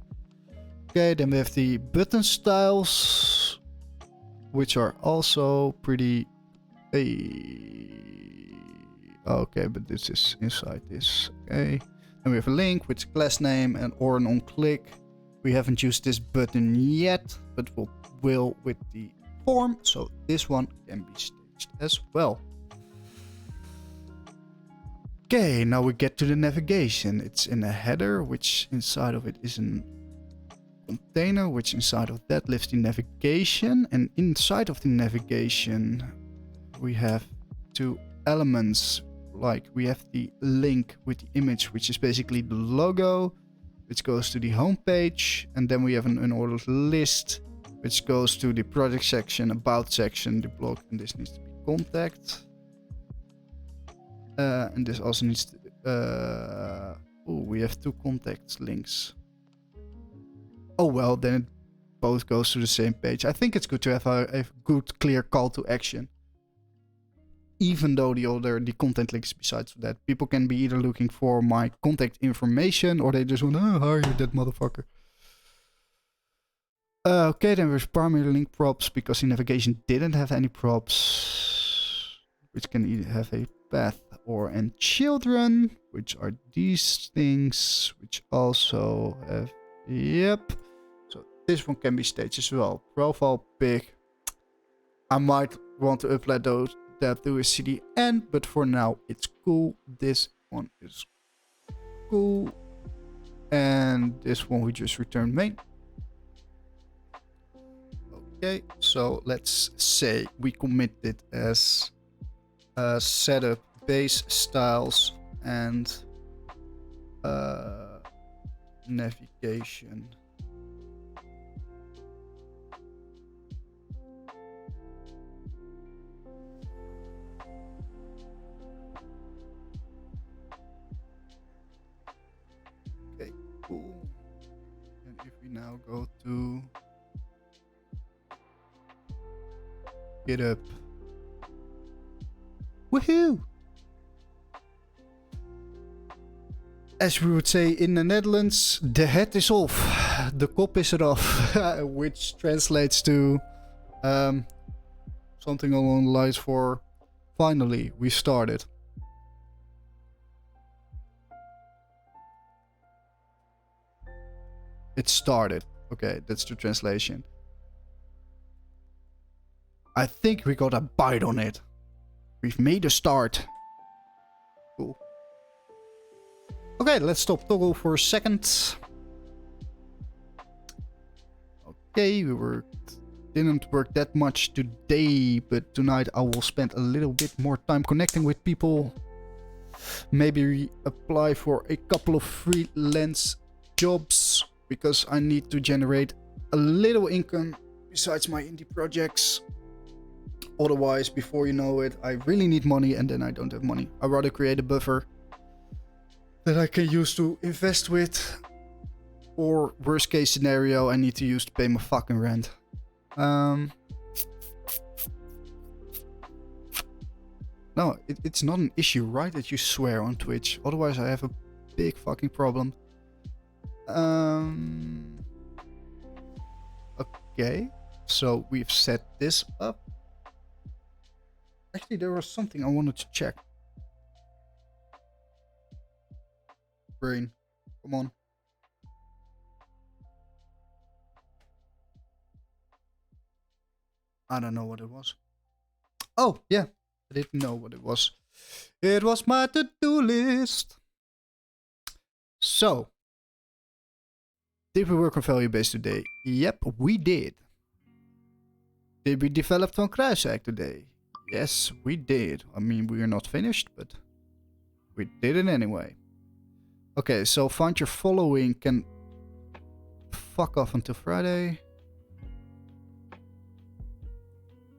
Okay, then we have the button styles, which are also pretty... Okay, but this is inside this. Okay. Then we have a link with class name and or an on-click. We haven't used this button yet, but will with the form, so this one can be staged as well. Okay, now we get to the navigation. It's in a header, which inside of it is a container, which inside of that lives the navigation, and inside of the navigation we have two elements. like we have the link with the image, which is basically the logo, which goes to the homepage, and then we have an unordered list, which goes to the project section, about section, the blog, and this needs to be contact. And this also needs to... we have 2 contact links. Oh well, then it both goes to the same page. I think it's good to have a good, clear call to action. Even though the content links besides that. People can be either looking for my contact information, or they just want to hire you, that motherfucker. Okay, then there's primary link props, because the navigation didn't have any props, which can either have a path or and children, which are these things, which also have, yep. So this one can be staged as well. Profile pic. I might want to upload that to a CDN, but for now it's cool. This one is cool, and this one we just return main. Okay, so let's say we commit it as setup, base styles, and navigation. Okay, cool. And if we now go to GitHub. Woohoo! As we would say in the Netherlands, the head is off, the kop is eraf, which translates to something along the lines for finally we started. It started. Okay, that's the translation. I think we got a bite on it. We've made a start. Cool. Okay, let's stop toggle for a second. Okay, didn't work that much today, but tonight I will spend a little bit more time connecting with people. Maybe apply for a couple of freelance jobs, because I need to generate a little income besides my indie projects. Otherwise, before you know it, I really need money, and then I don't have money. I'd rather create a buffer that I can use to invest with. Or worst case scenario, I need to use to pay my fucking rent. No, it's not an issue, right? That you swear on Twitch. Otherwise, I have a big fucking problem. Okay, so we've set this up. Actually, there was something I wanted to check. Brain, come on. I don't know what it was. Oh, yeah. I didn't know what it was. It was my to-do list. So, did we work on value base today? Yep, we did. Did we develop Van Kruiswijk today? Yes, we did. I mean, we are not finished, but we did it anyway. Okay, so find your following can fuck off until Friday.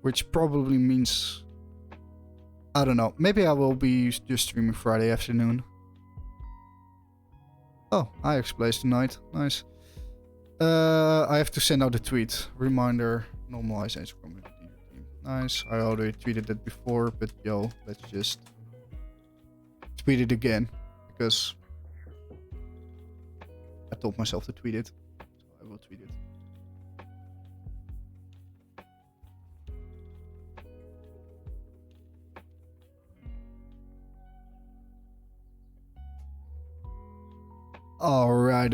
Which probably means, I don't know, maybe I will be just streaming Friday afternoon. Oh, Ajax plays tonight. Nice. I have to send out a tweet. Reminder, normalize Ajax community. Nice. I already tweeted that before, but yo, let's just tweet it again. Because I told myself to tweet it. So I will tweet it. Alright.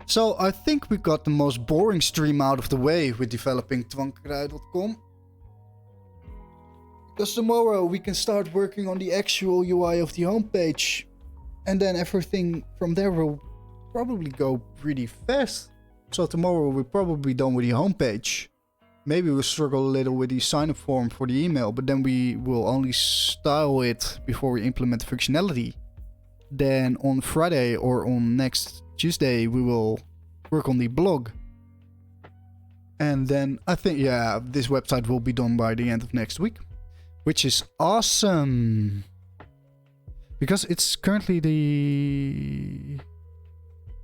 So I think we got the most boring stream out of the way with developing twankrui.com. Because tomorrow we can start working on the actual UI of the homepage. And then everything from there will probably go pretty fast. So tomorrow we're probably done with the homepage. maybe we'll struggle a little with the sign-up form for the email, but then we will only style it before we implement the functionality. Then on Friday or on next Tuesday, we will work on the blog. And then I think, yeah, this website will be done by the end of next week, which is awesome. Because it's currently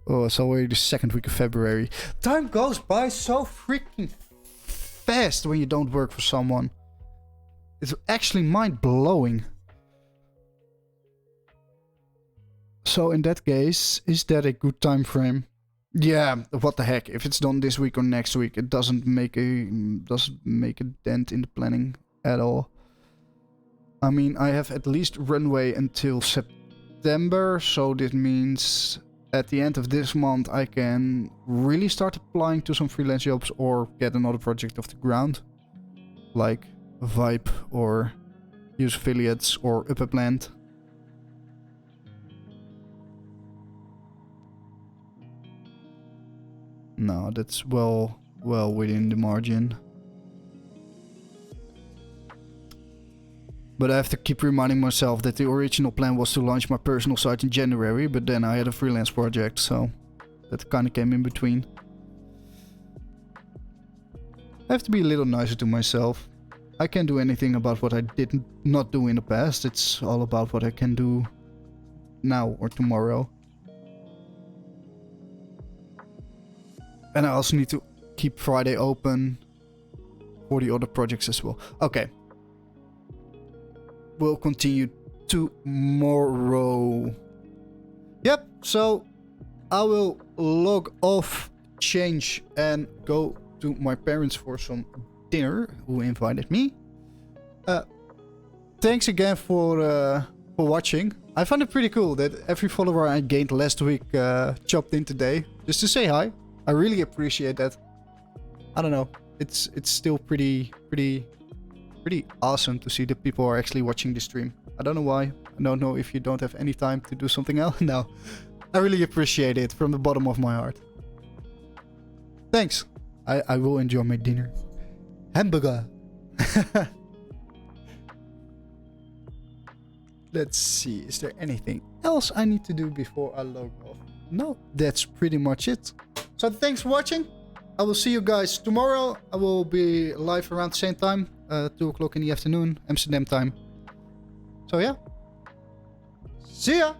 it's already the second week of February. Time goes by so freaking fast when you don't work for someone. It's actually mind-blowing. So in that case, is that a good time frame? Yeah, what the heck? If it's done this week or next week, it doesn't make a dent in the planning at all. I mean, I have at least runway until September, so this means at the end of this month I can really start applying to some freelance jobs or get another project off the ground, like Vibe or use affiliates or Upland. No, that's well within the margin. But I have to keep reminding myself that the original plan was to launch my personal site in January, but then I had a freelance project, so that kind of came in between. I have to be a little nicer to myself. I can't do anything about what I did not do in the past. It's all about what I can do now or tomorrow. And I also need to keep Friday open for the other projects as well. Okay. We'll continue tomorrow. Yep, so I will log off, change, and go to my parents for some dinner, who invited me. Thanks again for watching. I found it pretty cool that every follower I gained last week chopped in today just to say hi. I really appreciate that. I don't know. It's still pretty awesome to see that people are actually watching the stream. I don't know why. I don't know if you don't have any time to do something else. No. I really appreciate it from the bottom of my heart. Thanks. I will enjoy my dinner. Hamburger. Let's see. Is there anything else I need to do before I log off? No, that's pretty much it. So thanks for watching. I will see you guys tomorrow. I will be live around the same time. 2 o'clock in the afternoon, Amsterdam time. So yeah. See ya!